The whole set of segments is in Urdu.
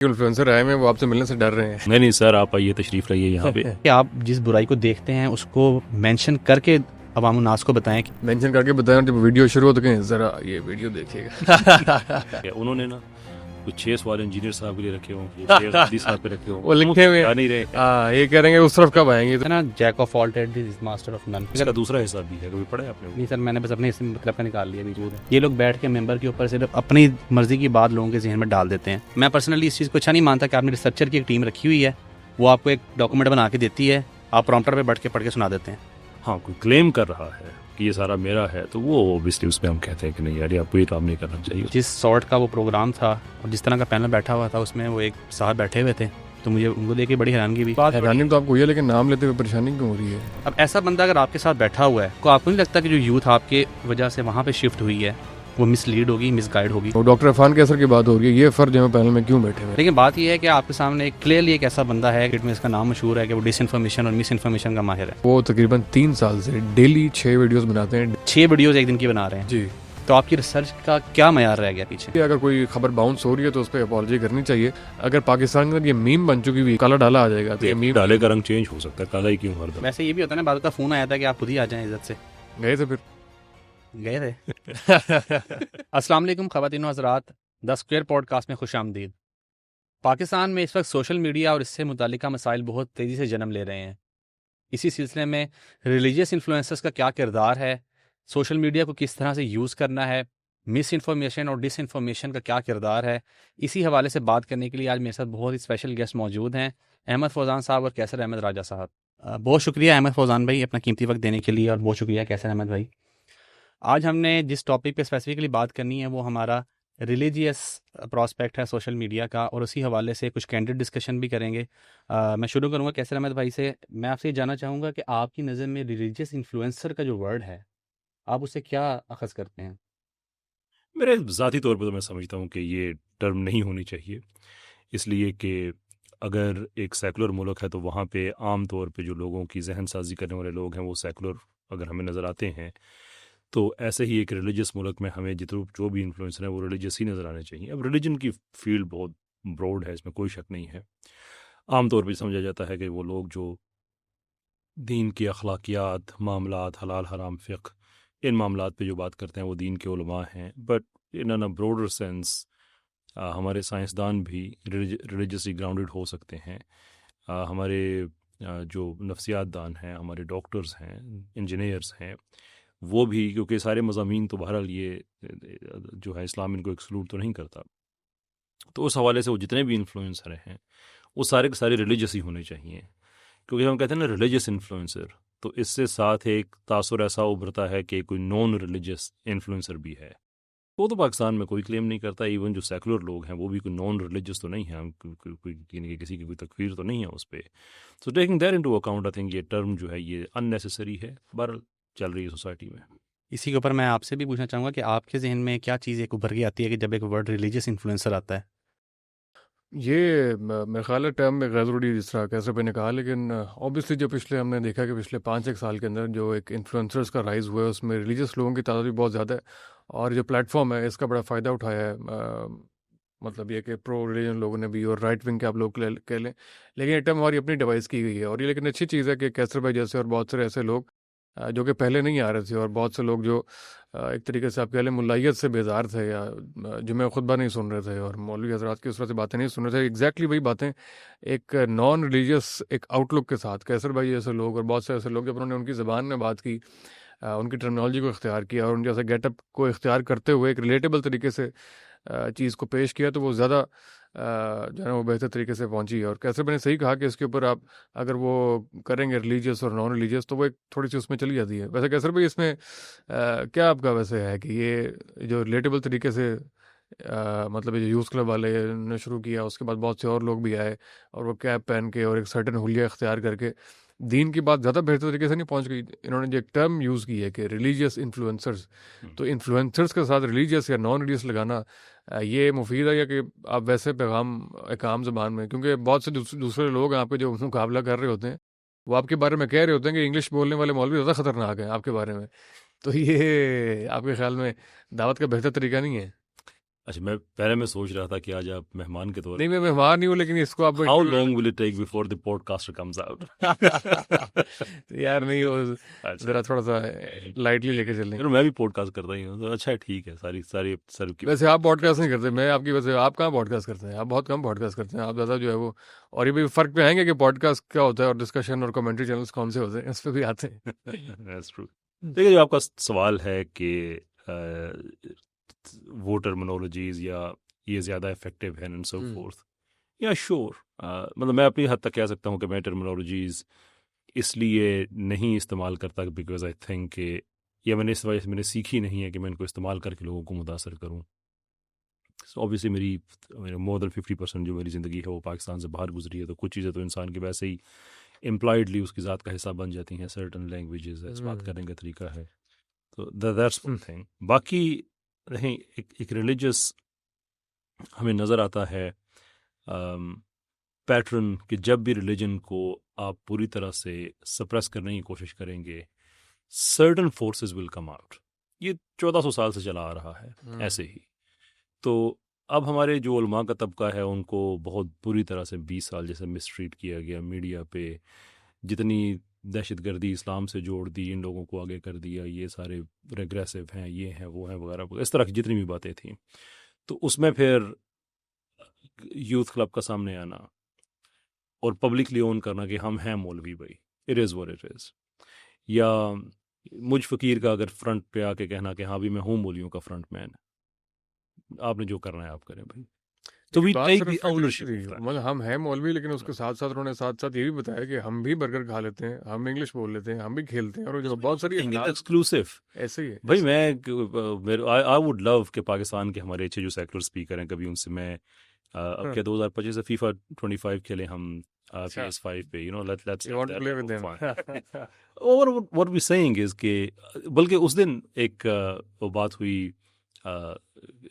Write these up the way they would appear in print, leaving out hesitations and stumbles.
انفلوئنسر آئے ہیں وہ آپ سے ملنے سے ڈر رہے ہیں. نہیں سر، آپ آئیے، تشریف رہیے یہاں پہ. کہ آپ جس برائی کو دیکھتے ہیں اس کو مینشن کر کے عوام الناس کو بتائیں کہ مینشن کر کے بتائیں جب ویڈیو شروع ہو تو کہیں ذرا یہ ویڈیو دیکھیے گا. انہوں نے نا کچھ 6 سوال انجینئر صاحب کے لیے رکھے ہوں، 6 حدیث صاحب پہ رکھے ہوں، وہ لکھے ہوئے نہیں رہے. ہاں یہ کہہ رہے ہیں کہ اس طرف کب آئیں گے. نا jack of all trades is master of none. اس کا دوسرا حساب بھی ہے، کبھی پڑھا ہے آپ نے؟ نہیں سر، میں نے بس اپنے اس مطلب کا نکال لیا بھی. یہ لوگ بیٹھ کے ممبر کے اوپر صرف اپنی مرضی کی بات لوگوں کے ذہن میں ڈال دیتے ہیں. میں پرسنلی اس چیز کو اچھا نہیں مانتا کہ آپ نے ریسرچر کی ایک ٹیم رکھی ہوئی ہے، وہ آپ کو ایک ڈاکومنٹ بنا کے دیتی ہے، آپ پرومپٹر پہ بیٹھ کے پڑھ کے سنا دیتے ہیں. ہاں، کوئی کلیم کر رہا ہے کہ یہ سارا میرا ہے تو وہ اوبیسلی اس میں ہم کہتے ہیں کہ نہیں یار، آپ کو یہ کام نہیں کرنا چاہیے. جس سارٹ کا وہ پروگرام تھا اور جس طرح کا پینل بیٹھا ہوا تھا اس میں وہ ایک صاحب بیٹھے ہوئے تھے، تو مجھے ان کو دیکھ کے بڑی حیرانگی ہوئی. حیرانی تو آپ کو یہ، لیکن نام لیتے ہوئے پریشانی کیوں ہو رہی ہے؟ اب ایسا بندہ اگر آپ کے ساتھ بیٹھا ہوا ہے تو آپ کو نہیں لگتا کہ جو یوتھ آپ کے وجہ سے وہاں پہ شفٹ ہوئی ہے وہ مس لیڈ ہوگی، مس گائیڈ ہوگی؟ وہ ڈاکٹر عرفان کیسر کی بات ہو رہی ہے، یہ فرد جو ہے پینل میں کیوں بیٹھے ہوئے؟ لیکن بات یہ ہے کہ آپ کے سامنے کلیئرلی ایک ایسا بندہ ہے کہ اس کا نام مشہور ہے کہ وہ ڈس انفارمیشن اور مس انفارمیشن کا ماہر ہے. وہ تقریباً 3 سال سے ڈیلی 6 ویڈیوز بناتے ہیں. 6 ویڈیوز ایک دن کی بنا رہے ہیں جی. تو آپ کی ریسرچ کا کیا معیار رہ گیا پیچھے؟ اگر کوئی خبر باؤنس ہو رہی ہے تو اس پہ اپالوجی کرنی چاہیے. اگر پاکستان کے اندر یہ میم بن چکی ہوئی، کالا ڈالا آ جائے گا تو یہ میم ڈالے کا رنگ چینج ہو سکتا ہے، کالا ہی کیوں ہر دم. ویسے یہ بھی ہوتا ہے نا، بعد کا فون آیا تھا کہ آپ خود ہی آ جائیں عزت سے. گئے تھے پھر گئے تھے. السلام علیکم خواتین و حضرات، دا اسکوئر پوڈ کاسٹ میں خوش آمدید. پاکستان میں اس وقت سوشل میڈیا اور اس سے متعلقہ مسائل بہت تیزی سے جنم لے رہے ہیں. اسی سلسلے میں ریلیجیس انفلوئنسرز کا کیا کردار ہے، سوشل میڈیا کو کس طرح سے یوز کرنا ہے، مس انفارمیشن اور ڈس انفارمیشن کا کیا کردار ہے، اسی حوالے سے بات کرنے کے لیے آج میرے ساتھ بہت ہی اسپیشل گیسٹ موجود ہیں، احمد فوزان صاحب اور کیسر احمد راجہ صاحب. بہت شکریہ احمد فوزان بھائی اپنا قیمتی وقت دینے کے لیے، اور بہت شکریہ کیسر احمد بھائی. آج ہم نے جس ٹاپک پہ اسپیسیفکلی بات کرنی ہے وہ ہمارا ریلیجیس پراسپیکٹ ہے سوشل میڈیا کا، اور اسی حوالے سے کچھ کینڈیڈ ڈسکشن بھی کریں گے. میں شروع کروں گا کیسر احمد بھائی سے. میں آپ سے یہ جاننا چاہوں گا کہ آپ کی نظر میں ریلیجیس انفلوئنسر کا جو ورڈ ہے آپ اسے کیا اخذ کرتے ہیں؟ میرے ذاتی طور پہ تو میں سمجھتا ہوں کہ یہ ٹرم نہیں ہونی چاہیے، اس لیے کہ اگر ایک سیکولر ملک ہے تو وہاں پہ عام طور پہ جو لوگوں کی ذہن سازی کرنے والے لوگ ہیں وہ سیکولر اگر ہمیں نظر آتے ہیں، تو ایسے ہی ایک ریلیجس ملک میں ہمیں جو بھی انفلوئنسر ہیں وہ ریلیجس ہی نظر آنے چاہیے. اب ریلیجن کی فیلڈ بہت براڈ ہے، اس میں کوئی شک نہیں ہے. عام طور پہ سمجھا جاتا ہے کہ وہ لوگ جو دین کی اخلاقیات، معاملات، حلال حرام، فقہ، ان معاملات پہ جو بات کرتے ہیں وہ دین کے علماء ہیں. بٹ ان براڈر سینس ہمارے سائنسدان بھی ریلیجسلی گراؤنڈڈ ہو سکتے ہیں. ہمارے جو نفسیات دان ہیں، ہمارے ڈاکٹرز ہیں، انجینئرز ہیں، وہ بھی، کیونکہ سارے مضامین تو بہرحال یہ جو ہے اسلام ان کو ایکسکلوڈ تو نہیں کرتا، تو اس حوالے سے وہ جتنے بھی انفلوئنسر ہیں وہ سارے کے سارے ریلیجس ہی ہونے چاہیے. کیونکہ ہم کہتے ہیں نا ریلیجس انفلوئنسر، تو اس سے ساتھ ایک تاثر ایسا ابھرتا ہے کہ کوئی نان ریلیجس انفلوئنسر بھی ہے. وہ تو پاکستان میں کوئی کلیم نہیں کرتا، ایون جو سیکولر لوگ ہیں وہ بھی کوئی نان ریلیجس تو نہیں ہیں، کوئی کسی کی کوئی تکفیر تو نہیں ہے اس پہ. So taking that into account I think یہ ٹرم جو ہے یہ ان نیسیسری ہے، بہرحال چل رہی ہے سوسائٹی میں. اسی کے اوپر میں آپ سے بھی پوچھنا چاہوں گا کہ آپ کے ذہن میں کیا چیز ایک ابھر کے آتی ہے کہ جب ایک ورڈ ریلیجیس انفلوئنسر آتا ہے؟ یہ میرے خیال ہے ٹرم میں غیر ضروری، جس طرح کیسر پہ نے کہا، لیکن اوبیسلی جو ہم نے دیکھا کہ پچھلے 5-1 سال کے اندر جو ایک انفلوئنسرز کا رائز ہوا ہے اس میں ریلیجیس لوگوں کی تعداد بھی بہت زیادہ ہے، اور جو پلیٹ فارم ہے اس کا بڑا فائدہ اٹھایا ہے. مطلب یہ کہ پرو ریلیجن لوگوں نے بھی اور رائٹ ونگ کے آپ لوگ کہہ لیں، لیکن یہ ٹرم ہماری اپنی ڈیوائس کی گئی ہے. اور یہ لیکن اچھی چیز ہے کہ کیسر بھائی جیسے اور بہت سارے ایسے لوگ جو کہ پہلے نہیں آ رہے تھے، اور بہت سے لوگ جو ایک طریقے سے آپ کہہ لیں ملائیت سے بیزار تھے یا جمعہ خطبہ نہیں سن رہے تھے اور مولوی حضرات کی اس طرح سے باتیں نہیں سن رہے تھے، ایگزیکٹلی وہی باتیں ایک نان ریلیجیس ایک آؤٹ لک کے ساتھ کیسر بھائی جیسے لوگ اور بہت سے ایسے لوگ جب انہوں نے ان کی زبان میں بات کی، ان کی ٹرمنالوجی کو اختیار کیا اور ان جیسے گیٹ اپ کو اختیار کرتے ہوئے ایک ریلیٹیبل طریقے سے چیز کو پیش کیا، تو وہ زیادہ جو ہے نا وہ بہتر طریقے سے پہنچی ہے. اور کیسر بھائی نے صحیح کہا کہ اس کے اوپر آپ اگر وہ کریں گے ریلیجیس اور نان ریلیجیس تو وہ ایک تھوڑی سی اس میں چلی جاتی ہے. ویسے کیسر بھائی اس میں کیا آپ کا ویسے ہے کہ یہ جو ریلیٹیبل طریقے سے مطلب یہ جو یوز کلب والے نے شروع کیا، اس کے بعد بہت سے اور لوگ بھی آئے اور وہ کیپ پہن کے اور ایک سرٹن حلیہ اختیار کر کے دین کی بات زیادہ بہتر طریقے سے نہیں پہنچ گئی. انہوں نے جو ایک ٹرم یوز کی ہے کہ ریلیجیس انفلوئنسرز، تو انفلوئنسرز کے ساتھ ریلیجیس یا نان ریلیجیس لگانا یہ مفید ہے، یا کہ آپ ویسے پیغام ایک عام زبان میں، کیونکہ بہت سے دوسرے لوگ ہیں آپ کے جو مقابلہ کر رہے ہوتے ہیں وہ آپ کے بارے میں کہہ رہے ہوتے ہیں کہ انگلش بولنے والے مولوی زیادہ خطرناک ہیں آپ کے بارے میں، تو یہ آپ کے خیال میں دعوت کا بہتر طریقہ نہیں ہے؟ اچھا میں پہلے میں سوچ رہا تھا کہ آج آپ مہمان کے طور نہیں میں مہمان نہیں ہوں لیکن اس کو آپ how long will it take before the podcast comes out. یار نہیں وہ ذرا تھوڑا سا لائٹلی لے کے چلیں. میں بھی پوڈ کاسٹ کرتا ہی ہوں تو اچھا ہے ٹھیک ہے ساری سر کی. ویسے آپ پوڈ کاسٹ نہیں کرتے, میں آپ کی ویسے آپ کہاں پوڈ کاسٹ کرتے ہیں, آپ بہت کم پوڈ کاسٹ کرتے ہیں, آپ زیادہ جو ہے وہ. اور یہ بھی فرق پہ آئیں گے کہ پوڈ کاسٹ کیا ہوتا ہے اور ڈسکشن اور کمنٹری چینلز کون سے ہوتے ہیں, اس پہ بھی آتے ہیں. دیکھیے جو آپ کا سوال ہے کہ وہ ٹرمنالوجیز یا یہ زیادہ افیکٹو ہیں اینڈ سو فورتھ, یا شور مطلب میں اپنی حد تک کہہ سکتا ہوں کہ میں ٹرمنالوجیز اس لیے نہیں استعمال کرتا بیکاز آئی تھنک کہ یا میں نے اس وجہ سے میں نے سیکھی نہیں ہے کہ میں ان کو استعمال کر کے لوگوں کو متاثر کروں. اوبیسلی میری مور دین 50% جو میری زندگی ہے وہ پاکستان سے باہر گزری ہے, تو کچھ چیزیں تو انسان کے ویسے ہی امپلائڈلی اس کی ذات کا حصہ بن جاتی ہیں. سرٹن لینگویجز ہے, بات کرنے کا طریقہ ہے, تو دیٹس ون تھنگ. باقی رہیں ایک ریلیجس ہمیں نظر آتا ہے پیٹرن کہ جب بھی ریلیجن کو آپ پوری طرح سے سپریس کرنے کی کوشش کریں گے certain forces will come out. یہ 1400 سال سے چلا آ رہا ہے ایسے ہی. تو اب ہمارے جو علماء کا طبقہ ہے ان کو بہت بری طرح سے 20 سال جیسے مسٹریٹ کیا گیا. میڈیا پہ جتنی دہشت گردی اسلام سے جوڑ دی, ان لوگوں کو آگے کر دیا, یہ سارے ریگریسو ہیں, یہ ہیں, وہ ہیں, وغیرہ اس طرح کی جتنی بھی باتیں تھیں. تو اس میں پھر یوتھ کلب کا سامنے آنا اور پبلکلی اون کرنا کہ ہم ہیں مولوی بھائی, it is what it is. یا مجھ فقیر کا اگر فرنٹ پہ آ کے کہنا کہ ہاں بھی میں ہوں مولویوں کا فرنٹ مین, آپ نے جو کرنا ہے آپ کریں بھائی. تو وی ٹیک دی اونرشپ. مطلب ہم ہیں مولوی لیکن اس کے ساتھ ساتھ انہوں نے ساتھ ساتھ یہ بھی بتایا کہ ہم بھی برگر کھا لیتے ہیں, ہم انگلش بول لیتے ہیں, ہم بھی کھیلتے ہیں, اور جو بہت ساری ایکسکلوسو ایسے ہی ہے بھائی. میں آئی ووڈ لو کہ پاکستان کے ہمارے اچھے جو سیکولر اسپیکر ہیں کبھی ان سے میں اب کیا 2025 سے فیفا 25 کھیلیں ہم PS5 پہ, یو نو لیٹس اور واٹ وی سیئنگ از کہ بلکہ اس دن ایک وہ بات ہوئی,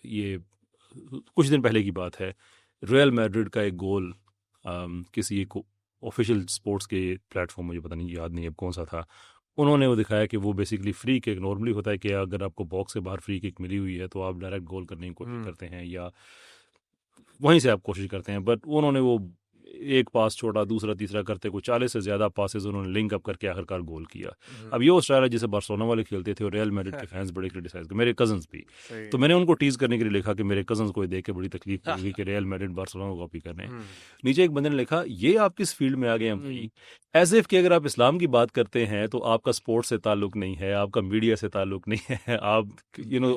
یہ کچھ دن پہلے کی بات ہے, ریئل میڈرڈ کا ایک گول کسی ایک آفیشیل اسپورٹس کے پلیٹ فارم, مجھے پتہ نہیں یاد نہیں اب کون سا تھا, انہوں نے وہ دکھایا کہ وہ بیسیکلی فری کک نارملی ہوتا ہے کہ اگر آپ کو باکس سے باہر فری کک ملی ہوئی ہے تو آپ ڈائریکٹ گول کرنے کی کوشش کرتے ہیں یا وہیں سے آپ کوشش کرتے ہیں, بٹ انہوں نے وہ ایک پاس چھوڑا, دوسرا تیسرا کرتے کوئی 40 سے زیادہ پاسز انہوں نے لنک اپ کر کے آخرکار گول کیا. اب یہ اسٹائل ہے جسے بارسلونا والے کھیلتے تھے اور ریئل میڈرڈ کے فینس بڑے کرٹیسائز کرتے, میرے کزنس بھی. تو میں نے ان کو ٹیز کرنے کے لیے لکھا کہ میرے کزنس کو دیکھ کے بڑی تکلیف ہوئی کہ ریئل میڈرڈ بارسلونا کو کاپی کر رہے ہیں. نیچے ایک بندے نے لکھا یہ آپ کس فیلڈ میں آ گئے ہیں, ایز ایف کہ اگر آپ اسلام کی بات کرتے ہیں تو آپ کا سپورٹ سے تعلق نہیں ہے, آپ کا میڈیا سے تعلق نہیں ہے, آپ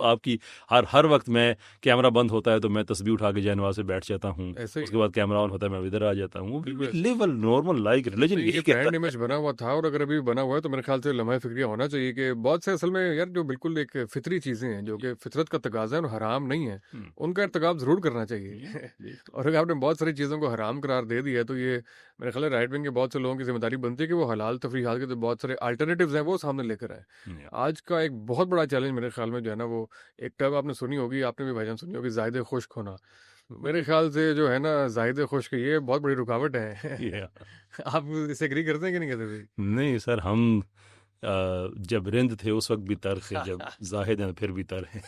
آپ کی ہر وقت میں کیمرہ بند ہوتا ہے تو میں تسبیح اٹھا کے جانواز سے بیٹھ جاتا ہوں, اس کے بعد کیمرہ آن ہوتا ہے میں ادھر آ جاتا ہوں. لیول نارمل لائک ریلیجن یہ برانڈ امیج بنا ہوا تھا, اور اگر ابھی بنا ہوا ہے تو میرے خیال سے لمحہ فکریہ ہونا چاہیے کہ بہت سے اصل میں یار جو بالکل ایک فطری چیزیں ہیں جو کہ فطرت کا تقاضا ہے اور حرام نہیں ہے, ان کا ارتکاب ضرور کرنا چاہیے. اور اگر آپ نے بہت ساری چیزوں کو حرام قرار دے دیا تو یہ میرے خیال ہے رائٹ ونگ کے بہت سے لوگوں کی ذمہ داری بنتی ہے کہ وہ حلال تفریحات کے تو بہت سارے الٹرنیٹیوز ہیں وہ سامنے لے کر آئے. آج کا ایک بہت بڑا چیلنج میرے خیال میں جو ہے نا, وہ ایک ٹرم آپ نے سنی ہوگی, آپ نے بھی بھائی جان سنی ہوگی, زائد خشک ہونا. میرے خیال سے جو ہے نا زائد خشک یہ بہت بڑی رکاوٹ ہے. آپ اسے ایگری کرتے ہیں کہ نہیں کرتے؟ نہیں سر, ہم جب رند تھے اس وقت بھی تر تھے, جب زاہد ہیں پھر بھی تر ہیں.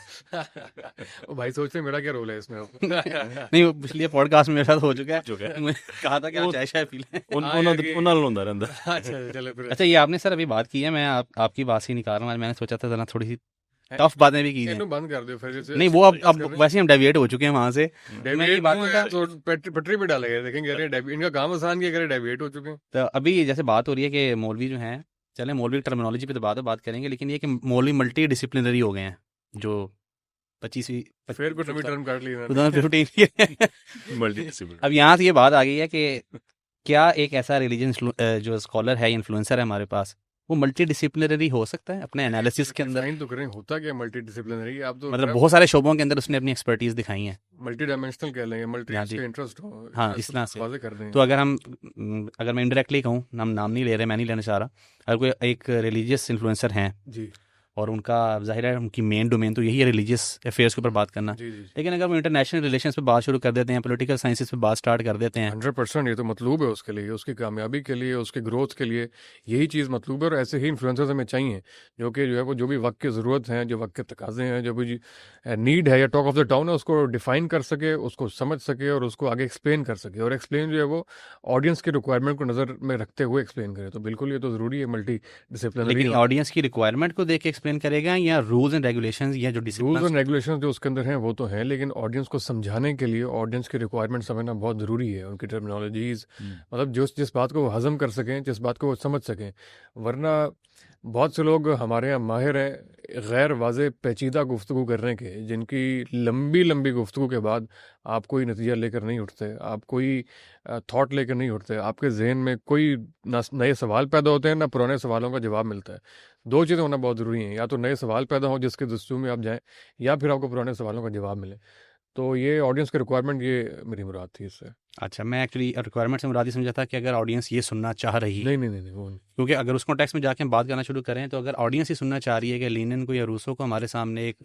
بھائی سوچتے ہیں میرا کیا رول ہے اس میں؟ نہیں, پچھلے پوڈ کاسٹ میں میرے ساتھ ہو چکا ہے, میں کہا تھا کہ آپ چائے شائے پی لیں. اچھا یہ آپ نے سر ابھی بات کی ہے, میں آپ کی بات سے نکال رہا ہوں, میں نے سوچا تھا ذرا تھوڑی سی ٹف باتیں بھی کی ہیں. بند کر دو پھر. نہیں وہ اب ویسے ہم ڈیویٹ ہو چکے ہیں وہاں سے, پٹری پہ ڈالے گئے, دیکھیں گے ان کا کام آسان کیا کرے, ڈیویٹ ہو چکے ہیں. تو ابھی جیسے بات ہو رہی ہے کہ مولوی جو ہیں, چلیں مولوی ٹرمینالوجی پہ تو بات کریں گے, لیکن یہ کہ مولوی ملٹی ڈسپلنری ہو گئے ہیں, جو 25 اب یہاں سے یہ بات آ گئی ہے کہ کیا ایک ایسا ریلیجن جو اسکالر ہے, انفلوئنسر ہے ہمارے پاس, وہ ملٹی ڈسپلنری ہو سکتا ہے اپنے انالیسس کے اندر؟ تو کریں ہوتا کیا ملٹی ڈسپلنری, آپ تو مطلب بہت سارے شعبوں کے اندر اس نے اپنی ایکسپرٹیز دکھائی ہیں, ملٹی ڈائمینشنل کہہ لیں گے, ملٹی انٹرسٹ ہو, ہاں اس طرح سے. تو اگر میں انڈائریکٹلی کہوں, نام نہیں لے رہے, میں نہیں لینا چاہ رہا, اگر کوئی ایک ریلیجیس انفلوئنسر ہیں جی اور ان کا ظاہر ہے ان کی مین ڈومین تو یہی ہے ریلیجیس افیئرس کے اوپر بات کرنا. جی جی لیکن اگر وہ انٹرنیشنل ریلیشنس پہ بات شروع کر دیتے ہیں, پولیٹیکل سائنسز پہ بات سٹارٹ کر دیتے ہیں, 100% یہ تو مطلوب ہے اس کے لیے, اس کی کامیابی کے لیے, اس کی گروتھ کے لیے یہی چیز مطلوب ہے. اور ایسے ہی انفلوئنسرز ہمیں چاہیے جو کہ جو ہے وہ جو بھی وقت کی ضرورت ہیں, جو وقت کے تقاضے ہیں, جو بھی نیڈ ہے یا ٹاک آف دا ٹاؤن ہے, اس کو ڈیفائن کر سکے, اس کو سمجھ سکے اور اس کو آگے ایکسپلین کر سکے. اور ایکسپلین جو ہے وہ آڈینس کی ریکوائرمنٹ کو نظر میں رکھتے ہوئے ایکسپلین کرے. تو بالکل یہ تو ضروری ہے ملٹی ڈسپلنری. لیکن آڈینس کی ریکوائرمنٹ کو دیکھ کے ایکسپلین کرے گا یا رولز اینڈ ریگولیشنز یا جو رولز ڈسپلن. اینڈ ریگولیشنز جو اس کے اندر ہیں وہ تو ہیں, لیکن آڈینس کو سمجھانے کے لیے آڈینس کی ریکوائرمنٹ سمجھنا بہت ضروری ہے. ان کی ٹرمینالوجیز, مطلب جس بات کو وہ ہضم کر سکیں, جس بات کو وہ سمجھ سکیں. ورنہ بہت سے لوگ ہمارے یہاں ماہر ہیں غیر واضح پیچیدہ گفتگو کرنے کے, جن کی لمبی گفتگو کے بعد آپ کوئی نتیجہ لے کر نہیں اٹھتے, آپ کوئی تھاٹ لے کر نہیں اٹھتے, آپ کے ذہن میں کوئی نہ نئے سوال پیدا ہوتے ہیں, نہ پرانے سوالوں کا جواب ملتا ہے. دو چیزیں ہونا بہت ضروری ہیں, یا تو نئے سوال پیدا ہوں جس کے جستجو میں آپ جائیں, یا پھر آپ کو پرانے سوالوں کا جواب ملے. تو یہ آڈینس کی ریکوائرمنٹ, یہ میری مراد تھی اس سے. اچھا, میں ایکچولی ریکوائرمنٹ سے مراد یہ سمجھا تھا کہ اگر آڈینس یہ سننا چاہ رہی ہے, نہیں وہ نہیں. کیونکہ اگر اس کانٹیکس میں جا کے ہم بات کرنا شروع کریں تو اگر آڈینس یہ سننا چاہ رہی ہے کہ لینن کو یا روسو کو ہمارے سامنے ایک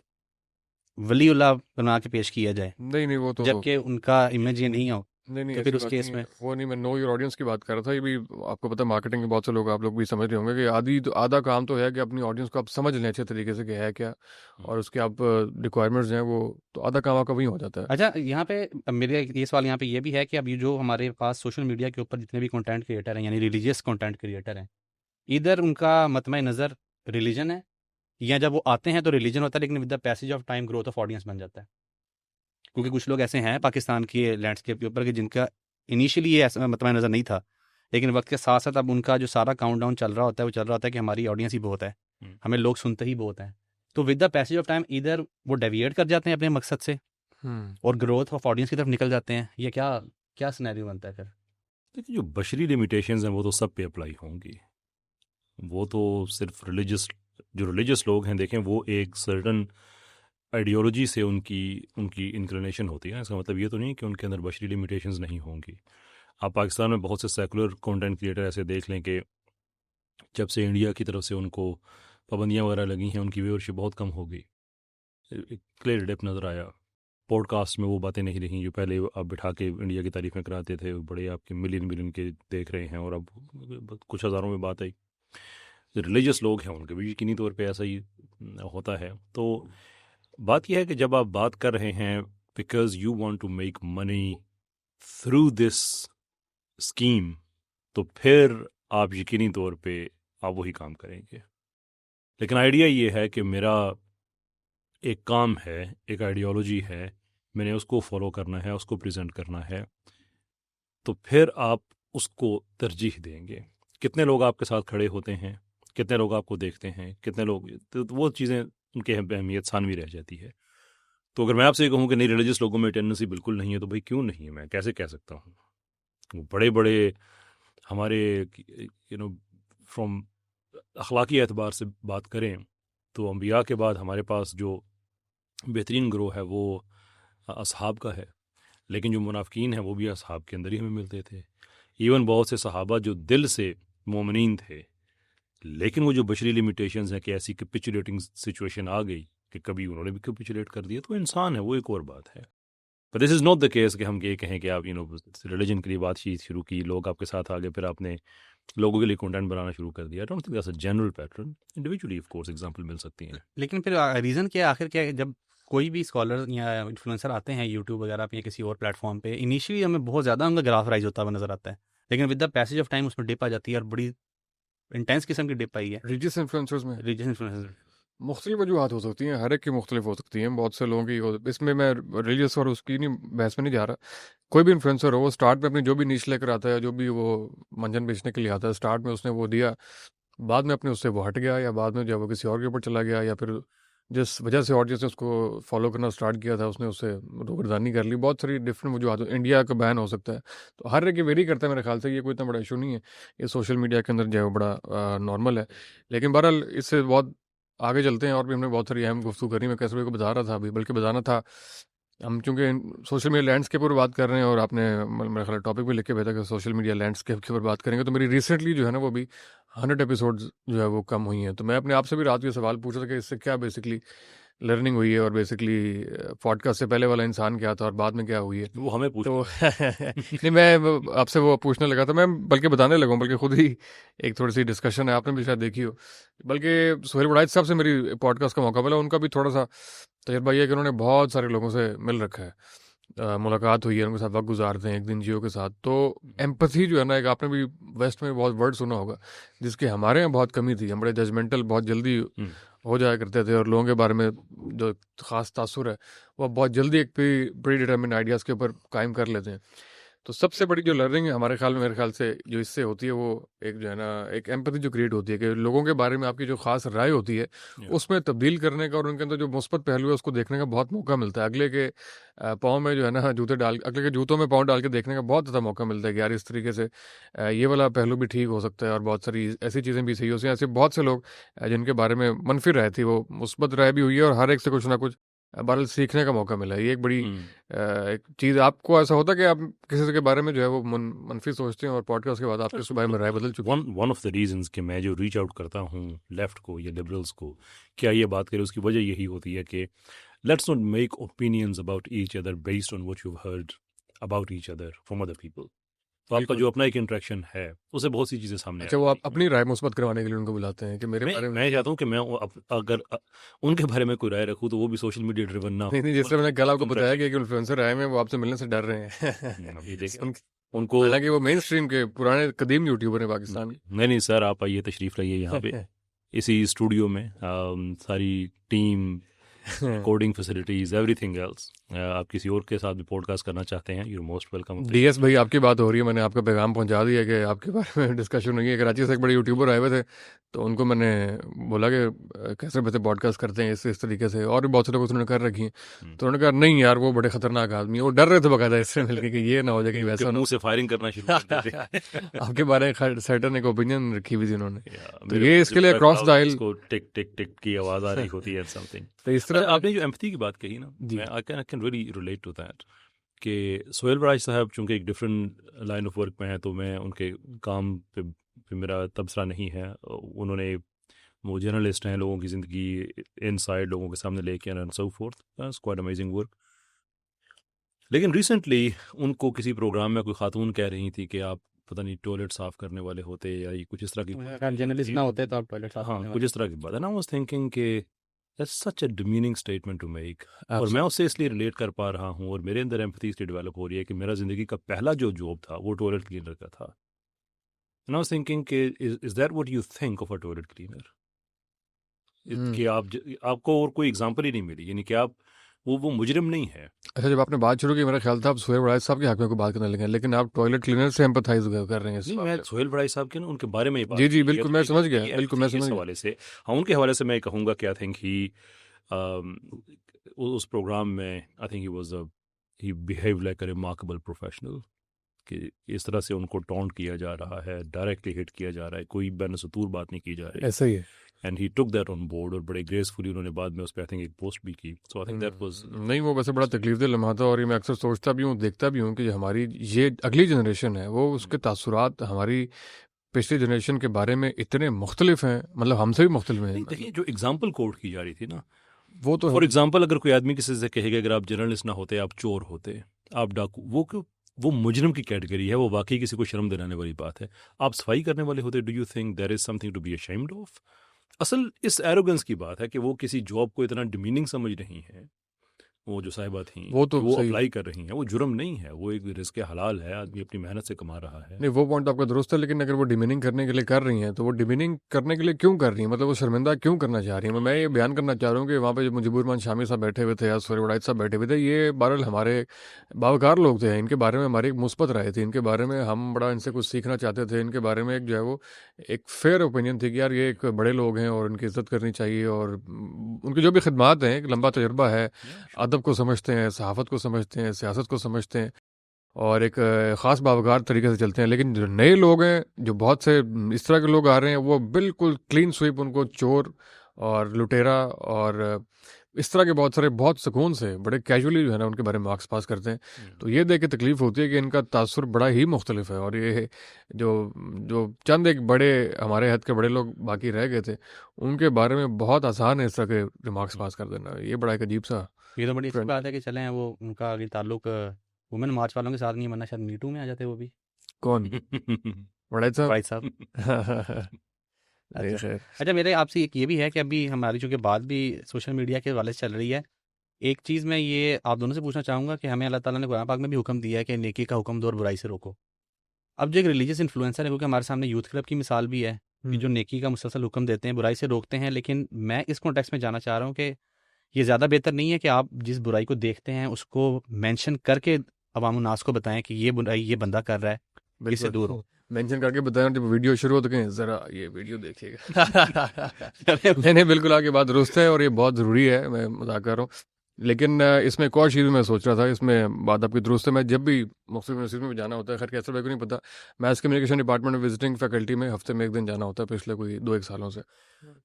ولی اللہ بنا کے پیش کیا جائے, نہیں وہ تو جبکہ ان کا امیج یہ نہیں ہو, نہیں تو پھر اس کیس میں وہ نہیں, میں نو یور آڈینس کی بات کر رہا تھا. یہ بھی آپ کو پتہ ہے مارکیٹنگ کے بہت سے لوگ, آپ لوگ بھی سمجھ رہے ہوں گے کہ آدھا کام تو ہے کہ اپنی آڈینس کو آپ سمجھ لیں اچھے طریقے سے کہ ہے کیا, اور اس کے آپ ریکوائرمنٹس ہیں وہ, تو آدھا کام آپ کا وہیں ہو جاتا ہے. اچھا, یہاں پہ میرے یہ سوال یہاں پہ یہ بھی ہے کہ اب یہ جو ہمارے پاس سوشل میڈیا کے اوپر جتنے بھی کنٹینٹ کریٹر ہیں, یعنی ریلیجیس کنٹینٹ کریٹر ہیں, ادھر ان کا مطمع نظر ریلیجن ہے, یا جب وہ آتے ہیں تو ریلیجن ہوتا ہے لیکن with the passage of time growth of audience بن جاتا ہے. کیونکہ کچھ لوگ ایسے ہیں پاکستان کی لینڈسکیپ کے اوپر کہ جن کا انیشلی یہ ایسا مطمع نظر نہیں تھا, لیکن وقت کے ساتھ ساتھ اب ان کا جو سارا کاؤنٹ ڈاؤن چل رہا ہوتا ہے وہ چل رہا ہوتا ہے کہ ہماری آڈینس ہی بہت ہے, ہمیں لوگ سنتے ہی بہت ہیں. تو with the passage of time ادھر وہ ڈیویٹ کر جاتے ہیں اپنے مقصد سے اور گروتھ آف آڈینس کی طرف نکل جاتے ہیں. یہ کیا سینیریو بنتا ہے پھر؟ لیکن جو بشری لمیٹیشنز ہیں وہ تو سب پہ اپلائی ہوں گی. وہ تو صرف ریلیجس لوگ ہیں, دیکھیں وہ ایک سرٹن آئیڈیالوجی سے ان کی انکلینیشن ہوتی ہے. اس کا مطلب یہ تو نہیں کہ ان کے اندر بشری لمیٹیشنز نہیں ہوں گی. آپ پاکستان میں بہت سے سیکولر کنٹینٹ کریٹر ایسے دیکھ لیں کہ جب سے انڈیا کی طرف سے ان کو پابندیاں وغیرہ لگی ہیں, ان کی ویورشپ بہت کم ہو گئی. ایک کلیئر ڈپ نظر آیا. پوڈ کاسٹ میں وہ باتیں نہیں رہیں جو پہلے آپ بٹھا کے انڈیا کی تعریفیں کراتے تھے, بڑے آپ کے ملین کے دیکھ رہے ہیں, اور اب کچھ ہزاروں میں بات آئی. ریلیجس لوگ ہیں ان کے بھی یقینی طور پہ ایسا ہی ہوتا ہے. تو بات یہ ہے کہ جب آپ بات کر رہے ہیں because you want to make money through this scheme, تو پھر آپ یقینی طور پہ آپ وہی کام کریں گے. لیکن آئیڈیا یہ ہے کہ میرا ایک کام ہے, ایک آئیڈیالوجی ہے, میں نے اس کو فالو کرنا ہے, اس کو پریزنٹ کرنا ہے, تو پھر آپ اس کو ترجیح دیں گے. کتنے لوگ آپ کے ساتھ کھڑے ہوتے ہیں, کتنے لوگ آپ کو دیکھتے ہیں, کتنے لوگ, تو وہ چیزیں ان کی اہمیت ثانوی رہ جاتی ہے. تو اگر میں آپ سے یہ کہوں کہ نہیں ریلیجس لوگوں میں ٹینڈنسی بالکل نہیں ہے, تو بھائی کیوں نہیں ہے, میں کیسے کہہ سکتا ہوں. وہ بڑے ہمارے فرام اخلاقی اعتبار سے بات کریں تو انبیاء کے بعد ہمارے پاس جو بہترین گروہ ہے وہ اصحاب کا ہے, لیکن جو منافقین ہیں وہ بھی اصحاب کے اندر ہی ہمیں ملتے تھے. ایون بہت سے صحابہ جو دل سے مومنین تھے, لیکن وہ جو بشری لمیٹیشنز ہیں کہ ایسی کیپچولیٹنگ سچویشن آ گئی کہ کبھی انہوں نے بھی کیپچولیٹ کر دیا, تو انسان ہے, وہ ایک اور بات ہے. But this is not the case کہ ہم یہ کہیں کہ آپ ریلیجن کے لیے بات چیت شروع کی, لوگ آپ کے ساتھ آگے, پھر آپ نے لوگوں کے لیے کنٹینٹ بنانا شروع کر دیا. I don't think that's a general pattern. Individually of course example مل سکتی ہیں. لیکن پھر ریزن کیا آخر کیا ہے؟ جب کوئی بھی اسکالر یا انفلوئنسر آتے ہیں یوٹیوب وغیرہ پہ یا کسی اور پلیٹ فارم پہ, انیشلی ہمیں بہت زیادہ ان کا گراف رائز ہوتا ہوا نظر آتا ہے, لیکن with the passage of time اس میں ڈپ آ جاتی ہے, اور بڑی انٹینس قسم کی ڈپ آئی ہے ریلیجس انفلوئنسرز میں. Religious influencer. مختلف وجوہات ہو سکتی ہیں, ہر ایک کی مختلف ہو سکتی ہیں. بہت سے لوگوں کی اس میں ریلیجس اور اس کی نہیں بحث میں نہیں جا رہا. کوئی بھی انفلوئنسر ہو, وہ اسٹارٹ میں اپنی جو بھی نیچ لے کر آتا ہے, جو بھی وہ منجن بیچنے کے لیے آتا ہے, اسٹارٹ میں اس نے وہ دیا, بعد میں اپنے اس سے وہ ہٹ گیا, یا بعد میں جب وہ کسی اور کے اوپر چلا گیا, یا پھر جس وجہ سے آڈینس نے اس کو فالو کرنا اسٹارٹ کیا تھا اس نے اس سے روگردانی کر لی. بہت ساری ڈفرینٹ وجوہات. انڈیا کا بین ہو سکتا ہے, تو ہر ایک یہ ویری کرتا ہے. میرے خیال سے یہ کوئی اتنا بڑا ایشو نہیں ہے, یہ سوشل میڈیا کے اندر جو ہے وہ بڑا نارمل ہے. لیکن بہرحال اس سے بہت آگے چلتے ہیں, اور بھی ہم نے بہت ساری اہم گفتگو کری. میں کیسے کو بتا رہا تھا ابھی, بلکہ بتانا تھا ہم چونکہ سوشل میڈیا لینڈسکیپ پر بات کر رہے ہیں اور آپ نے میرا خیال ٹاپک بھی لکھ کے بھیجا کہ سوشل میڈیا لینڈسکیپ کے اوپر بات کریں گے، تو میری ریسنٹلی جو ہے نا وہ بھی 100 ایپیسوڈز جو ہے وہ کم ہوئی ہیں. تو میں اپنے آپ سے بھی رات یہ سوال پوچھا تھا کہ اس سے کیا بیسکلی لرننگ ہوئی ہے، اور بیسکلی پوڈ کاسٹ سے پہلے والا انسان کیا تھا اور بعد میں کیا ہوئی ہے. وہ ہمیں تو پوچھ نہیں، میں آپ سے وہ پوچھنے لگا تھا، میں بلکہ بتانے لگا ہوں، بلکہ خود ہی ایک تھوڑی سی ڈسکشن ہے، آپ نے بھی شاید دیکھی ہو. بلکہ سہیل وڑائچ صاحب سے میری پوڈ کاسٹ کا موقع ملا، ان کا بھی تھوڑا سا تجربہ یہ ہے کہ انہوں نے بہت سارے لوگوں سے مل رکھا ہے، ملاقات ہوئی ہے، ان کے ساتھ وقت گزارتے ہیں ایک دن جیو کے ساتھ. تو ایمپتھی جو ہے نا، ایک آپ نے بھی ویسٹ میں بہت ورڈ سنا ہوگا جس کی ہمارے یہاں بہت کمی تھی. ہم بڑے ججمنٹل بہت جلدی ہو جایا کرتے تھے، اور لوگوں کے بارے میں جو خاص تاثر ہے وہ بہت جلدی ایک پری ڈیٹرمنٹ آئیڈیاز کے اوپر قائم کر لیتے ہیں. تو سب سے بڑی جو لرننگ ہے ہمارے خیال میں، میرے خیال سے جو اس سے ہوتی ہے، وہ ایک جو ہے نا ایک ایمپتھی جو کریٹ ہوتی ہے کہ لوگوں کے بارے میں آپ کی جو خاص رائے ہوتی ہے اس میں تبدیل کرنے کا، اور ان کے اندر جو مثبت پہلو ہے اس کو دیکھنے کا بہت موقع ملتا ہے. اگلے کے پاؤں میں جو ہے نا اگلے کے جوتوں میں پاؤں ڈال کے دیکھنے کا بہت زیادہ موقع ملتا ہے کہ یار اس طریقے سے یہ والا پہلو بھی ٹھیک ہو سکتا ہے، اور بہت ساری ایسی چیزیں بھی صحیح ہو سکتی ہیں. ایسے بہت سے لوگ جن کے بارے میں منفی رائے تھی وہ مثبت رائے بھی ہوئی ہے، اور ہر ایک سے کچھ نہ کچھ بہرحال سیکھنے کا موقع ملا ہے. یہ ایک بڑی ایک چیز. آپ کو ایسا ہوتا ہے کہ آپ کسی کے بارے میں جو ہے وہ منفی سوچتے ہیں اور پوڈ کاسٹ کے بعد آپ کے اس بارے میں رائے بدل چکی ہے؟ ون آف دا ریزنس کہ میں جو ریچ آؤٹ کرتا ہوں لیفٹ کو یا لبرلس کو، کیا یہ بات کرے، اس کی وجہ یہی ہوتی ہے کہ let's not make opinions about each other based on what you heard about each other from other people. تو آپ کا جو اپنا ایک انٹریکشن ہے اس سے بہت سی چیزیں سامنے اچھا، وہ آپ اپنی رائے مثبت کروانے کے لیے ان کو بلاتے ہیں کہ میرے بارے میں. میں چاہتا ہوں کہ میں اگر ان کے بارے میں کوئی رائے رکھوں تو وہ بھی سوشل میڈیا ڈریون نہ ہو. نہیں، جس طرح میں نے کل آپ کو بتایا کہ ایک انفلوئنسر آئے ہیں، وہ آپ سے ملنے سے ڈر رہے ہیں. ان کو حالانکہ وہ مین اسٹریم کے پرانے قدیم یوٹیوبر ہیں پاکستان کے. نہیں سر، آپ آئیے، تشریف لائیے یہاں پہ اسی اسٹوڈیو میں. ساری team, coding facilities, everything else. آپ کسی اور کے ساتھ بھی پوڈ کاسٹ کرنا چاہتے ہیں، you most welcome. D S بھائی، آپ کی بات ہو رہی ہے، میں نے آپ کا پیغام پہنچا دیا کہ آپ کے بارے میں ڈسکشن ہوئی ہے. کراچی سے ایک بڑے یوٹیوبر آئے ہوئے تھے، تو ان کو میں نے بولا کہ کیسے بچے پوڈ کاسٹ کرتے ہیں اس طریقے سے، اور بھی بہت سے لوگ انہوں نے کر رکھی ہیں. تو انہوں نے کہا نہیں یار، وہ بڑے خطرناک آدمی ہیں، وہ ڈر رہے تھے باقاعدہ اس سے مل کے کہ یہ نہ ہو جائے کہ ویسا منہ سے فائرنگ کرنا شروع کر دیتے. آپ کے بارے میں سرٹن ایک اوپینین رکھی ہوئی تھی انہوں نے. تو یہ اس کے لیے کراس دا آئل کو ٹک ٹک ٹک کی آواز آ رہی ہوتی ہے سم تھنگ. تو اس طرح آپ نے جو ایمپتھی کی بات کہی نا، I can really relate to that. کہ سہیل وڑائچ صاحب چونکہ ایک ڈفرینٹ لائن آف ورک میں ہیں، تو میں ان کے کام پہ میرا تبصرہ نہیں ہے. انہوں نے وہ جرنلسٹ ہیں، لوگوں کی زندگی ان سائڈ لوگوں کے سامنے لے کے and so forth. It's quite amazing work. لیکن ریسنٹلی ان کو کسی پروگرام میں کوئی خاتون کہہ رہی تھی کہ آپ پتہ نہیں ٹوائلٹ صاف کرنے والے ہوتے یا کچھ اس طرح کی، جرنلسٹ نہ ہوتے تو آپ ٹوائلٹ صاف کرنے والے. کچھ اس طرح کی بات ہے نا. I was thinking کہ that's such a demeaning statement to make. اور میں اس سے اس لیے ریلیٹ کر پا رہا ہوں، اور میرے اندر ایمپتھی اس لیے ڈیولپ ہو رہی ہے کہ میرا زندگی کا پہلا جو جاب تھا وہ ٹوائلٹ کلینر کا تھا. And I was thinking کہ is that what you think of a toilet cleaner؟ کہ آپ کو اور کوئی اگزامپل ہی نہیں ملی، یعنی کہ آپ وہ مجرم نہیں ہے. اچھا، جب آپ نے بات شروع کی میرا خیال تھا آپ سہیل وڑائچ صاحب کے حق میں کوئی بات کرنے لگے، لیکن آپ ٹوائلٹ کلینر سے ایمپتھائز کر رہے ہیں. نہیں، میں سہیل وڑائچ صاحب کے نا ان کے بارے میں جی بالکل میں سمجھ گیا، بالکل میں سمجھ گیا. حوالے سے ہاں، ان کے حوالے سے میں کہوں گا کہ آئی تھنک اس پروگرام میں he behaved like a remarkable professional. کہ اس طرح سے ان کو ٹونٹ کیا جا رہا ہے، ڈائریکٹلی ہٹ کیا جا رہا ہے، کوئی بین سطور بات نہیں کی جا رہی. ایسا ہی ہے. And he took that on board, اور بڑے گریسفلی انہوں نے بعد میں اس پہ ایک پوسٹ بھی کی. سو آئی تھنک دیٹ واز نہیں، وہ ویسے بڑا تکلیف دہ لمحہ تھا، اور یہ میں اکثر سوچتا بھی ہوں، دیکھتا بھی ہوں کہ ہماری یہ اگلی جنریشن ہے، وہ اس کے تاثرات ہماری پچھلی جنریشن کے بارے میں اتنے مختلف ہیں، مطلب ہم سے بھی مختلف ہیں. دیکھیے، جو اگزامپل کوٹ کی جا رہی تھی نا، وہ تو فار ایگزامپل اگر کوئی آدمی کسی سے کہے گا اگر آپ جرنلسٹ نہ ہوتے، آپ چور ہوتے، آپ ڈاکو، وہ مجرم کی کیٹیگری ہے، وہ واقعی کسی کو شرم دلانے والی بات ہے. آپ صفائی کرنے والے ہوتے، do you think there is something to be ashamed of؟ اصل اس ایروگنس کی بات ہے کہ وہ کسی جاب کو اتنا ڈیمیننگ سمجھ رہی ہیں، وہ جو صاحبہ تھیں وہ اپلائی کر رہی ہیں. وہ جرم نہیں ہے، وہ ایک رزق حلال ہے، آدمی اپنی محنت سے کما رہا ہے. نہیں، وہ پوائنٹ آپ کا درست ہے، لیکن اگر وہ ڈیمیننگ کرنے کے لیے کر رہی ہیں تو وہ ڈیمیننگ کرنے کے لیے کیوں کر رہی ہیں؟ مطلب وہ شرمندہ کیوں کرنا چاہ رہی ہیں؟ میں یہ بیان کرنا چاہ رہا ہوں کہ وہاں پہ جو مجیب الرحمان شامی صاحب بیٹھے ہوئے تھے یا سہیل وڑائچ صاحب بیٹھے ہوئے تھے، یہ بہرحال ہمارے باوقار لوگ تھے. ان کے بارے میں ہماری ایک مثبت رائے تھی، ان کے بارے میں ہم بڑا ان سے کچھ سیکھنا چاہتے تھے. ان کے بارے میں ایک جو ہے وہ ایک فیئر اوپینین تھی کہ یار یہ ایک بڑے لوگ ہیں اور ان کی عزت کرنی چاہیے، اور ان کی جو بھی خدمات ہیں، ایک لمبا تجربہ ہے، ادب کو سمجھتے ہیں، صحافت کو سمجھتے ہیں، سیاست کو سمجھتے ہیں، اور ایک خاص باوقار طریقے سے چلتے ہیں. لیکن جو نئے لوگ ہیں، جو بہت سے اس طرح کے لوگ آ رہے ہیں، وہ بالکل کلین سویپ ان کو چور اور لٹیرا اور اس طرح کے بہت سکون سے بڑے کیجولی جو ہے نا ان کے بارے میں مارکس پاس کرتے ہیں. تو یہ دیکھ کے تکلیف ہوتی ہے کہ ان کا تاثر بڑا ہی مختلف ہے, اور یہ جو چند ایک بڑے ہمارے حد کے بڑے لوگ باقی رہ گئے تھے ان کے بارے میں بہت آسان ہے اس طرح کے ریمارکس پاس کر دینا. یہ بڑا ایک عجیب سا یہ تو بڑی اچھی ٹرینڈ. بات ہے کہ چلیں وہ ان کا آگے تعلق وومن مارچ والوں کے ساتھ نہیں ہے، ورنہ شاید میٹو میں آ جاتے وہ بھی. کون بڑے صاحب؟ فائد صاحب. نہیں خیر. اچھا میرے آپ سے ایک یہ بھی ہے کہ ابھی ہماری چونکہ بات بھی سوشل میڈیا کے حوالے سے چل رہی ہے، ایک چیز میں یہ آپ دونوں سے پوچھنا چاہوں گا کہ ہمیں اللہ تعالیٰ نے قرآن پاک میں بھی حکم دیا ہے کہ نیکی کا حکم دو اور برائی سے روکو. اب جو ایک ریلیجیس انفلوئنسر ہے، کیونکہ ہمارے سامنے یوتھ کلب کی مثال بھی ہے کہ جو نیکی کا مسلسل حکم دیتے ہیں، برائی سے روکتے ہیں، لیکن میں اس کانٹیکس میں جانا چاہ رہا ہوں کہ یہ زیادہ بہتر نہیں ہے کہ آپ جس برائی کو دیکھتے ہیں اس کو مینشن کر کے عوام الناس کو بتائیں کہ یہ برائی یہ بندہ کر رہا ہے، اس سے دور ہو. مینشن کر کے بتائیں جب ویڈیو شروع ہو تو کہیں ذرا یہ ویڈیو دیکھیے گا. نہیں بالکل آپ کی بات درست ہے اور یہ بہت ضروری ہے, میں مذاق کر رہا ہوں. لیکن اس میں ایک اور چیز میں سوچ رہا تھا, اس میں بات آپ کی درست ہے. میں جب بھی مختلف یونیورسٹیز میں بھی جانا ہوتا ہے, خیر کیسر بھائی کو نہیں پتا, میس کمیونیکیشن ڈپارٹمنٹ میں وزٹنگ فیکلٹی میں ہفتے میں ایک دن جانا ہوتا ہے پچھلے کوئی 2-1 سالوں سے.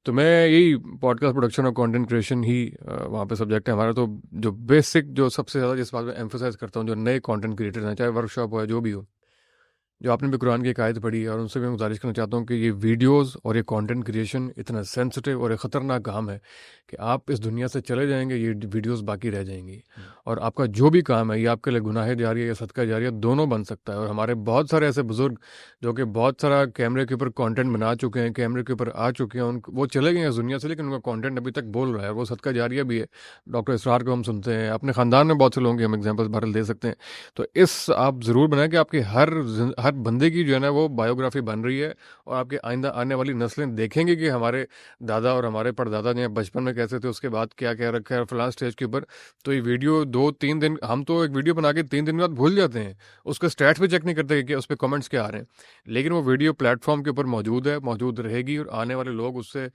تو میں یہی پوڈ کاسٹ پروڈکشن اور کانٹینٹ کریشن ہی وہاں پہ سبجیکٹ ہے ہمارا. تو جو بیسک جو سب سے زیادہ جس بات میں ایمفسائز کرتا ہوں, جو نئے کانٹینٹ کریٹرز ہیں, چاہے ورک شاپ ہو یا جو بھی ہو, جو آپ نے بھی قرآن کی ایک آیت پڑھی ہے, اور ان سے بھی میں گزارش کرنا چاہتا ہوں کہ یہ ویڈیوز اور یہ کانٹینٹ کریشن اتنا سینسٹیو اور ایک خطرناک کام ہے کہ آپ اس دنیا سے چلے جائیں گے, یہ ویڈیوز باقی رہ جائیں گی, اور آپ کا جو بھی کام ہے یہ آپ کے لیے گناہ جاریہ یا صدقہ جاریہ دونوں بن سکتا ہے. اور ہمارے بہت سارے ایسے بزرگ جو کہ بہت سارا کیمرے کے اوپر کانٹینٹ بنا چکے ہیں, کیمرے کے اوپر آ چکے ہیں, وہ چلے گئے ہیں اس دنیا سے, لیکن ان کا کانٹینٹ ابھی تک بول رہا ہے, وہ صدقہ جاریہ بھی ہے. ڈاکٹر اسرار کو ہم سنتے ہیں, اپنے خاندان میں بہت سے لوگوں کی ہم ایگزامپلس بہرحال دے سکتے ہیں. تو اس آپ ضرور بنائیں کہ آپ کے ہر بندے کی جو ہے نا وہ بایوگرافی بن رہی ہے, اور آپ کے آئندہ آنے والی نسلیں دیکھیں گے کہ ہمارے دادا اور ہمارے پردادا نے بچپن میں کیسے تھے, اس کے بعد کیا کیا رکھا ہے فلاں اسٹیج کے اوپر. تو یہ ویڈیو 2-3 دن, ہم تو ایک ویڈیو بنا کے 3 دن بعد بھول جاتے ہیں, اس کا اسٹیٹس بھی چیک نہیں کرتے کہ اس پہ کمنٹس کیا آ رہے ہیں, لیکن وہ ویڈیو پلیٹ فارم کے اوپر موجود ہے, موجود رہے گی, اور آنے والے لوگ اس سے,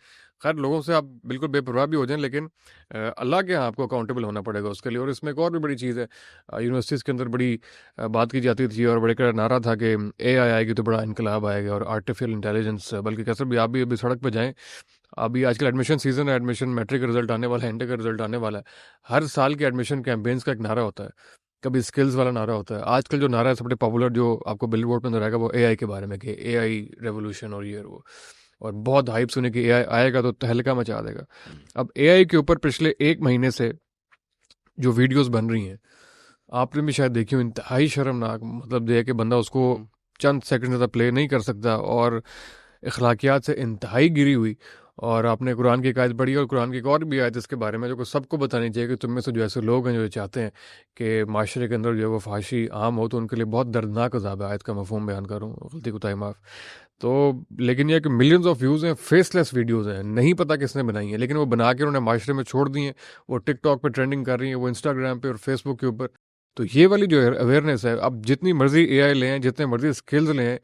خیر لوگوں سے آپ بالکل بے پرواہ بھی ہو جائیں, لیکن اللہ کے یہاں آپ کو اکاؤنٹیبل ہونا پڑے گا اس کے لیے. اور اس میں ایک اور بھی بڑی چیز ہے, یونیورسٹیز کے اندر بڑی بات کی جاتی تھی اور بڑے کا نعرہ تھا کہ اے آئی آئے گی تو بڑا انقلاب آئے گا, اور آرٹیفیشل انٹیلیجنس, بلکہ کیسے بھی آپ بھی ابھی سڑک پہ جائیں, ابھی آج کل ایڈمیشن سیزن ہے, ایڈمیشن میٹرک کا رزلٹ آنے والا ہے, انٹر کا رزلٹ آنے والا ہے, ہر سال کے ایڈمیشن کیمپینس کا ایک نعرہ ہوتا ہے, کبھی اسکلز والا نعرہ ہوتا ہے. آج کل جو نعرہ ہے سب سے پاپولر جو آپ کو بل بورڈ پہ نظر آئے گا وہ اے آئی کے بارے میں, کہ اے آئی ریولوشن اور یہ وہ, اور بہت ہائپ سنے کہ اے آئی آئے گا تو تہلکہ مچا دے گا. اب اے آئی کے اوپر پچھلے 1 مہینے سے جو ویڈیوز بن رہی ہیں آپ نے بھی شاید دیکھی ہو, انتہائی شرمناک, مطلب یہ کہ بندہ اس کو چند سیکنڈ زیادہ پلے نہیں کر سکتا, اور اخلاقیات سے انتہائی گری ہوئی. اور آپ نے قرآن کی ایک آیت پڑھی, اور قرآن کی ایک اور بھی آیت اس کے بارے میں جو کہ سب کو بتانی چاہیے کہ تم میں سے جو ایسے لوگ ہیں جو چاہتے ہیں کہ معاشرے کے اندر جو ہے وہ فحاشی عام ہو, تو ان کے لیے بہت دردناک عذاب ہے. آیت کا مفہوم بیان کروں, غلطی کوتاہی معاف. تو لیکن یہ کہ ملینز آف ویوز ہیں, فیس لیس ویڈیوز ہیں, نہیں پتہ کس نے بنائی ہیں, لیکن وہ بنا کے انہوں نے معاشرے میں چھوڑ دی ہیں. وہ ٹک ٹاک پہ ٹرینڈنگ کر رہی ہیں, وہ انسٹاگرام پہ اور فیس بک کے اوپر. تو یہ والی جو اویئرنیس ہے, اب جتنی مرضی اے آئی لیں, جتنے مرضی اسکلز لیں,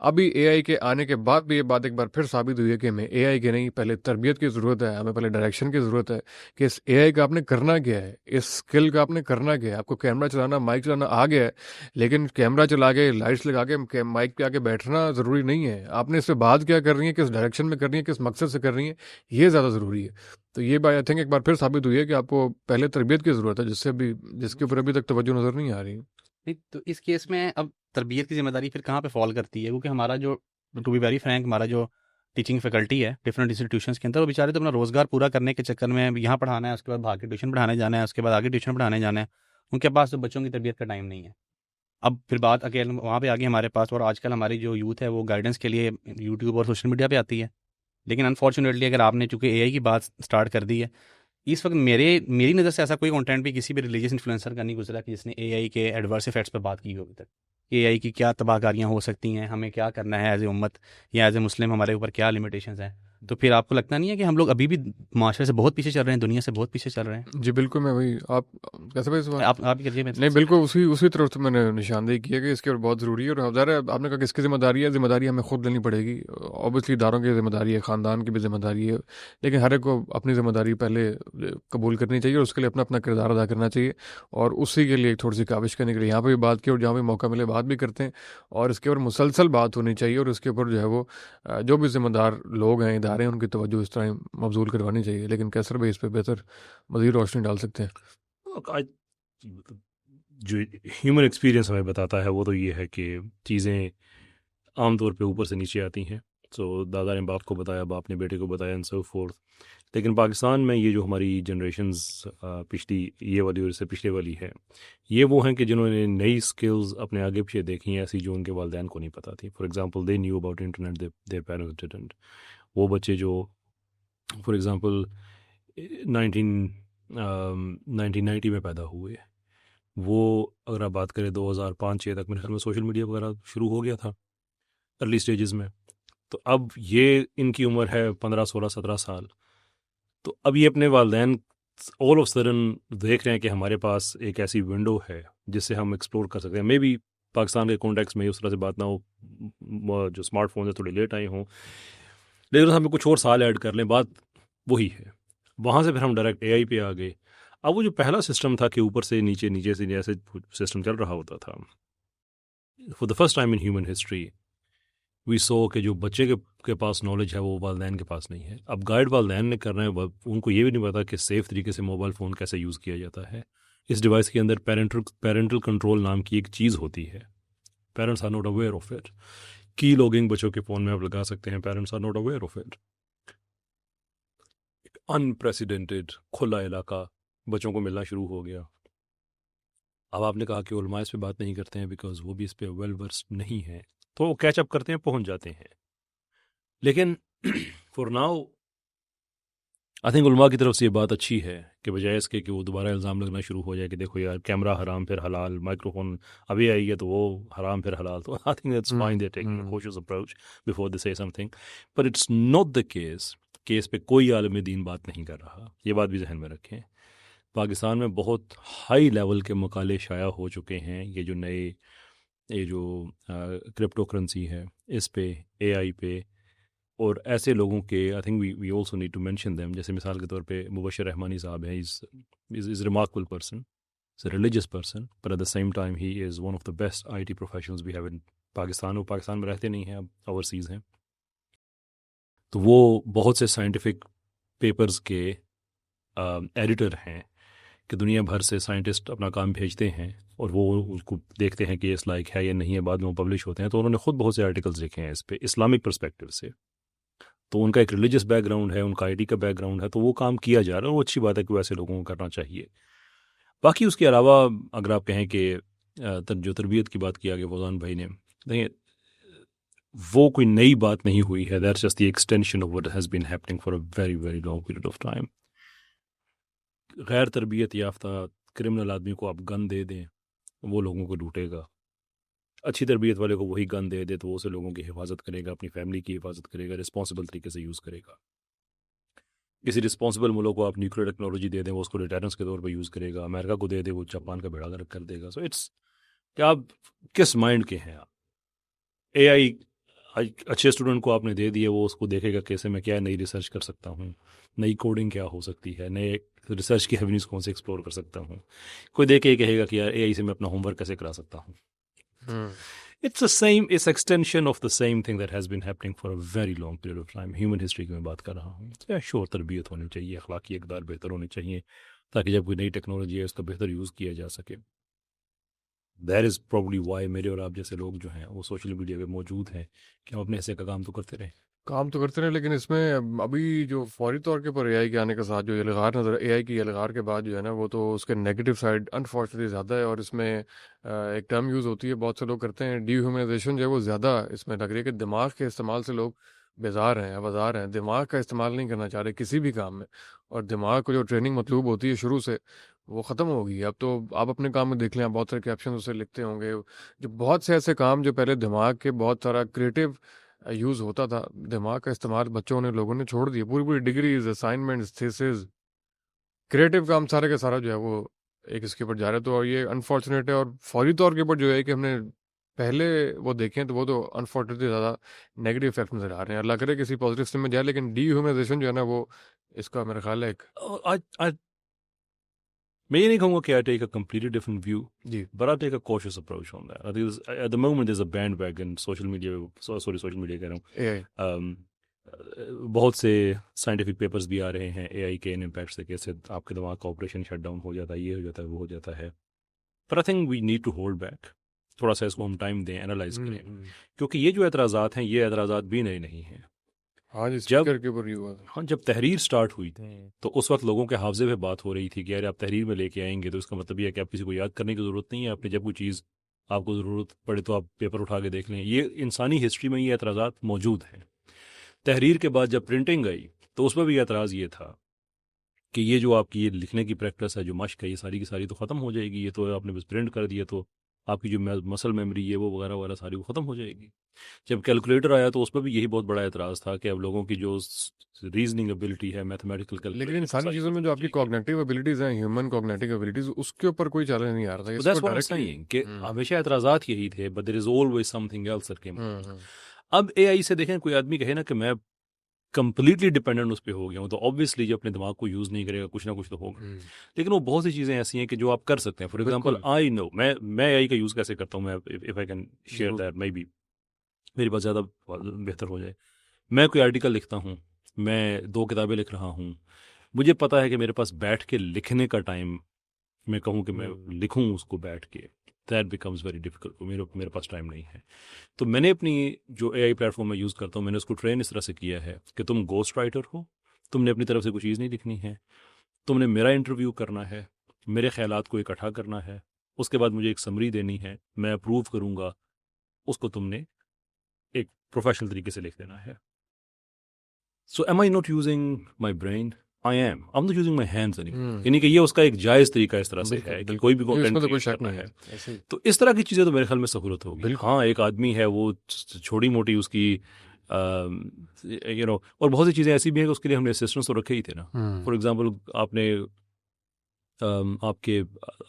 ابھی اے آئی کے آنے کے بعد بھی یہ بات ایک بار پھر ثابت ہوئی ہے کہ ہمیں اے آئی کے نہیں, پہلے تربیت کی ضرورت ہے, ہمیں پہلے ڈائریکشن کی ضرورت ہے کہ اس اے آئی کا آپ نے کرنا کیا ہے, اس اسکل کا آپ نے کرنا کیا ہے. آپ کو کیمرہ چلانا, مائک چلانا آ گیا ہے, لیکن کیمرہ چلا کے لائٹس لگا کے مائک پہ آ کے بیٹھنا ضروری نہیں ہے. آپ نے اس سے بات کیا کر رہی ہیں, کس ڈائریکشن میں کر رہی ہیں, کس مقصد سے کر رہی ہیں, یہ زیادہ ضروری ہے. تو یہ بات آئی تھنک ایک بار پھر ثابت ہوئی ہے کہ آپ کو پہلے تربیت کی ضرورت ہے, جس کے اوپر ابھی تک توجہ نظر نہیں آ رہی. نہیں تو اس کیس میں اب تربیت کی ذمہ داری پھر کہاں پہ فال کرتی ہے؟ کیونکہ ہمارا جو ٹو بی ویری فرینک ہمارا جو ٹیچنگ فیکلٹی ہے ڈفرینٹ انسٹیٹیوشنس کے اندر, وہ بیچارے تو اپنا روزگار پورا کرنے کے چکر میں یہاں پڑھانا ہے, اس کے بعد بھاگ کے ٹیوشن پڑھانے جانا ہے, اس کے بعد آگے ٹیوشن پڑھانے جانا ہے, ان کے پاس تو بچوں کی تربیت کا ٹائم نہیں ہے. اب پھر بات اکیلے وہاں پہ آگے ہمارے پاس, اور آج کل ہماری جو یوتھ ہے وہ گائیڈنس کے لیے یوٹیوب اور سوشل میڈیا پہ آتی ہے. لیکن انفارچونیٹلی اگر آپ نے چونکہ اے آئی کی بات اسٹارٹ کر دی ہے, اس وقت میری نظر سے ایسا کوئی کنٹینٹ بھی کسی بھی ریلیجیس انفلوئنسر کا نہیں گزرا کہ جس نے اے آئی کے ایڈورس ایفیکٹس پہ بات کی ہو ابھی تک. اے آئی کی کیا تباہ کاریاں ہو سکتی ہیں, ہمیں کیا کرنا ہے ایز اے امت یا ایز اے مسلم, ہمارے اوپر کیا لمیٹیشنز ہیں. تو پھر آپ کو لگتا نہیں ہے کہ ہم لوگ ابھی بھی معاشرے سے بہت پیچھے چل رہے ہیں, دنیا سے بہت پیچھے چل رہے ہیں؟ جی بالکل, میں وہی آپ کیسے بھائی آپ ہی کریے. نہیں بالکل اسی طرف سے میں نے نشاندہی کی ہے کہ اس کے اوپر بہت ضروری ہے. اور ظاہر ہے آپ نے کہا کہ اس کی ذمہ داری ہے, ذمہ داری ہمیں خود لینی پڑے گی. اوبیسلی اداروں کی ذمہ داری ہے, خاندان کی بھی ذمہ داری ہے, لیکن ہر ایک کو اپنی ذمہ داری پہلے قبول کرنی چاہیے, اور اس کے لیے اپنا اپنا کردار ادا کرنا چاہیے, اور اسی کے لیے تھوڑی سی کاوش کرنے کے لیے یہاں پہ بھی بات کی, اور جہاں بھی موقع ملے بات بھی کرتے ہیں, اور اس کے اوپر مسلسل بات ہونی چاہیے. اور اس کے اوپر جو ہے وہ جو بھی ذمہ دار لوگ ہیں جا رہے ہیں ان کی توجہ اس طرح مبذول کروانی چاہیے، لیکن کیسر بھائی اس پہ بہتر مزید روشنی ڈال سکتے ہیں؟ جو ہیومن ایکسپیرینس ہمیں بتاتا ہے وہ تو یہ ہے کہ چیزیں عام طور پہ اوپر سے نیچے آتی ہیں. سو دادا نے باپ کو بتایا، باپ نے بیٹے کو بتایا، اینڈ سو فورتھ. لیکن پاکستان میں یہ جو ہماری جنریشنز پچھلی یہ والی اور اس سے پچھلے والی ہے، یہ وہ ہیں کہ جنہوں نے نئی سکلز اپنے آگے پیچھے دیکھی ہیں ایسی جو ان کے والدین کو نہیں پتہ تھی. For example they knew about internet, their parents didn't. وہ بچے جو فار ایگزامپل 1990 میں پیدا ہوئے، وہ اگر آپ بات کریں 2005-6 تک میرے خیال میں سوشل میڈیا وغیرہ شروع ہو گیا تھا ارلی سٹیجز میں. تو اب یہ ان کی عمر ہے 15 16 17 سال. تو اب یہ اپنے والدین آل آف سڈن دیکھ رہے ہیں کہ ہمارے پاس ایک ایسی ونڈو ہے جس سے ہم ایکسپلور کر سکتے ہیں. مے بی پاکستان کے کانٹیکس میں اس طرح سے بات نہ ہو، جو اسمارٹ فون سے تھوڑی لیٹ آئے ہوں، لیکن ہم کچھ اور سال ایڈ کر لیں، بات وہی ہے. وہاں سے پھر ہم ڈائریکٹ اے آئی پہ آ گئے. اب وہ جو پہلا سسٹم تھا کہ اوپر سے نیچے، نیچے سے جیسے سسٹم چل رہا ہوتا تھا، for the first time in human history we saw کہ جو بچے کے پاس نالج ہے وہ والدین کے پاس نہیں ہے. اب گائیڈ والدین نے کرنا ہے، ان کو یہ بھی نہیں پتا کہ سیف طریقے سے موبائل فون کیسے یوز کیا جاتا ہے. اس ڈیوائس کے اندر پیرنٹل کنٹرول نام کی ایک چیز ہوتی ہے. Parents are not aware of it. Key logging بچوں کے فون میں آپ لگا سکتے ہیں، parents are not aware of it. Unprecedented کھلا علاقہ بچوں کو ملنا شروع ہو گیا. اب آپ نے کہا کہ علماء اس پہ بات نہیں کرتے ہیں بیکاز وہ بھی اس پہ ویل ورسڈ نہیں ہیں، تو وہ کیچ اپ کرتے ہیں، پہنچ جاتے ہیں. لیکن فار ناؤ آئی تھنک علماء کی طرف سے یہ بات اچھی ہے کہ بجائے اس کے کہ وہ دوبارہ الزام لگنا شروع ہو جائے کہ دیکھو یار کیمرہ حرام پھر حلال، مائکرو فون ابھی آئی ہے تو وہ حرام پھر حلال. تو I think that's fine, they taking a cautious approach before they say something. But it's not the case کہ اس پہ کوئی عالم دین بات نہیں کر رہا. یہ بات بھی ذہن میں رکھیں. پاکستان میں بہت ہائی لیول کے مقالے شائع ہو چکے ہیں. یہ جو کرپٹو کرنسی ہے اس پہ، اے آئی پہ، اور ایسے لوگوں کے I think we also need to mention them. جیسے مثال کے طور پہ مبشر رحمانی صاحب ہیں، is remarkable person, is a religious person, but at the same time he is one of the best IT professionals we have in Pakistan. وہ پاکستان میں رہتے نہیں ہیں، اب اوورسیز ہیں. تو وہ بہت سے سائنٹیفک پیپرز کے ایڈیٹر ہیں کہ دنیا بھر سے سائنٹسٹ اپنا کام بھیجتے ہیں اور وہ اس کو دیکھتے ہیں کہ اس لائق ہے یا نہیں ہے، بعد میں وہ پبلش ہوتے ہیں. تو انہوں نے خود بہت سے آرٹیکلز لکھے ہیں اس پہ اسلامک پرسپیکٹو سے. تو ان کا ایک ریلیجیس بیک گراؤنڈ ہے، ان کا آئی ٹی کا بیک گراؤنڈ ہے، تو وہ کام کیا جا رہا ہے. وہ اچھی بات ہے کہ ویسے لوگوں کو کرنا چاہیے. باقی اس کے علاوہ اگر آپ کہیں کہ جو تربیت کی بات کی آگے فوزان بھائی نے، دیکھیں وہ کوئی نئی بات نہیں ہوئی ہے. That's just the extension of what has been happening for a very very long period of time. غیر تربیت یافتہ کرمنل آدمی کو آپ گن دے دیں، وہ لوگوں کو لوٹے گا. اچھی تربیت والے کو وہی گن دے دے تو وہ اسے لوگوں کی حفاظت کرے گا، اپنی فیملی کی حفاظت کرے گا، رسپانسبل طریقے سے یوز کرے گا. کسی رسپانسبل ملک کو آپ نیوکلیر ٹیکنالوجی دے دیں، وہ اس کو ڈیٹرنس کے طور پہ یوز کرے گا. امریکہ کو دے دے، وہ جاپان کا بیڑا غرق کر دے گا. سو اٹس کہ آپ کس مائنڈ کے ہیں. آپ اے آئی اچھے اسٹوڈنٹ کو آپ نے دے دیا، وہ اس کو دیکھے گا کیسے میں کیا نئی ریسرچ کر سکتا ہوں، نئی کوڈنگ کیا ہو سکتی ہے، نئے ریسرچ کی ایونیوز کون سے ایکسپلور کر سکتا ہوں. کوئی دیکھ کے کہے گا کہ یار اے آئی سے میں اپنا ہوم ورک کیسے کرا سکتا ہوں. It's extension of the same thing that has been happening for a very long period of time. Human history کی میں بات کر رہا ہوں. Sure تربیت ہونی چاہیے، اخلاقی اقدار بہتر ہونے چاہیے تاکہ جب کوئی نئی ٹیکنالوجی ہے اس کا بہتر یوز کیا جا سکے. That is probably why میرے اور آپ جیسے لوگ جو ہیں وہ سوشل میڈیا پہ موجود ہیں کہ ہم اپنے حصے کا کام تو کرتے رہیں. لیکن اس میں ابھی جو فوری طور کے پر اے آئی کے آنے کے ساتھ جو الغار نظر اے آئی کی الغار کے بعد جو ہے نا، وہ تو اس کے نیگیٹو سائڈ انفارچونیٹلی زیادہ ہے. اور اس میں ایک ٹرم یوز ہوتی ہے، بہت سے لوگ کرتے ہیں، ڈی ہیومنائزیشن جو ہے وہ زیادہ اس میں لگ رہی ہے کہ دماغ کے استعمال سے لوگ بیزار ہیں، اوزار ہیں، دماغ کا استعمال نہیں کرنا چاہ رہے کسی بھی کام میں. اور دماغ کو جو ٹریننگ مطلوب ہوتی ہے شروع سے، وہ ختم ہو گئی. اب تو آپ اپنے کام میں دیکھ لیں، آپ بہت سارے کیپشن اسے لکھتے ہوں گے، جو بہت سے ایسے کام جو پہلے دماغ کے بہت سارا کریٹیو یوز ہوتا تھا، دماغ کا استعمال بچوں نے، لوگوں نے چھوڑ دیا. پوری ڈگریز، اسائنمنٹس، تھیسز، کریٹیو کام سارے کا سارا جو ہے وہ ایک اس کے اوپر جا رہا ہے. تو یہ انفارچونیٹ ہے. اور فوری طور کے اوپر جو ہے کہ ہم نے پہلے وہ دیکھیں تو وہ تو انفارچونیٹلی زیادہ نیگیٹو افیکٹ نظر آ رہے ہیں. اللہ کرے کسی پازیٹیو سٹیم میں جائے، لیکن ڈی ہیومنائزیشن جو ہے نا، وہ اس کا میرا خیال ہے ایک میں یہ نہیں کہوں گا کہ I take a completely different view, G but I take a cautious approach on that. At the moment there's a bandwagon social media کہہ رہا ہوں. اے آئی بہت سے سائنٹیفک پیپرز بھی آ رہے ہیں اے آئی کے ان امپیکٹ سے، کیسے آپ کے دماغ کا آپریشن شٹ ڈاؤن ہو جاتا ہے، یہ ہو جاتا ہے، وہ ہو جاتا ہے. پر I think we need to hold back, تھوڑا سا اس کو ہم ٹائم دیں، انالائز کریں، کیونکہ یہ جو اعتراضات ہیں یہ اعتراضات بھی نئے نہیں ہیں. آج جب اسپیکر کے اوپر یہ ہوا تھا. ہاں جب تحریر سٹارٹ ہوئی تھی تو اس وقت لوگوں کے حافظے پہ بات ہو رہی تھی کہ یار آپ تحریر میں لے کے آئیں گے تو اس کا مطلب یہ ہے کہ آپ کسی کو یاد کرنے کی ضرورت نہیں ہے، آپ نے جب کوئی چیز آپ کو ضرورت پڑے تو آپ پیپر اٹھا کے دیکھ لیں. یہ انسانی ہسٹری میں یہ اعتراضات موجود ہیں. تحریر کے بعد جب پرنٹنگ آئی تو اس میں بھی اعتراض یہ تھا کہ یہ جو آپ کی یہ لکھنے کی پریکٹس ہے، جو مشق ہے، یہ ساری کی ساری تو ختم ہو جائے گی، یہ تو آپ نے بس پرنٹ کر دیا تو آپ کی جو مسل میموری ہے وہ وغیرہ وغیرہ ساری وہ ختم ہو جائے گی. جب کیلکولیٹر آیا تو اس پر بھی یہی بہت بڑا اعتراض تھا کہ اب لوگوں کی جو ریزننگ ابلٹی ہے، میتھمیٹیکل لیکن ان ساری چیزوں میں جو آپ کی کوگنیٹیو ایبلٹیز ہیں، ہیومن کوگنیٹیو ایبلٹیز، اس کے اوپر کوئی چیلنج نہیں آ رہا تھا. اس کو ڈائریکٹلی کہ ہمیشہ اعتراضات یہی تھے، but there is always something else that came. اب اے آئی سے دیکھیں کوئی آدمی کہے نا کہ میں کمپلیٹلی ڈپینڈنٹ اس پہ ہو گیا ہوں، تو آبویسلی جو اپنے دماغ کو یوز نہیں کرے گا کچھ نہ کچھ تو ہوگا. لیکن وہ بہت سی چیزیں ایسی ہیں کہ جو آپ کر سکتے ہیں. فار ایگزامپل آئی نو میں اے آئی کا یوز کیسے کرتا ہوں، میں if I can share that maybe میری بات زیادہ بہتر ہو جائے. میں کوئی آرٹیکل لکھتا ہوں، میں 2 کتابیں لکھ رہا ہوں، مجھے پتا ہے کہ میرے پاس بیٹھ کے لکھنے کا ٹائم، میں کہوں کہ میں لکھوں اس کو بیٹھ کے، دیٹ بیکمز ویری ڈیفیکلٹ. میرے پاس ٹائم نہیں ہے. تو میں نے اپنی جو اے آئی پلیٹ فارم میں یوز کرتا ہوں، میں نے اس کو ٹرین اس طرح سے کیا ہے کہ تم گوسٹ رائٹر ہو، تم نے اپنی طرف سے کوئی چیز نہیں لکھنی ہے، تم نے میرا انٹرویو کرنا ہے، میرے خیالات کو اکٹھا کرنا ہے، اس کے بعد مجھے ایک سمری دینی ہے، میں اپروو کروں گا، اس کو تم نے ایک پروفیشنل طریقے سے لکھ دینا ہے. So am I not using my brain? I am not using my hands any more. یعنی کہ یہ اس کا ایک جائز طریقہ اس طرح سے ہے کہ کوئی بھی کوئی شک کرنا نہیں ہے. ہے. تو اس طرح کی چیزیں تو میرے خیال میں سہولت ہوگی. ہاں ایک آدمی ہے وہ چھوٹی موٹی اس کی اور بہت سی چیزیں ایسی بھی ہیں کہ اس کے لیے ہم نے اسسٹنٹس تو رکھے ہی تھے نا. فار ایگزامپل آپ نے آپ کے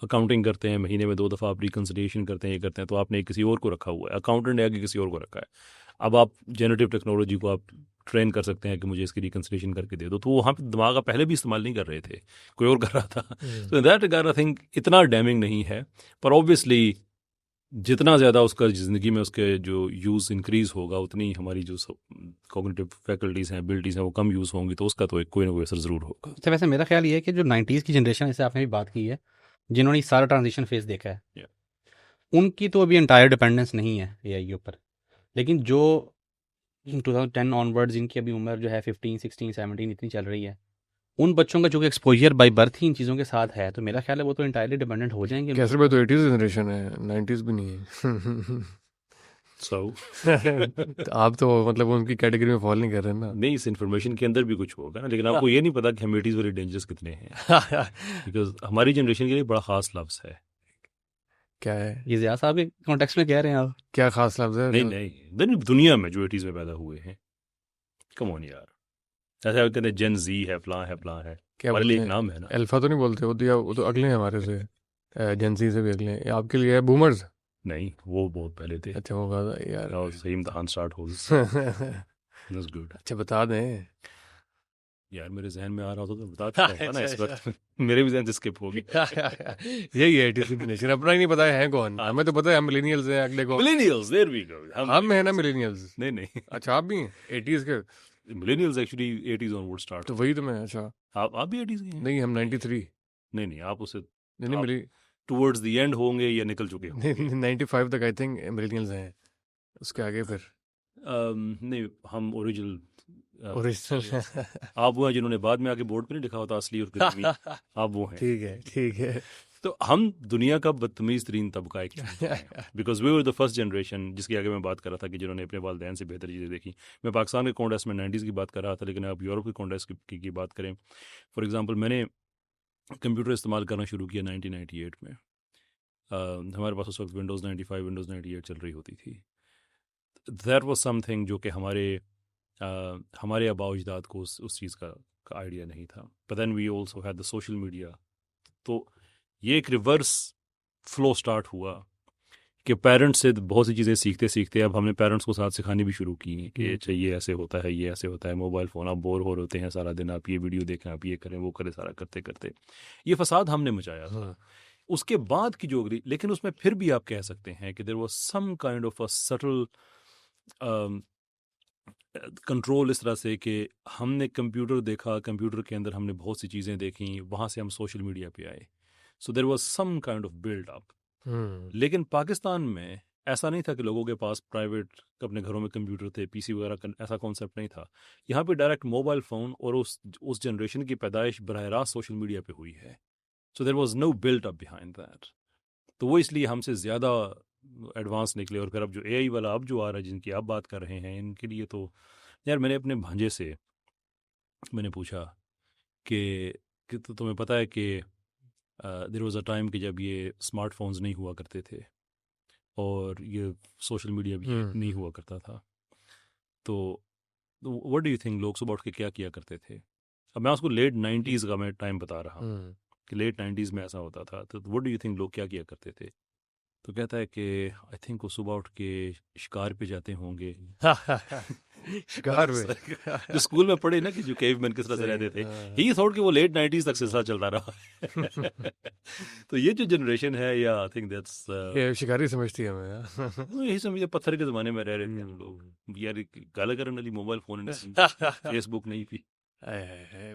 اکاؤنٹنگ کرتے ہیں، مہینے میں 2 دفعہ آپ ریکنسیلیشن کرتے ہیں، یہ کرتے ہیں، تو آپ نے کسی اور کو رکھا ہوا ہے، اکاؤنٹنٹ نے آگے کسی اور کو رکھا ہے. اب آپ جنریٹو ٹیکنالوجی کو آپ ٹرین کر سکتے ہیں کہ مجھے اس کی ریکنسیلیشن کر کے دے دو، تو وہاں پہ دماغ آپ پہلے بھی استعمال نہیں کر رہے تھے، کوئی اور کر رہا تھا. تو in that regard I think اتنا ڈیمنگ نہیں ہے. پر آبویسلی جتنا زیادہ اس کا زندگی میں اس کے جو یوز انکریز ہوگا، اتنی ہماری جو کوگنیٹو فیکلٹیز ہیں، ایبلٹیز ہیں، وہ کم یوز ہوں گی، تو اس کا تو ایک کوئی نہ کوئی اثر ضرور ہوگا. اچھا، ویسے میرا خیال یہ ہے کہ جو 90s کی جنریشن ہے، جیسے آپ نے بھی بات کی ہے، جنہوں نے سارا ٹرانزیشن فیز دیکھا ہے، ان کی تو ابھی انٹائر ڈپینڈنس نہیں ہے اے آئی کے اوپر. لیکن جو 2010 آن ورڈ جن کی ابھی عمر جو ہے 15 16 17 اتنی چل رہی ہے، ان بچوں کا جو کہ ایکسپوجر بائی برتھ ہی ان چیزوں کے ساتھ ہے، تو میرا خیال ہے وہ تو انٹائرلی ڈپینڈنٹ ہو جائیں گے. کیسر بھائی تو 80s جنریشن ہے، 90s بھی نہیں ہے. سو آپ تو مطلب ان کی کیٹیگری میں فال نہیں کر رہے نا. نہیں، اس انفارمیشن کے اندر بھی کچھ ہوگا نا، لیکن آپ کو یہ نہیں پتا کہ ہم 80s والی ڈینجرس کتنے ہیں. بیکاز ہماری جنریشن کے لیے بڑا خاص لفظ ہے. کیا ہے یہ زیادہ صاحب کے کانٹیکس میں کہہ رہے ہیں آپ؟ کیا خاص لفظ ہے؟ نہیں دنیا میں جو 80s میں پیدا ہوئے ہیں، کم آن یار، ایسا کہتے ہیں جن زی ہے، فلاں ہے، فلاں ہے، ہمارے لیے ایک نام ہے نا. الفا تو نہیں بولتے، وہ تو اگلے ہیں ہمارے سے، جنسی سے بھی اگلے ہیں. آپ کے لیے ہے بومرز؟ نہیں، وہ بہت پہلے تھے. اچھا ہوگا یار، صحیح امتحان سٹارٹ ہو گیا. گڈ. اچھا بتا دیں یار، میرے ذہن میں آ رہا ہوتا تو بتا چکا ہوتا نا. اس وقت میرے بھی ذہن سے اسکپ ہو گیا. یہی ہے 80s جنریشن. اپنا ہی نہیں پتا ہے کون. ہمیں تو پتا ہے ہم ملینیلز ہیں. اگلے کو ملینیلز، دیر وی گو. ہم ہیں نا ملینیلز. نہیں. اچھا آپ بھی ہیں 80s کے؟ ملینیلز ایکچولی 80s آن ورڈ سٹارٹ. تو وہی تو میں. اچھا آپ بھی 80s کے ہیں؟ نہیں، ہم 93. نہیں، آپ اسے نہیں ملی ٹورڈز دی اینڈ ہوں گے یا نکل چکے ہوں گے. 95 تک آئی تھنک ملینیلز ہیں. اس کے آگے پھر نہیں، ہم اوریجنل اوریجنل. آپ وہ ہیں جنہوں نے بعد میں آگے بورڈ پہ نہیں لکھا ہوتا اصلی اور قدیمی. آپ وہ ہیں. ٹھیک ہے. تو ہم دنیا کا بدتمیز ترین طبقہ ایک because we were the first generation جس کی آگے میں بات کر رہا تھا کہ جنہوں نے اپنے والدین سے بہتر چیزیں دیکھی. میں پاکستان کے کانٹیکسٹ میں 90s کی بات کر رہا تھا، لیکن آپ یورپ کے کانٹیکسٹ کی بات کریں. فار ایگزامپل میں نے کمپیوٹر استعمال کرنا شروع کیا 1998 میں. ہمارے پاس اس وقت ونڈوز 95 ونڈوز 98 چل رہی ہوتی تھی. دیٹ واز سم تھنگ جو کہ ہمارے آباء و اجداد کو اس چیز کا آئیڈیا نہیں تھا. But then we also had the social media. تو یہ ایک ریورس فلو سٹارٹ ہوا کہ پیرنٹس سے بہت سی چیزیں سیکھتے سیکھتے اب ہم نے پیرنٹس کو ساتھ سکھانی بھی شروع کی کہ اچھا یہ ایسے ہوتا ہے، یہ ایسے ہوتا ہے. موبائل فون، آپ بور ہو رہے ہیں سارا دن، آپ یہ ویڈیو دیکھیں، آپ یہ کریں، وہ کریں، سارا کرتے کرتے یہ فساد ہم نے مچایا تھا. اس کے بعد کی جو اگلی، لیکن اس میں پھر بھی آپ کہہ سکتے ہیں کہ there was some kind of a subtle control اس طرح سے کہ ہم نے کمپیوٹر دیکھا، کمپیوٹر کے اندر ہم نے بہت سی چیزیں دیکھیں، وہاں سے ہم سوشل میڈیا پہ آئے. So there was some kind of build up. لیکن پاکستان میں ایسا نہیں تھا کہ لوگوں کے پاس پرائیویٹ اپنے گھروں میں کمپیوٹر تھے، پی سی وغیرہ ایسا کانسیپٹ نہیں تھا. یہاں پہ ڈائریکٹ موبائل فون اور اس جنریشن کی پیدائش براہ راست سوشل میڈیا پہ ہوئی ہے. So there was no build up behind that. تو وہ اس لیے ہم سے زیادہ ایڈوانس نکلے. اور پھر اب جو اے آئی والا اب جو آ رہا ہے، جن کی آپ بات کر رہے ہیں، ان کے لیے تو یار میں نے اپنے بھانجے سے میں نے پوچھا کہ تمہیں پتہ ہے کہ دیر واز اے ٹائم کہ جب یہ اسمارٹ فونز نہیں ہوا کرتے تھے اور یہ سوشل میڈیا بھی نہیں ہوا کرتا تھا. تو واٹ ڈو یو تھنک لوگ صبح اٹھ کے کیا کرتے تھے؟ اب میں اس کو لیٹ 90s کا میں ٹائم بتا رہا ہوں کہ لیٹ 90s میں ایسا ہوتا تھا. تو واٹ ڈو یو تھنک لوگ کیا کرتے تھے؟ تو کہتا ہے کہ آئی تھنک وہ صبح اٹھ کے شکار پہ جاتے ہوں گے. شکار میں جو اسکول میں پڑھے نا کہ جو کیو مین کس طرح سے رہتے تھے، ہی تھوٹ کہ وہ لیٹ 90s تک سلسلہ چلتا رہا. تو یہ جو جنریشن ہے، یا آئی تھنک دیٹس شکاری سمجھتی ہے ہمیں. یہی سمجھے پتھر کے زمانے میں رہ رہے تھے ہم لوگ. یار گالا کرنے والی موبائل فون فیس بک نہیں تھی.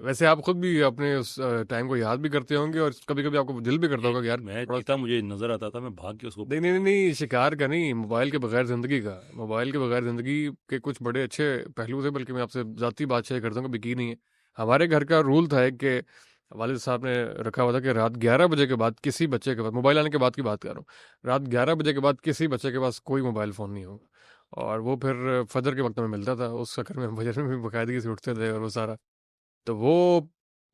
ویسے آپ خود بھی اپنے اس ٹائم کو یاد بھی کرتے ہوں گے، اور کبھی کبھی آپ کو دل بھی کرتا ہوگا کہ یار میں دیکھتا، مجھے نظر آتا تھا، میں بھاگ کے اس کو نہیں شکار کا نہیں، موبائل کے بغیر زندگی کا. موبائل کے بغیر زندگی کے کچھ بڑے اچھے پہلو تھے. بلکہ میں آپ سے ذاتی بات شیئر کرتا ہوں، کبھی کی نہیں ہے. ہمارے گھر کا رول تھا کہ والد صاحب نے رکھا ہوا تھا کہ رات 11 بجے کے بعد کسی بچے کے پاس، موبائل آنے کے بعد کی بات کر رہا ہوں، رات 11 بجے کے بعد کسی بچے کے پاس کوئی موبائل فون نہیں ہوگا. اور وہ پھر فجر کے وقت میں ملتا تھا. اس چکر میں فجر میں بھی باقاعدگی سے اٹھتے تھے اور وہ سارا. تو وہ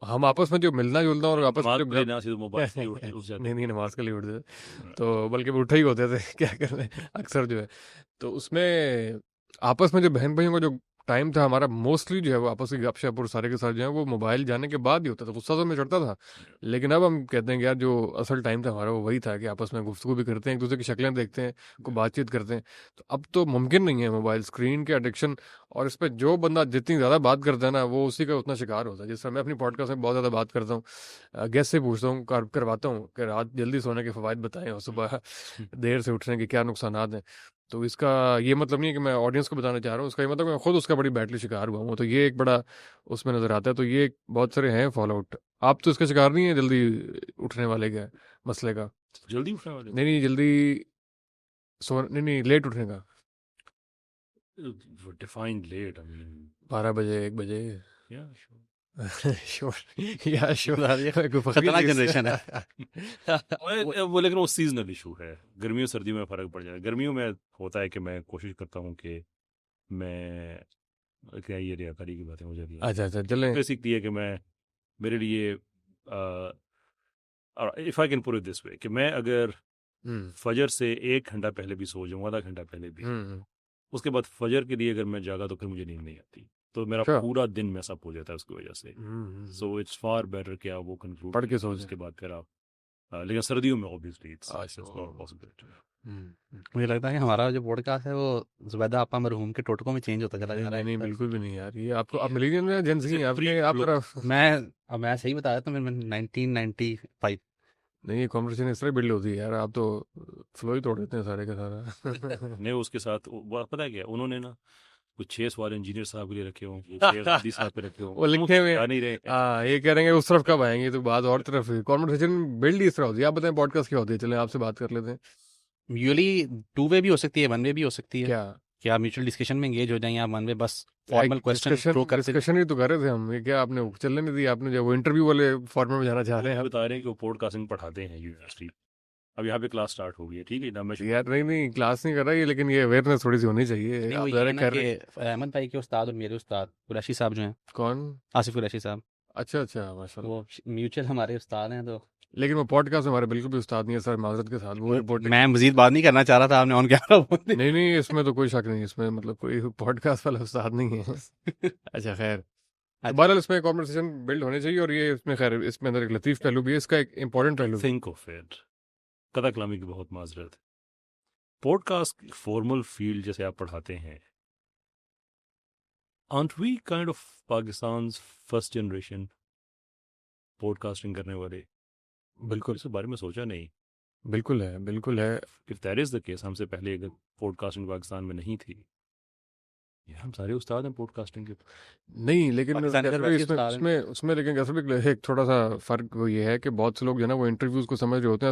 ہم آپس میں جو ملنا جلنا اور آپس میں نہیں نماز کے لیے اٹھتے تھے، تو بلکہ وہ اٹھے ہی ہوتے تھے کیا کریں اکثر جو ہے. تو اس میں آپس میں جو بہن بھائیوں کا جو ٹائم تھا ہمارا، موسٹلی جو ہے وہ آپس کی گپ شپ اور سارے کے ساتھ جو ہے وہ موبائل جانے کے بعد ہی ہوتا تھا. غصہ تو میں چڑھتا تھا، لیکن اب ہم کہتے ہیں کہ یار جو اصل ٹائم تھا ہمارا وہ وہی تھا کہ آپس میں گفتگو بھی کرتے ہیں، ایک دوسرے کی شکلیں دیکھتے ہیں، کو بات چیت کرتے ہیں. تو اب تو ممکن نہیں ہے موبائل اسکرین کے ایڈکشن. اور اس پہ جو بندہ جتنی زیادہ بات کرتا ہے نا، وہ اسی کا اتنا شکار ہوتا ہے. جس طرح میں اپنی پوڈ کاسٹ میں بہت زیادہ بات کرتا ہوں، گیسٹ سے پوچھتا ہوں، کرواتا ہوں کہ رات جلدی سونے کے فوائد بتائیں اور صبح دیر سے اٹھنے کے کیا نقصانات ہیں. تو اس کا یہ مطلب نہیں ہے کہ میں آڈینس کو بتانا چاہ رہا ہوں، اس کا یہ مطلب کہ میں خود اس کا بڑی بیٹلی شکار ہوا ہوں. تو یہ ایک بڑا اس میں نظر آتا ہے. تو یہ بہت سارے ہیں فال آؤٹ. آپ تو اس کا شکار نہیں ہیں جلدی اٹھنے والے کے مسئلے کا؟ جلدی اٹھنے والے نہیں جلدی نہیں لیٹ اٹھنے کا. ڈیفائنڈ لیٹ 12 بجے 1 بجے خطرناک جنریشن ہے وہ. لیکن وہ سیزنل ایشو ہے. گرمیوں سردیوں میں فرق پڑ جائے. گرمیوں میں ہوتا ہے کہ میں کوشش کرتا ہوں کہ میں کیا یہ ریاکاری کی باتیں ہو جاتی ہیں. اچھا چلیں بیسکلی ہے کہ میں میرے لیے if I can put it this way کہ میں اگر فجر سے 1 گھنٹہ پہلے بھی سو جاؤں، آدھا گھنٹہ پہلے بھی، اس کے بعد فجر کے لیے اگر میں جاگا تو پھر مجھے نیند نہیں آتی. تو میرا پورا دن میس اپ ہو جاتا ہے اس کی وجہ سے. سو اٹس فار بیٹر کہ آپ وہ کنکلوڈ پڑھ کے سو اس کے بعد پھر آپ. لیکن سردیوں میں obviously it's not possible. مجھے لگتا ہے کہ ہمارا جو پوڈ کاسٹ ہے وہ زبیدہ آپا مرحوم کے ٹوٹکوں میں چینج ہوتا چلا جا رہا ہے. نہیں بالکل بھی نہیں یار. یہ آپ ملیلین میں جن سی آپ میں صحیح بتا رہا ہوں. میں 1995 نہیں. یہ کانورسیشن اس طرح بلڈ ہوتی ہے یار. آپ تو فلو ہی توڑ دیتے ہیں سارے کا سارا. نہیں اس کے ساتھ پتہ ہے کیا انہوں نے نا کچھ 6 سوال انجینئر صاحب کے لیے رکھے ہوں، 6 صاحب پہ رکھے ہوں، وہ لکھے ہوئے یہ کہہ رہے ہیں کہ اس طرف کب آئیں گے، تو بات اور طرف کانورسیشن بلڈ اس طرح ہوتی ہے. آپ بتائیں پوڈ کاسٹ کیا ہوتی ہے؟ چلیں آپ سے بات کر لیتے ہیں. یولی 2 وے بھی ہو سکتی ہے، 1 وے بھی ہو سکتی ہے. کیا کہ آپ میوچل ڈسکشن میں انگیج ہو جائیں یا 1 وے بس فارمل کوسچن تھرو کرتے ڈسکشن ہی تو کر رہے تھے ہم. یہ کیا آپ نے چلنے نہیں دی؟ آپ نے جو وہ انٹرویو والے فارمیٹ میں جانا چاہ رہے ہیں. بتا رہے ہیں کہ وہ پوڈ کاسٹنگ پڑھاتے ہیں یونیورسٹی. اب یہاں پہ کلاس سٹارٹ ہو گئی ہے. ٹھیک ہے یار نہیں کلاس نہیں کر رہا یہ، لیکن یہ اویئرنیس تھوڑی سی ہونی چاہیے. احمد بھائی کے استاد اور میرے استاد قریشی صاحب جو ہیں، کون؟ آصف قریشی صاحب. اچھا ماشاء اللہ. وہ میوچل ہمارے استاد ہیں. تو لیکن وہ پوڈ کاسٹ ہمارے بالکل بھی استاد نہیں ہے سر، معذرت کے ساتھ. وہ میں مزید بات نہیں کرنا چاہ رہا تھا، آپ نے آن کیمرہ نہیں اس میں تو کوئی شک نہیں. اس میں مطلب کوئی پوڈ کاسٹ والا استاد نہیں ہے. اچھا خیر، بہرحال اس میں کانورسیشن بلڈ ہونے چاہیے. اور یہ اس میں خیر اس میں اندر ایک لطیف پہلو بھی ہے، اس کا ایک امپورٹنٹ پہلو. Think of it. قطع کلامی کی بہت معذرت. پوڈ کاسٹ فارمل فیلڈ جیسے آپ پڑھاتے ہیں، aren't we kind of Pakistan's first generation podcasting کرنے والے؟ بالکل اس بارے میں سوچا نہیں. بالکل ہے. if that is the case، ہم سے پہلے اگر پوڈ کاسٹنگ پاکستان میں نہیں تھی یہ ہم سارے استاد ہیں پوڈ کاسٹنگ کے. نہیں لیکن پاکستان کے کیسر بھائی ویسے اس میں استاد ہیں. اس میں لیکن کیسر بھائی ایک تھوڑا سا فرق وہ یہ ہے کہ بہت سے لوگ جو ہے نا وہ انٹرویوز کو سمجھ رہے ہوتے ہیں.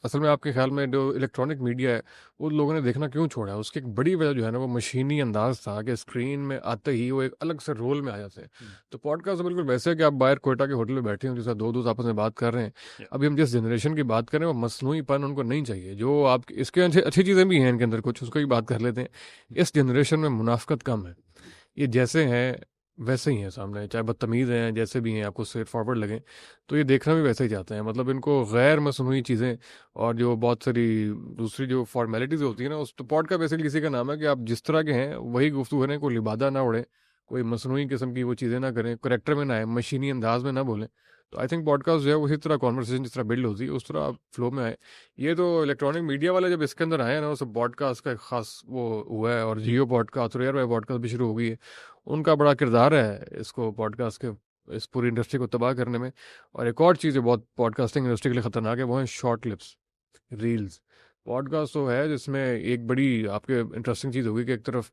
اصل میں آپ کے خیال میں جو الیکٹرانک میڈیا ہے وہ لوگوں نے دیکھنا کیوں چھوڑا ہے؟ اس کی ایک بڑی وجہ جو ہے نا وہ مشینی انداز تھا کہ اسکرین میں آتے ہی وہ ایک الگ سے رول میں آ جاتے ہیں. تو پوڈ کاسٹ بالکل ویسے ہے کہ آپ باہر کوئٹہ کے ہوٹل میں بیٹھے ہیں جیسا دو دوست آپس میں بات کر رہے ہیں. ابھی ہم جس جنریشن کی بات کریں وہ مصنوعی پن ان کو نہیں چاہیے. جو آپ اس کے اچھی چیزیں بھی ہیں ان کے اندر کچھ، اس کو بھی بات کر لیتے ہیں. اس جنریشن میں منافقت کم ہے. یہ جیسے ہیں ویسے ہی ہیں سامنے، چاہے بدتمیز ہیں جیسے بھی ہیں، آپ کو اسٹریٹ فارورڈ لگیں تو یہ دیکھنا بھی ویسے ہی چاہتے ہیں. مطلب ان کو غیر مصنوعی چیزیں اور جو بہت ساری دوسری جو فارمیلٹیز ہوتی ہیں نا، اس تو پوڈ کا بیسکلی کسی کا نام ہے کہ آپ جس طرح کے ہیں وہی گفتگو کریں، کوئی لبادہ نہ اڑے، کوئی مصنوعی قسم کی وہ چیزیں نہ کریں، کریکٹر میں نہ آئے، مشینی انداز میں نہ بولیں. تو آئی تھنک پوڈ کاسٹ جو ہے اسی طرح کانورسیشن جس طرح بلڈ ہوتی ہے اس طرح آپ فلو میں آئے. یہ تو الیکٹرانک میڈیا والے جب اس کے اندر آئے ہیں نا، اس پوڈ کاسٹ کا ایک خاص وہ ہوا ہے، اور جیو پوڈ کاسٹ اور ایئر وائی پوڈ کاسٹ بھی شروع ہو گئی ہے. ان کا بڑا کردار ہے اس کو پوڈ کاسٹ کے اس پوری انڈسٹری کو تباہ کرنے میں. اور ایک اور چیز جو بہت پوڈ کاسٹنگ انڈسٹری کے لیے خطرناک ہے وہ ہیں short clips, reels. Podcast تو ہے جس میں ایک بڑی آپ کے انٹرسٹنگ چیز ہوگی کہ ایک طرف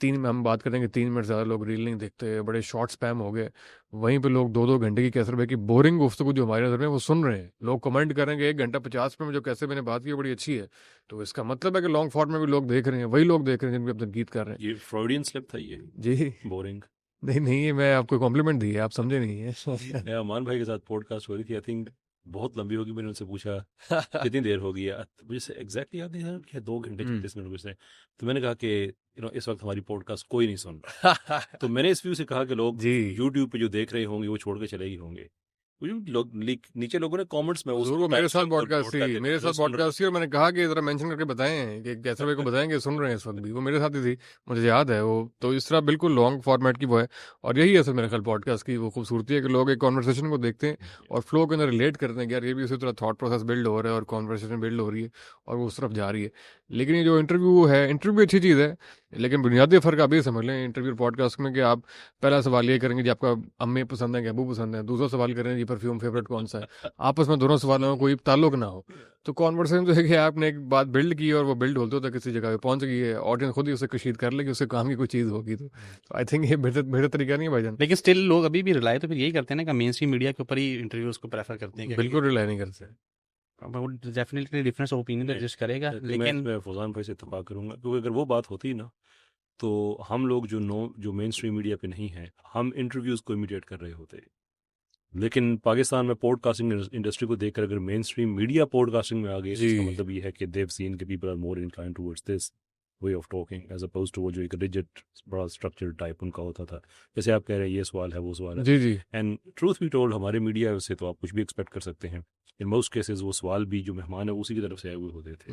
ہم بات کریں کہ 3 منٹ زیادہ لوگ ریل نہیں دیکھتے، بڑے شارٹ سپیم ہو گئے. وہیں پہ لوگ 2 2 گھنٹے کی کیسر بھائی کی بورنگ گفتگو جو ہمارے نظر میں وہ سن رہے ہیں. لوگ کمنٹ کریں گے 1 گھنٹہ 50 منٹ میں جو کیسے میں نے بات کی بڑی اچھی ہے. تو اس کا مطلب ہے کہ لانگ فارم میں بھی لوگ دیکھ رہے ہیں، وہی لوگ دیکھ رہے ہیں جن پہ اب تنقید کر رہے ہیں. یہ فراڈین سلپ تھا یہ جی بورنگ. نہیں یہ میں آپ کو کمپلیمنٹ دی ہے، آپ سمجھے نہیں ہے. امان بھائی کے ساتھ پوڈ کاسٹ ہو رہی تھی، آئی تھنک بہت لمبی ہوگی. میں نے ان سے پوچھا کتنی دیر ہوگی، مجھے ایگزیکٹلی یاد نہیں کہ 2 گھنٹے 36 منٹ سے. تو میں نے کہا کہ اس وقت ہماری پوڈ کاسٹ کوئی نہیں سن رہا. تو میں نے اس ویو سے کہا کہ لوگ جی یوٹیوب پہ جو دیکھ رہے ہوں گے وہ چھوڑ کے چلے ہی ہوں گے. نیچے لوگوں نے کامنٹس میں حضور وہ میرے ساتھ پوڈ کاسٹ تھی، اور میں نے کہا کہ ذرا مینشن کر کے بتائیں کہ کیسر بھائی کو بتائیں کہ سن رہے ہیں اس وقت بھی. وہ میرے ساتھ ہی تھی، مجھے یاد ہے وہ. تو اس طرح بالکل لانگ فارمیٹ کی وہ ہے. اور یہی اصل میرے خیال پوڈ کاسٹ کی وہ خوبصورتی ہے کہ لوگ ایک کانورسیشن کو دیکھتے ہیں اور فلو کے اندر ریلیٹ کرتے ہیں کہ یار یہ بھی اسی طرح تھاٹ پروسیس بلڈ ہو رہا ہے اور کانورسیشن بلڈ ہو رہی ہے اور وہ اس طرف جا رہی ہے. لیکن یہ جو انٹرویو ہے، انٹرویو اچھی چیز ہے، لیکن بنیادی فرق آپ یہ سمجھ لیں انٹرویو پوڈ کاسٹ میں کہ آپ پہلا سوال یہ کریں گے جی آپ کا امی پسند ہے کہ ابو پسند ہے. دوسرا سوال کریں جی پرفیوم فیوریٹ کون سا ہے. آپس میں دونوں سوالوں میں کوئی تعلق نہ ہو. تو کانورسیشن جو ہے کہ آپ نے ایک بات بلڈ کی اور وہ بلڈ ہوتے ہوتا کسی جگہ پہ پہنچ گئی ہے، آڈینس خود ہی اسے کشید کر لے کہ اس کے کام کی کوئی چیز ہوگی. تو آئی تھنک یہ بہتر طریقہ نہیں ہے بھائی جان. لیکن اسٹل لوگ ابھی بھی ریلائی تو پھر یہی کرتے ہیں نا کہ مین اسٹریم میڈیا کے اوپر ہی انٹرویوز کو پریفر کرتے ہیں. بالکل ریلائی نہیں کرتے. Definitely difference of opinion exist کرے گا. لیکن میں فوزان بھائی سے اتفاق کروں گا، کیونکہ اگر وہ بات ہوتی نا تو ہم لوگ جو مین اسٹریم میڈیا پہ نہیں ہیں ہم انٹرویوز کو امیٹیٹ کر رہے ہوتے. لیکن پاکستان میں پوڈ کاسٹنگ انڈسٹری کو دیکھ کر اگر مین اسٹریم میڈیا پوڈ کاسٹنگ میں آ گئی تو اس کا مطلب یہ ہے کہ دیو سین کے people are more inclined towards this way of talking as opposed to وہ جو ایک ریجڈ بڑا اسٹرکچر ٹائپ ان کا ہوتا تھا. جیسے آپ کہہ رہے ہیں یہ سوال ہے وہ سوال ہے. جی اینڈ ٹروتھ بی ٹولڈ ہمارے میڈیا سے تو آپ کچھ بھی ایکسپیکٹ کر سکتے ہیں. ان موسٹ کیسز وہ سوال بھی جو مہمان ہے اسی کی طرف سے آئے ہوئے ہوتے تھے.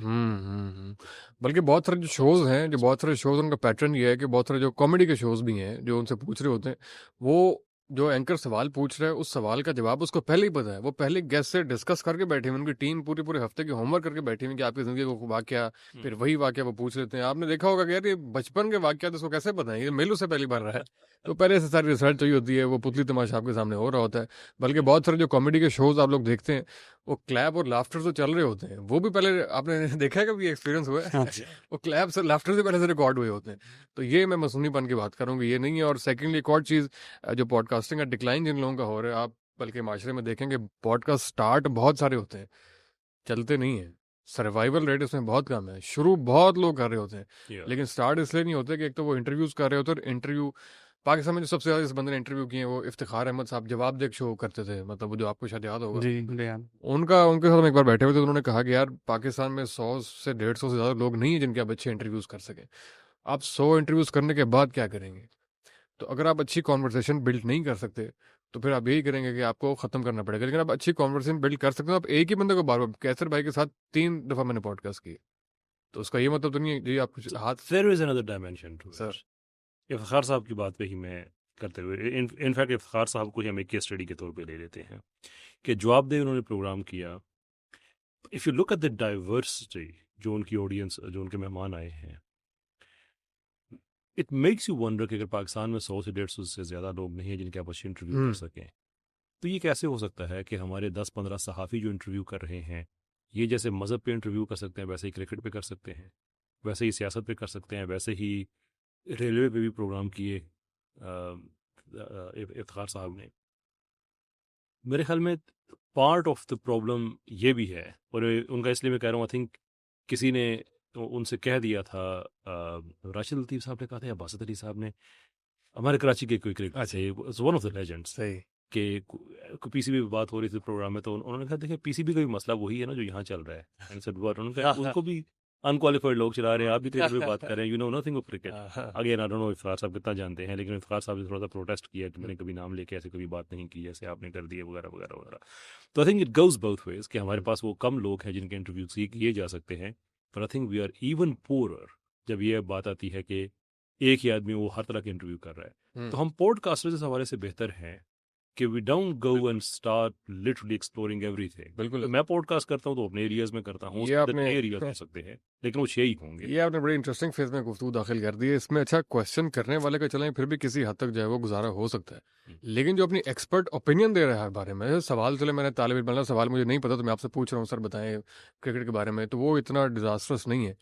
بلکہ بہت سارے جو شوز ہیں، جو بہت سارے شوز ان کا پیٹرن یہ ہے کہ بہت سارے جو کامیڈی کے شوز بھی ہیں جو ان سے پوچھ رہے ہوتے ہیں، وہ جو اینکر سوال پوچھ رہا ہے اس سوال کا جواب اس کو پہلے ہی پتا ہے. وہ پہلے گیسٹ سے ڈسکس کر کے بیٹھے ہوئے، ان کی ٹیم پورے ہفتے کے ہوم ورک کر کے بیٹھی ہوئی کہ آپ کی زندگی کو واقعہ، پھر وہی واقعہ وہ پوچھ لیتے ہیں. آپ نے دیکھا ہوگا کہ یار یہ بچپن کے واقعات اس کو کیسے پتہ ہے، یہ میلوں سے پہلی بار رہا ہے. تو پہلے سے ساری ریسرچ چاہیے ہوتی ہے، وہ پتلی تماشا آپ کے سامنے ہو رہا ہوتا ہے. بلکہ بہت سارے جو کامیڈی کے شوز آپ لوگ دیکھتے ہیں وہ کلیپ اور لافٹر جو چل رہے ہوتے ہیں وہ بھی پہلے آپ نے دیکھا ہے، کبھی ایکسپیرینس ہوا ہے وہ کلیپ سے لافٹر سے پہلے سے ریکارڈ ہوئے ہوتے ہیں. تو یہ میں مصنوعی پن کی بات کروں گی، یہ نہیں ہے. اور سیکنڈلی ایک اور چیز جو پوڈ کاسٹنگ کا ڈکلائن جن لوگوں کا ہو رہا ہے، آپ بلکہ معاشرے میں دیکھیں کہ پوڈ کاسٹ سٹارٹ بہت سارے ہوتے ہیں، چلتے نہیں ہیں. سروائیول ریٹ اس میں بہت کم ہے. شروع بہت لوگ کر رہے ہوتے ہیں لیکن سٹارٹ اس لیے نہیں ہوتے کہ ایک تو وہ انٹرویوز کر رہے ہوتے ہیں. انٹرویو پاکستان میں جو سب سے زیادہ اس بندے نے انٹرویو کیے ہیں وہ افتخار احمد صاحب جواب دیکھ شو کرتے تھے، مطلب وہ جو آپ کو شاید یاد ہوگا. ان کے ساتھ ہم ایک بار بیٹھے ہوئے تھے، انہوں نے کہا کہ یار پاکستان میں 100 سے 150 سے زیادہ لوگ نہیں ہیں جن کے آپ اچھے انٹرویوز کر سکیں. آپ 100 انٹرویوز کرنے کے بعد کیا کریں گے؟ تو اگر آپ اچھی کانورسیشن بلڈ نہیں کر سکتے تو پھر آپ یہی کریں گے کہ آپ کو ختم کرنا پڑے گا. لیکن آپ اچھی کانورسیشن بلڈ کر سکتے ہیں. آپ ایک ہی بندے کو بار بار، کیسر بھائی کے ساتھ 3 دفعہ میں نے پوڈ کاسٹ کی، تو اس کا یہ مطلب تو نہیں ہے جی آپ کچھ ہاتھ. There is another dimension to it. سر افتخار صاحب کی بات پہ ہی میں کرتے ہوئے انفیکٹ افتخار صاحب کو ہی ہم ایک کیس اسٹڈی کے طور پہ لے لیتے ہیں کہ جواب دے انہوں نے پروگرام کیا. If you look at the diversity جو ان کی آڈینس، جو ان کے مہمان آئے ہیں، اٹ میکس یو ونڈر کہ اگر پاکستان میں 100 سے 150 سے زیادہ لوگ نہیں ہیں جن کے آپ اچھے انٹرویو کر سکیں تو یہ کیسے ہو سکتا ہے کہ ہمارے 10-15 صحافی جو انٹرویو کر رہے ہیں یہ جیسے مذہب پہ انٹرویو کر سکتے ہیں ویسے ہی کرکٹ پہ کر سکتے ہیں، ویسے ہی سیاست پہ کر سکتے ہیں، ویسے ہی ریلوے پہ بھی پروگرام کیے افتخار صاحب نے. میرے خیال میں پارٹ آف دا پرابلم یہ بھی ہے, اور ان کا اس لیے میں کہہ رہا ہوں, آئی تھنک کسی نے ان سے کہہ دیا تھا, راشد لطیف صاحب نے کہا تھا یا باسط علی صاحب نے, ہمارے کراچی کے کوئی کرکٹر تھے, ون آف دا لیجنڈس, صحیح کہ پی سی بی پہ بات ہو رہی تھی پروگرام میں, تو انہوں نے کہا دیکھیں پی سی بی کا بھی مسئلہ وہی ہے نا جو یہاں چل رہا ہے. انہوں نے کہا ان کو بھی انکوالیفائڈ لوگ چلا رہے ہیں, آپ بھی کرکٹ پہ بات کر رہے ہیں, you know nothing of cricket. Again I don't know Iftikhar صاحب کتنا جانتے ہیں, لیکن افتخار صاحب نے تھوڑا سا پروٹیسٹ کیا کہ میں نے کبھی نام لے کے ایسے کبھی بات نہیں کی جیسے آپ نے کر دی ہے وغیرہ وغیرہ وغیرہ. تو I think it goes both ways کہ ہمارے پاس وہ کم لوگ ہیں جن کے انٹرویو کیے جا سکتے ہیں, پر I think we are even poorer جب یہ بات آتی ہے کہ ایک ہی آدمی وہ ہر طرح کے انٹرویو کر رہا ہے. تو ہم پوڈ کاسٹر اس حوالے سے بہتر ہیں کہ we don't go and start literally exploring everything. بالکل. میں پوڈ کاسٹ کرتا ہوں تو اپنے ایریاز میں کرتا ہوں, اس یہ کے آپ اندر نے ایریاز ہو سکتے ہیں لیکن وہ 6 ہی ہوں گے. یہ آپ نے بڑی انٹرسٹنگ فیز میں گفتگو داخل کر دی ہے. اس میں اچھا کویشچن کرنے والے کا چلیں پھر بھی کسی حد تک جو ہے وہ گزارا ہو سکتا ہے, لیکن جو اپنی ایکسپرٹ اوپینین دے رہا ہے ہر بارے میں, سوال چلے میں نے طالب علم والا سوال مجھے نہیں پتا تو میں آپ سے پوچھ رہا ہوں سر بتائیں کرکٹ کے بارے میں, تو وہ اتنا ڈیزاسٹرس نہیں ہے.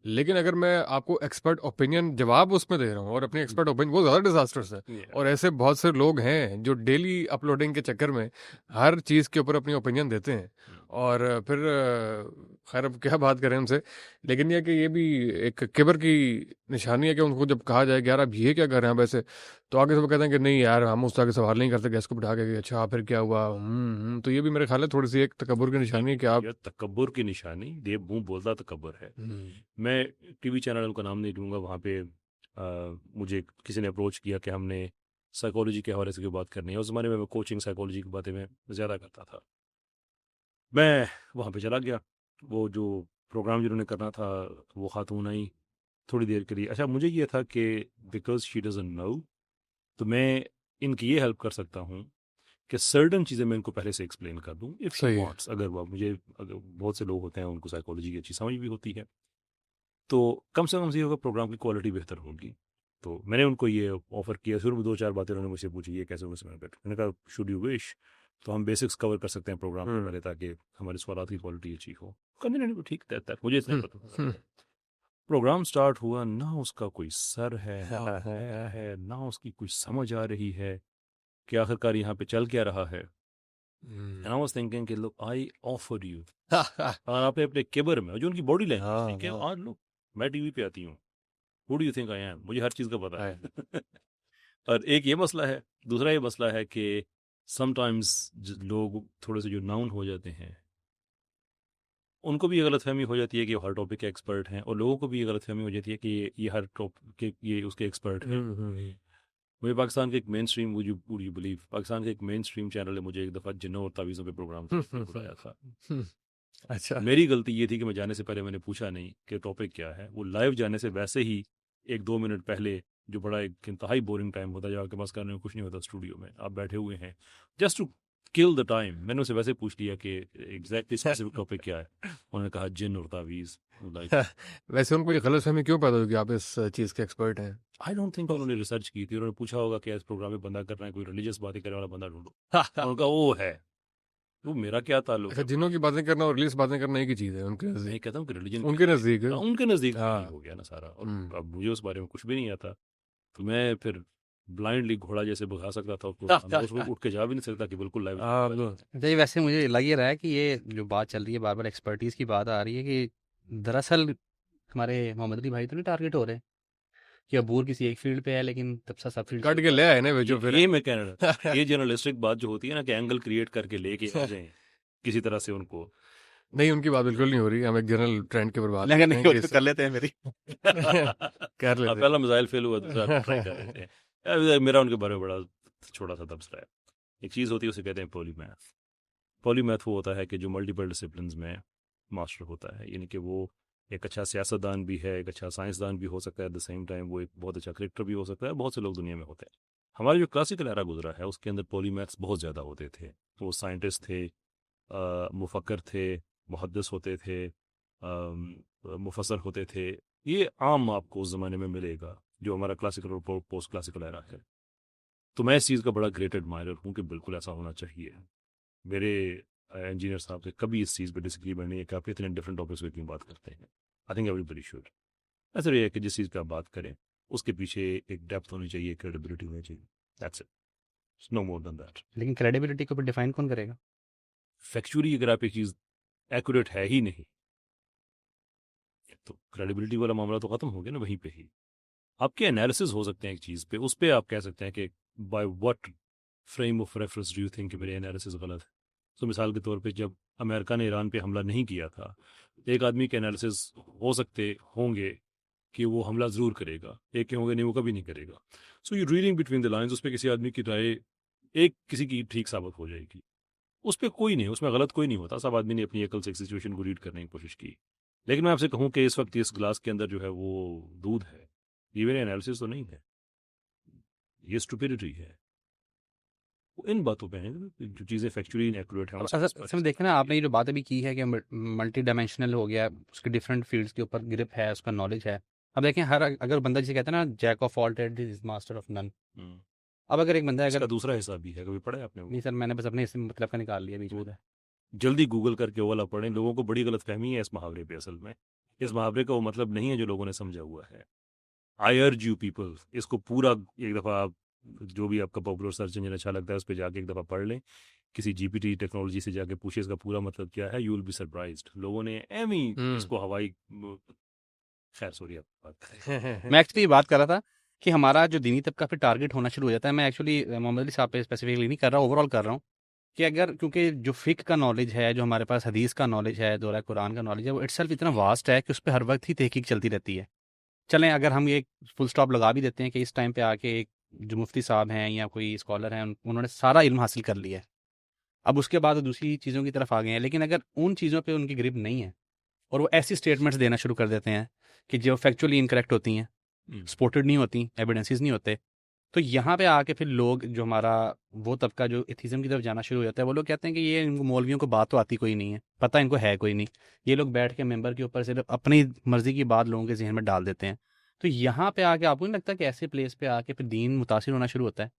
لیکن اگر میں آپ کو ایکسپرٹ اوپینین جواب اس میں دے رہا ہوں اور اپنی ایکسپرٹ اوپینین وہ زیادہ ڈیزاسٹرس ہے. اور ایسے بہت سے لوگ ہیں جو ڈیلی اپلوڈنگ کے چکر میں ہر چیز کے اوپر اپنی اوپینین دیتے ہیں, اور پھر خیر اب کیا بات کریں ان سے. لیکن یہ کہ یہ بھی ایک کبر کی نشانی ہے کہ ان کو جب کہا جائے کہ یار آپ یہ کیا کر رہے ہیں ویسے, تو آگے سے وہ کہتے ہیں کہ نہیں یار ہم اس طرح کے سوال نہیں کرتے گیس کو بٹھا کے کہ اچھا پھر کیا ہوا. تو یہ بھی میرے خیال ہے تھوڑی سی ایک تکبر کی نشانی ہے کہ آپ تکبر کی نشانی, یہ منہ بولتا تکبر ہے. میں ٹی وی چینل کا نام نہیں لوں گا, وہاں پہ مجھے کسی نے اپروچ کیا کہ ہم نے سائیکالوجی کے حوالے سے کوئی بات کرنی ہے. اس زمانے میں کوچنگ سائیکالوجی کی باتیں میں زیادہ کرتا تھا. میں وہاں پہ چلا گیا, وہ جو پروگرام جنہوں نے کرنا تھا وہ خاتون آئی تھوڑی دیر کے لیے. اچھا مجھے یہ تھا کہ بیکاز شی ڈزنٹ نو, تو میں ان کی یہ ہیلپ کر سکتا ہوں کہ سرٹن چیزیں میں ان کو پہلے سے ایکسپلین کر دوں اف شی وانٹس. اگر وہ مجھے بہت سے لوگ ہوتے ہیں ان کو سائیکالوجی کی اچھی سمجھ بھی ہوتی ہے, تو کم سے کم یہ ہوگا پروگرام کی کوالٹی بہتر ہوگی. تو میں نے ان کو یہ آفر کیا. شروع میں 2-4 باتیں انہوں نے مجھ سے پوچھی یہ کیسے ہوگا, میں نے کہا شوڈ یو وش تو ہم بیسکس کور کر سکتے ہیں پروگرام کے پہلے تاکہ ہمارے سوالات کی کوالٹی اچھی ہو. ٹھیک ہے, مجھے اتنا پتہ. پروگرام سٹارٹ ہوا, نہ اس کا کوئی سر ہے نہ اس کی کچھ سمجھ آ رہی ہے کہ آخر کار یہاں پہ چل کیا رہا ہے. And I was thinking کہ look I offered you, اور آپ نے اپنے کیبر میں جو ان کی باڈی لینگویج کہ آج لوگ میں ٹی وی پہ آتی ہوں, who do you think I am, مجھے ہر چیز کا پتہ ہے. اور ایک یہ مسئلہ ہے. دوسرا یہ مسئلہ ہے کہ سم ٹائمز لوگ تھوڑے سے جو ناؤن ہو جاتے ہیں ان کو بھی یہ غلط فہمی ہو جاتی ہے کہ ہر ٹاپک کے ایکسپرٹ ہیں, اور لوگوں کو بھی یہ غلط فہمی ہو جاتی ہے کہ یہ ہر ٹاپک یہ اس کے ایکسپرٹ ہیں. مجھے پاکستان کے ایک مین اسٹریم بلیو پاکستان کے ایک مین اسٹریم چینل نے مجھے ایک دفعہ جنوں اور تعویذوں پہ پروگرام بلایا تھا. اچھا میری غلطی یہ تھی کہ میں جانے سے پہلے میں نے پوچھا نہیں کہ ٹاپک کیا ہے. وہ لائیو جانے سے ویسے ہی 1-2 منٹ پہلے, جو بڑا ایک انتہائی بورنگ ٹائم ہوتا ہے جب آپ کے پاس کرنے میں کچھ نہیں ہوتا, اسٹوڈیو میں آپ بیٹھے ہوئے ہیں just to kill the time, میں نے اسے ویسے پوچھ لیا کہ ایگزیکٹلی اسپیسیفک ٹاپک کیا ہے. انہوں نے کہا جن اور تعویذ. ویسے ان کو یہ غلط فہمی کیوں پیدا ہوگی آپ اس چیز کے ایکسپرٹ ہیں؟ آئی ڈونٹ تھنک انہوں نے ریسرچ کی تھی. انہوں نے پوچھا ہوگا کہ اس پروگرام میں بندہ کر رہا ہے کوئی ریلیجیس باتیں کرنے والا بندہ ڈھونڈو. ان کا وہ ہے, وہ میرا کیا تعلق اچھا ہے. جنوں کی باتیں کرنا اور ریلیس باتیں کرنا ایک ہی چیز ہے ان کے نزدیک. میں کہتا ہوں کہ ریلیجن ان کے نزدیک ان کے نزدیک ہو گیا نا سارا. اور اب مجھے اس بارے میں کچھ بھی نہیں آتا, تو میں پھر بلائنڈلی گھوڑا جیسے بھگا سکتا تھا اس کو اٹھ کے جا بھی نہیں سکتا کہ بالکل لائیو. ویسے مجھے لگ یہ رہا ہے کہ یہ جو بات چل رہی ہے بار بار ایکسپرٹیز کی بات آ رہی ہے کہ دراصل ہمارے محمد علی بھائی تو نہیں ٹارگیٹ ہو رہے کہ عبور کسی ایک فیلڈ پہ ہے لیکن تب سے سب فیلڈ کٹ کے لے آئے نا جو پھر یہ میں کہہ رہا یہ جرنلسٹک بات جو ہوتی ہے نا کہ اینگل کریٹ کر کے لے کے آ جائیں کسی طرح سے ان کو. نہیں ان کی بات بالکل نہیں ہو رہی. ہم ایک جنرل ٹرینڈ کے اوپر بات کر لیتے ہیں میری کر لیتے. پہلا میزائل فیل ہوا دوسرا میرا ان کے بارے میں بڑا چھوٹا سا تبصرہ ہے. ایک چیز ہوتی ہے اسے کہتے ہیں پولی میتھ. پولی میتھ وہ ہوتا ہے کہ جو ملٹیپل ڈسپلنز میں ماسٹر ہوتا ہے, یعنی کہ وہ ایک اچھا سیاستدان بھی ہے, ایک اچھا سائنسدان بھی ہو سکتا ہے, ایٹ دا سیم ٹائم وہ ایک بہت اچھا کرکٹر بھی ہو سکتا ہے. بہت سے لوگ دنیا میں ہوتے ہیں. ہمارے جو کلاسیکل ایرا گزرا ہے اس کے اندر پولی میتھس بہت زیادہ ہوتے تھے. وہ سائنٹسٹ تھے, مفکر تھے, محدث ہوتے تھے, مفسر ہوتے تھے. یہ عام آپ کو اس زمانے میں ملے گا جو ہمارا کلاسیکل اور پوسٹ کلاسیکل ایرا ہے. تو میں اس چیز کا بڑا گریٹ ایڈمائرر ہوں کہ بالکل ایسا ہونا چاہیے. میرے انجینئر صاحب سے کبھی اس چیز پہ ڈس ایگریمنٹ نہیں ہے کہ آپ اتنے ڈفرینٹ ٹاپکس پہ کیوں بات کرتے ہیں. I think everybody should. ایسا یہ ہے کہ جس چیز پہ آپ بات کریں اس کے پیچھے ایک ڈیپتھ ہونی چاہیے, کریڈیبلٹی ہونی چاہیے. That's it, no more than that. لیکن کریڈیبلٹی کو ڈیفائن کون کرے گا؟ فیکچولی اگر آپ ایک چیز ایکوریٹ ہے ہی نہیں تو کریڈیبلٹی والا معاملہ تو ختم ہو گیا نا وہیں پہ ہی. آپ کے انالیسز ہو سکتے ہیں ایک چیز پہ, اس پہ آپ کہہ سکتے ہیں کہ by what frame of reference do you think کہ میرے انالیسز غلط ہے. تو مثال کے طور پہ جب امریکہ نے ایران پہ حملہ نہیں کیا تھا, ایک آدمی کے انالیسز ہو سکتے ہوں گے کہ وہ حملہ ضرور کرے گا, ایک کے ہوں گے نہیں وہ کبھی نہیں کرے گا. So you reading between the lines, اس پہ کسی آدمی کی رائے ایک کسی کی ٹھیک ثابت ہو جائے گی, اس پہ کوئی نہیں, اس میں غلط کوئی نہیں ہوتا. سب آدمی نے اپنی عقل سے ایک سچویشن کو ریڈ کرنے کی کوشش کی. لیکن میں آپ سے کہوں کہ اس وقت اس گلاس کے اندر جو ہے وہ دودھ ہے, یہ میرے انالیسز تو نہیں ہے, یہ اسٹوپیڈیٹی ہے. ان باتوں پہ ہیں جو چیزیں فیکچولی انیکوریٹ ہیں. اصل میں دیکھیں نا, آپ نے یہ جو بات ابھی کی ہے کہ ملٹی ڈائمینشنل ہو گیا, اس کے ڈفرینٹ فیلڈس کے اوپر گرپ ہے, اس کا نالج ہے. اب دیکھیں اگر بندہ جسے کہتے ہیں نا jack of all trait is master of نن. اب اگر ایک بندہ اس اگر کا دوسرا حساب بھی ہے, کبھی پڑھا ہے آپ نے وہ؟ نہیں سر, میں نے بس اپنے اس مطلب کا نکال لیا بیچ میں. جلدی گوگل کر کے وہ والا پڑھیں. لوگوں کو بڑی غلط فہمی ہے اس محاورے پہ. اصل میں اس محاورے کا وہ مطلب نہیں ہے جو لوگوں نے سمجھا ہوا ہے. آئی ارج یو پیپل, اس کو پورا ایک دفعہ آپ جو بھی آپ کا پاپولر سرچ انجن اچھا لگتا ہے اس پہ جا کے ایک دفعہ پڑھ لیں, کسی جی پی ٹی ٹیکنالوجی سے جا کے پوچھے اس کا پورا مطلب کیا ہے, یو ول بی سرپرائزڈ. لوگوں نے ایمی اس کو ہوائی خیر سوری آپ بات میں ایکچولی بات کر رہا تھا کہ ہمارا جو دینی طبقہ پھر ٹارگیٹ ہونا شروع ہو جاتا ہے. میں ایکچولی محمد علی صاحب پہ اسپیسیفکلی نہیں کر رہا, اوور آل کر رہا ہوں کہ اگر کیونکہ جو فقہ کا نالج ہے, جو ہمارے پاس حدیث کا نالج ہے, دورہ قرآن کا نالج ہے, وہ اٹ سیلف اتنا واسٹ ہے کہ اس پہ ہر وقت ہی تحقیق چلتی رہتی ہے. چلیں اگر ہم یہ فل سٹاپ لگا بھی دیتے ہیں کہ اس ٹائم پہ آ کے ایک جو مفتی صاحب ہیں یا کوئی اسکالر ہیں انہوں نے سارا علم حاصل کر لیا ہے, اب اس کے بعد دوسری چیزوں کی طرف آ گئے ہیں, لیکن اگر ان چیزوں پہ ان کی گرپ نہیں ہے اور وہ ایسی اسٹیٹمنٹس دینا شروع کر دیتے ہیں کہ جو فیکچولی انکریکٹ ہوتی ہیں, سپورٹڈ نہیں ہوتی, ایویڈنسز نہیں ہوتے, تو یہاں پہ آ کے پھر لوگ جو ہمارا وہ طبقہ جو ایتھیزم کی طرف جانا شروع ہو جاتا ہے, وہ لوگ کہتے ہیں کہ یہ ان کو مولویوں کو بات تو آتی کوئی نہیں ہے, پتہ ان کو ہے کوئی نہیں, یہ لوگ بیٹھ کے ممبر کے اوپر صرف اپنی مرضی کی بات لوگوں کے ذہن میں ڈال دیتے ہیں. تو یہاں پہ آ کے آپ کو نہیں لگتا کہ ایسے پلیس پہ آ کے پھر دین متاثر ہونا شروع ہوتا ہے,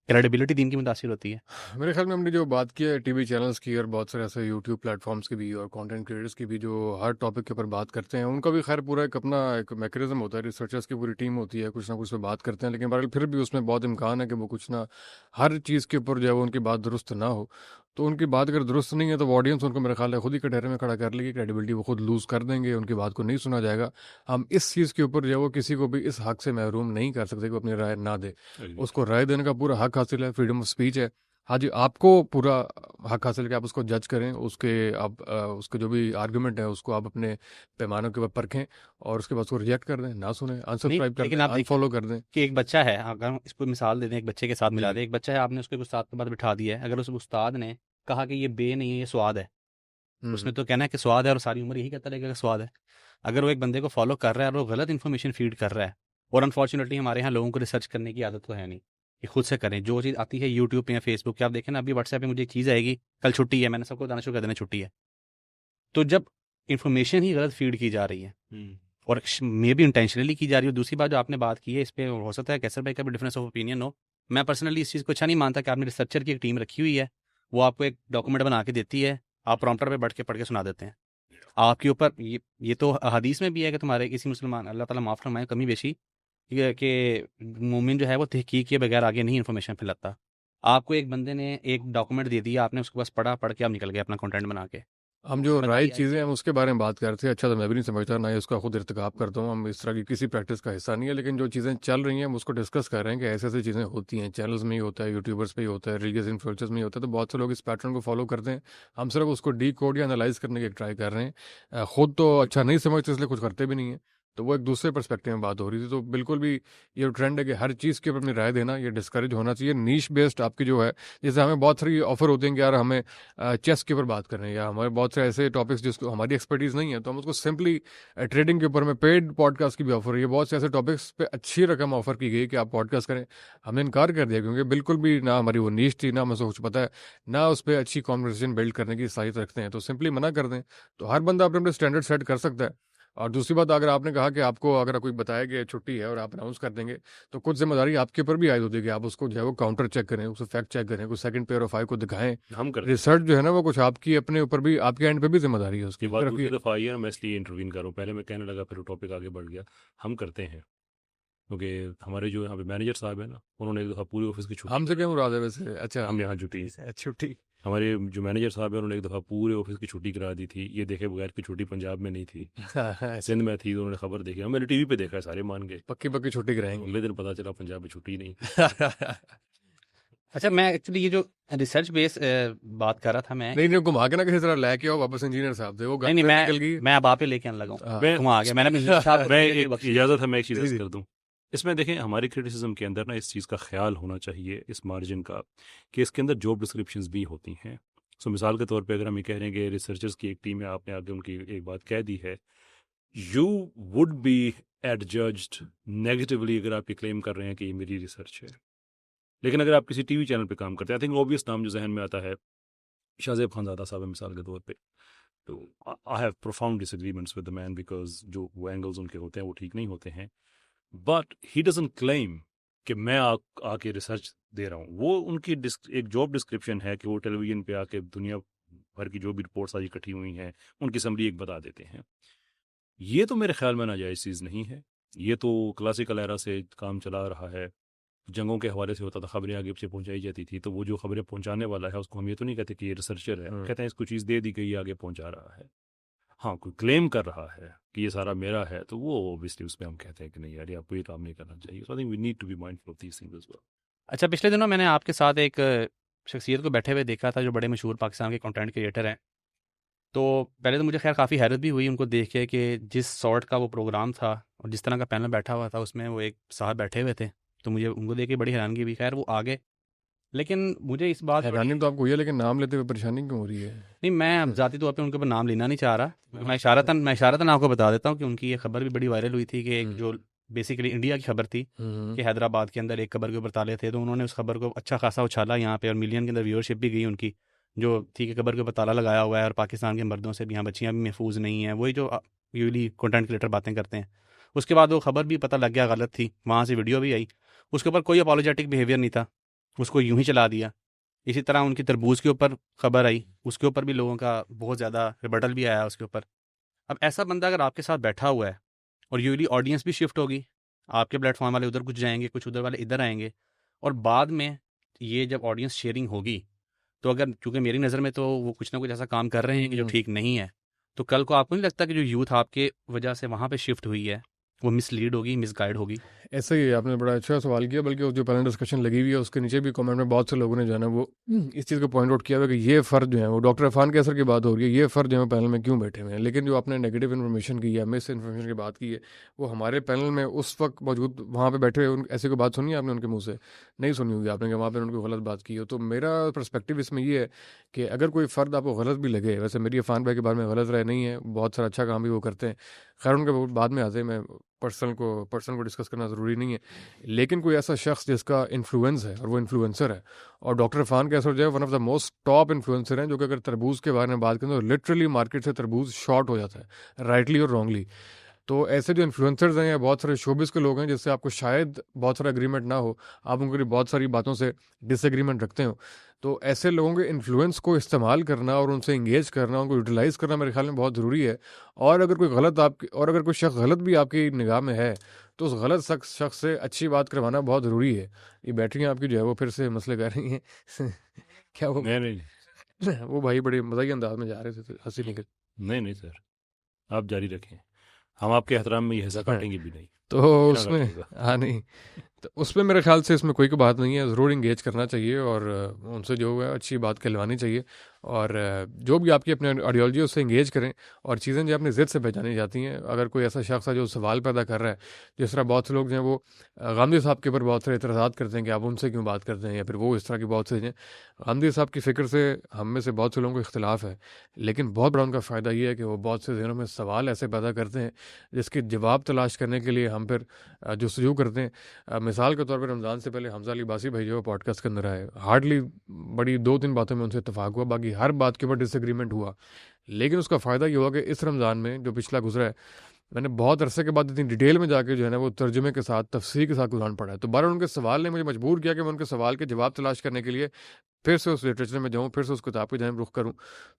کریڈیبلٹی دین کی متاثر ہوتی ہے؟ میرے خیال میں ہم نے جو بات کی ہے ٹی وی چینلز کی اور بہت سارے ایسے یوٹیوب پلیٹ فارمس کی بھی اور کانٹینٹ کریٹرس کی بھی جو ہر ٹاپک کے اوپر بات کرتے ہیں, ان کا بھی خیر پورا ایک اپنا ایک میکینزم ہوتا ہے, ریسرچرس کی پوری ٹیم ہوتی ہے, کچھ نہ کچھ پہ بات کرتے ہیں, لیکن بہرحال پھر بھی اس میں بہت امکان ہے کہ وہ کچھ نہ ہر چیز کے اوپر جو ہے وہ ان کی بات درست نہ ہو. تو ان کی بات اگر درست نہیں ہے تو وہ آڈینس ان کو میرے خیال ہے خود ہی کٹہرے میں کھڑا کر لے گی, کریڈیبلٹی وہ خود لوز کر دیں گے, ان کی بات کو نہیں سنا جائے گا. ہم اس چیز کے اوپر جو ہے وہ کسی کو بھی اس حق سے محروم نہیں کر سکتے کہ وہ اپنی رائے نہ دے. اس کو رائے دینے کا پورا حق حاصل ہے, فریڈم آف اسپیچ ہے. ہاں جی, آپ کو پورا حق حاصل ہے کہ آپ اس کو جج کریں, اس کے جو بھی آرگومنٹ ہے اس کو آپ اپنے پیمانوں کے اوپر پرکھیں اور اس کے بعد اس کو ریجیکٹ کر دیں, نہ سنیں, انسبسکرائب کر دیں, انفالو کر دیں. کہ ایک بچہ ہے, اگر ہم اس کو مثال دے دیں, ایک بچے کے ساتھ ملا دیں, ایک بچہ ہے, آپ نے اس کو استاد کے بعد بٹھا دیا ہے, اگر اس استاد نے کہا کہ یہ بے نہیں ہے یہ سواد ہے, اس نے تو کہنا ہے کہ سواد ہے اور ساری عمر یہی کہتا رہے گا کہ سواد ہے. اگر وہ ایک بندے کو فالو کر رہا ہے اور وہ غلط انفارمیشن فیڈ کر رہا ہے, اور انفارچونیٹلی ہمارے یہاں لوگوں کو ریسرچ کرنے کی عادت تو ہے نہیں کہ خود سے کریں, جو چیز آتی ہے یوٹیوب پہ یا فیس بک پہ, آپ دیکھیں نا ابھی واٹس ایپ پہ مجھے ایک چیز آئے گی, کل چھٹی ہے, میں نے سب کو بتانا شروع کر دینا چھٹی ہے. تو جب انفارمیشن ہی غلط فیڈ کی جا رہی ہے اور مے بھی انٹینشنلی کی جا رہی ہے. دوسری بات جو آپ نے بات کی ہے اس پہ ہو سکتا ہے کیسر بھائی کا بھی ڈفرینس آف اوپینین ہو. میں پرسنلی اس چیز کو اچھا نہیں مانتا کہ آپ نے ریسرچر کی ایک ٹیم رکھی ہوئی ہے, وہ آپ کو ایک ڈاکومنٹ بنا کے دیتی ہے, آپ پرومپٹر پہ بیٹھ کے پڑھ کے سنا دیتے ہیں. آپ کے اوپر یہ تو حدیث میں بھی ہے کہ تمہارے کسی مسلمان, اللہ تعالیٰ معاف فرمائے کمی بیشی, کہ مومن جو ہے وہ تحقیق کے بغیر آگے نہیں انفارمیشن پھیلاتا. آپ کو ایک بندے نے ایک ڈاکومنٹ دے دیا, آپ نے اس کو بس پڑھ کے آپ نکل گئے اپنا کنٹینٹ بنا کے. ہم جو رائج چیزیں ہیں اس کے بارے میں بات کرتے ہیں, اچھا تو میں بھی نہیں سمجھتا, نہ ہی اس کا خود ارتکاب کرتا ہوں, ہم اس طرح کی کسی پریکٹس کا حصہ نہیں ہے, لیکن جو چیزیں چل رہی ہیں ہم اس کو ڈسکس کر رہے ہیں کہ ایسے ایسی چیزیں ہوتی ہیں, چینلز میں ہی ہوتا ہے, یوٹیوبرس پہ ہی ہوتا ہے, ریلیجیس انفلوئنسرز میں ہی ہوتا ہے, تو بہت سے لوگ اس پیٹرن کو فالو کرتے ہیں. ہم صرف اس کو ڈی کوڈ یا انالائز کرنے کی ٹرائی کر رہے ہیں, خود تو اچھا نہیں سمجھتے اس لیے کچھ کرتے بھی نہیں ہیں. تو وہ ایک دوسرے پرسپیکٹو میں بات ہو رہی تھی. تو بالکل بھی یہ ٹرینڈ ہے کہ ہر چیز کے اوپر اپنی رائے دینا یہ ڈسکریج ہونا چاہیے. نیش بیسڈ آپ کی جو ہے, جیسے ہمیں بہت ساری آفر ہوتے ہیں کہ یار ہمیں چیس کے اوپر بات کریں, یا ہمارے بہت سے ایسے ٹاپکس جس کو ہماری ایکسپرٹیز نہیں ہے, تو ہم اس کو سمپلی ٹریڈنگ کے اوپر میں پیڈ پوڈ کاسٹ کی بھی آفر ہے. بہت سے ایسے ٹاپکس پہ اچھی رقم آفر کی گئی کہ آپ پوڈ کاسٹ کریں, ہم نے انکار کر دیا کیونکہ بالکل بھی نہ ہماری وہ نیش تھی, نہ ہمیں سے کچھ پتہ ہے, نہ اس پہ اچھی کانورسیشن بلڈ کرنے کی صلاحیت رکھتے ہیں. تو سمپلی منع کر دیں. تو ہر بندہ اپنے اسٹینڈرڈ سیٹ کر سکتا ہے. اور دوسری بات, اگر آپ نے کہا کہ آپ کو اگر کوئی بتایا کہ چھٹی ہے اور آپ اناؤنس کر دیں گے, تو کچھ ذمہ داری آپ کے اوپر بھی عائد ہوتی ہے کہ آپ اس کو جو ہے وہ کاؤنٹر چیک کریں, اسے فیکٹ چیک کریں, کوئی سیکنڈ پیئر آف آئی کو دکھائیں. ہم کرتے ریسرچ جو ہے نا وہ کچھ آپ کی اپنے اوپر بھی, آپ کے اینڈ پہ بھی ذمہ داری ہے اس کی. بات دوسری دفعہ آئی ہے, میں اس لیے انٹروین کر رہا ہوں, پہلے میں کہنے لگا پھر ٹاپک آگے بڑھ گیا. ہم کرتے ہیں, کیونکہ ہمارے جو یہاں پہ مینیجر صاحب ہیں نا، انہوں نے ایک دفعہ پورے آفس کی چھٹی، ہم سے کیا مراد ہے ویسے؟ اچھا ہم یہاں چھٹی، چھٹی ہمارے جو مینیجر صاحب ہیں انہوں نے ایک دفعہ پورے آفس کی چھٹی کرا دی تھی، یہ دیکھے بغیر کہ چھٹی پنجاب میں نہیں تھی، سندھ میں تھی، تو انہوں نے خبر دیکھی، میں نے ٹی وی پہ دیکھا ہے، سارے مان گئے، پکی پکی چھٹی کرائیں گے. اگلے دن پتہ چلا پنجاب میں چھٹی نہیں. اچھا میں ایکچولی یہ جو ریسرچ بیس بات کر رہا تھا میں نہیں گھما کے نا کسی طرح لے کے آؤ واپس. انجینئر صاحب تھے وہ نہیں نکل گئی. میں اب آپ ہی لے کے آنے لگا ہوں. ہاں. گھما گیا میں نے میں ایک اجازت ہے میں ایک چیز عرض کر دوں. اس میں دیکھیں ہماری کرٹیسزم کے اندر نا اس چیز کا خیال ہونا چاہیے، اس مارجن کا، کہ اس کے اندر جاب ڈسکرپشنز بھی ہوتی ہیں. سو مثال کے طور پہ اگر ہم یہ کہہ رہے ہیں کہ ریسرچرز کی ایک ٹیم ہے، آپ نے آگے ان کی ایک بات کہہ دی ہے، یو وڈ بی ایڈججڈ نیگیٹیولی اگر آپ یہ کلیم کر رہے ہیں کہ یہ میری ریسرچ ہے. لیکن اگر آپ کسی ٹی وی چینل پہ کام کرتے ہیں، آئی تھنک اوبیس نام جو ذہن میں آتا ہے شاہ زیب خان زادہ صاحب ہے مثال کے طور پہ، تو I have profound disagreements with the man because جو وہ اینگلز ان کے ہوتے ہیں وہ ٹھیک نہیں ہوتے ہیں، بٹ ہی ڈزنٹ کلیم کہ میں آ کے ریسرچ دے رہا ہوں. وہ ان کی ایک جاب ڈسکرپشن ہے کہ وہ ٹیلی ویژن پہ آ کے دنیا بھر کی جو بھی رپورٹس آج اکٹھی ہوئی ہیں ان کی سمری ایک بتا دیتے ہیں. یہ تو میرے خیال میں ناجائز چیز نہیں ہے. یہ تو کلاسیکل ایرا سے کام چلا رہا ہے، جنگوں کے حوالے سے ہوتا تھا، خبریں آگے پیچھے پہنچائی جاتی تھی، تو وہ جو خبریں پہنچانے والا ہے اس کو ہم یہ تو نہیں کہتے کہ یہ ریسرچر ہے، کہتے ہیں اس کو چیز دے دی گئی آگے پہنچا رہا ہے. ہاں کوئی کلیم کر رہا ہے کہ یہ سارا میرا ہے تو وہ اوبیسلی اس پہ ہم کہتے ہیں کہ نہیں یار یہ آپ کو یہ کام نہیں کرنا چاہیے. So I think we need to be mindful of these things as well. اچھا پچھلے دنوں میں نے آپ کے ساتھ ایک شخصیت کو بیٹھے ہوئے دیکھا تھا جو بڑے مشہور پاکستان کے کنٹینٹ کریٹر ہیں. تو پہلے تو مجھے خیر کافی حیرت بھی ہوئی ان کو دیکھ کے کہ جس سارٹ کا وہ پروگرام تھا اور جس طرح کا پینل بیٹھا ہوا تھا اس میں وہ ایک صاحب بیٹھے ہوئے تھے، تو مجھے ان کو دیکھ کے بڑی حیرانگی ہوئی. خیر وہ آگے، لیکن مجھے اس بات حیرانی تو آپ کو ہوئی ہے، لیکن نام لیتے ہوئے پریشانی کیوں ہو رہی ہے؟ نہیں، میں ذاتی طور پہ ان کے اوپر نام لینا نہیں چاہ رہا. میں اشارتاً آپ کو بتا دیتا ہوں کہ ان کی یہ خبر بھی بڑی وائرل ہوئی تھی کہ ایک جو بیسیکلی انڈیا کی خبر تھی کہ حیدرآباد کے اندر ایک قبر کے اوپر تالے تھے، تو انہوں نے اس خبر کو اچھا خاصا اچھالا یہاں پہ، اور ملین کے اندر ویورشپ بھی گئی ان کی، جو تھی کہ قبر کے اوپر تالا لگایا ہوا ہے اور پاکستان کے مردوں سے بھی یہاں بچیاں بھی محفوظ نہیں ہیں، وہی جو یولی کنٹینٹ کریٹر باتیں کرتے ہیں. اس کے بعد وہ خبر بھی پتہ لگ گیا غلط تھی، وہاں سے ویڈیو بھی آئی، اس کے اوپر کوئی اپالوجیٹک بیہیویئر نہیں تھا، اس کو یوں ہی چلا دیا. اسی طرح ان کی تربوز کے اوپر خبر آئی، اس کے اوپر بھی لوگوں کا بہت زیادہ ریبٹل بھی آیا اس کے اوپر. اب ایسا بندہ اگر آپ کے ساتھ بیٹھا ہوا ہے اور یولی آڈینس بھی شفٹ ہوگی، آپ کے پلیٹ فارم والے ادھر کچھ جائیں گے، کچھ ادھر والے ادھر آئیں گے، اور بعد میں یہ جب آڈینس شیئرنگ ہوگی تو اگر چونکہ میری نظر میں تو وہ کچھ نہ کچھ ایسا کام کر رہے ہیں کہ جو ٹھیک نہیں ہے، تو کل کو آپ کو نہیں لگتا کہ جو یوتھ آپ کے وجہ سے وہاں پہ شفٹ ہوئی ہے وہ مس لیڈ ہوگی، مس گائیڈ ہوگی؟ ایسا ہی ہے، آپ نے بڑا اچھا سوال کیا. بلکہ جو پینل ڈسکشن لگی ہوئی ہے اس کے نیچے بھی کامنٹ میں بہت سے لوگوں نے جو ہے نا وہ اس چیز کو پوائنٹ آؤٹ کیا ہوا کہ یہ فرد جو ہے وہ ڈاکٹر عرفان کے اثر کی بات ہو رہی ہے، یہ فرد جو ہے پینل میں کیوں بیٹھے ہوئے ہیں. لیکن جو آپ نے نیگیٹو انفارمیشن کی ہے، مس انفارمیشن کی بات کی ہے، وہ ہمارے پینل میں اس وقت موجود وہاں پہ بیٹھے ہوئے ایسی کوئی بات سنی ہے آپ نے ان کے منہ سے؟ نہیں سنی ہوگی آپ نے کہ وہاں پہ ان کو غلط بات کی ہو. تو میرا پرسپیکٹیو اس میں یہ ہے کہ اگر کوئی فرد آپ کو غلط بھی لگے، ویسے میری عرفان بھائی کے بارے میں غلط رائے نہیں ہے، بہت سارا اچھا کام بھی وہ کرتے ہیں، خیر ان کے بعد میں آتے ہیں، میں پرسن کو ڈسکس کرنا ضروری نہیں ہے. لیکن کوئی ایسا شخص جس کا انفلوئنس ہے اور وہ انفلوئنسر ہے، اور ڈاکٹر عرفان کا اثر جو ہے one of the most top influencer ہیں، جو کہ اگر تربوز کے بارے میں بات کریں تو لٹرلی مارکیٹ سے تربوز شارٹ ہو جاتا ہے، رائٹلی اور رانگلی. تو ایسے جو انفلوئنسرز ہیں یا بہت سارے شوبز کے لوگ ہیں جس سے آپ کو شاید بہت سارا اگریمنٹ نہ ہو، آپ ان کی بہت ساری باتوں سے ڈس ایگریمنٹ رکھتے ہو، تو ایسے لوگوں کے انفلوئنس کو استعمال کرنا اور ان سے انگیج کرنا، ان کو یوٹیلائز کرنا میرے خیال میں بہت ضروری ہے. اور اگر کوئی شخص غلط بھی آپ کی نگاہ میں ہے تو اس غلط شخص سے اچھی بات کروانا بہت ضروری ہے. یہ بیٹریاں آپ کی جو ہے وہ پھر سے مسئلے کر رہی ہیں کیا وہ بھائی بڑے مزاحی انداز میں جا رہے تھے، ہنسی نکل. نہیں سر، آپ جاری رکھیں، ہم آپ کے احترام میں یہ حصہ کاٹیں گے بھی نہیں. تو اس میں نہیں، تو اس میں میرے خیال سے اس میں کوئی بات نہیں ہے، ضرور انگیج کرنا چاہیے اور ان سے جو ہے اچھی بات کہلوانی چاہیے، اور جو بھی آپ کی اپنے آئیڈیالوجی اس سے انگیج کریں، اور چیزیں جو اپنی ضد سے پہچانی جاتی ہیں. اگر کوئی ایسا شخص ہے جو سوال پیدا کر رہا ہے، جس طرح بہت سے لوگ جو ہیں وہ غامدی صاحب کے اوپر بہت سارے اعتراضات کرتے ہیں کہ آپ ان سے کیوں بات کرتے ہیں، یا پھر وہ اس طرح کی بہت سے ہیں. غامدی صاحب کی فکر سے ہم میں سے بہت سے لوگوں کو اختلاف ہے، لیکن بہت بڑا ان کا فائدہ یہ ہے کہ وہ بہت سے ذہنوں میں سوال ایسے پیدا کرتے ہیں جس کے جواب تلاش کرنے کے لیے ہم پھر جستجو کرتے ہیں. مثال کے طور پر رمضان سے پہلے حمزہ علی باسی بھائی جو پوڈ کاسٹ کے اندر آئے، ہارڈلی بڑی 2-3 باتوں میں ان سے اتفاق ہوا، باقی ہر بات کے اوپر ڈس ایگریمنٹ ہوا. لیکن اس کا فائدہ یہ ہوا کہ اس رمضان میں جو پچھلا گزرا ہے، میں نے بہت عرصے کے بعد اتنی ڈیٹیل میں جا کے جو ہے نا وہ ترجمے کے ساتھ تفسیر کے ساتھ قرآن پڑھا ہے. تو بہرحال ان کے سوال نے مجھے مجبور کیا کہ میں ان کے سوال کے جواب تلاش کرنے کے لیے پھر سے اس لٹریچر میں جاؤں، پھر سے اس کتاب کی جانب رخ کروں.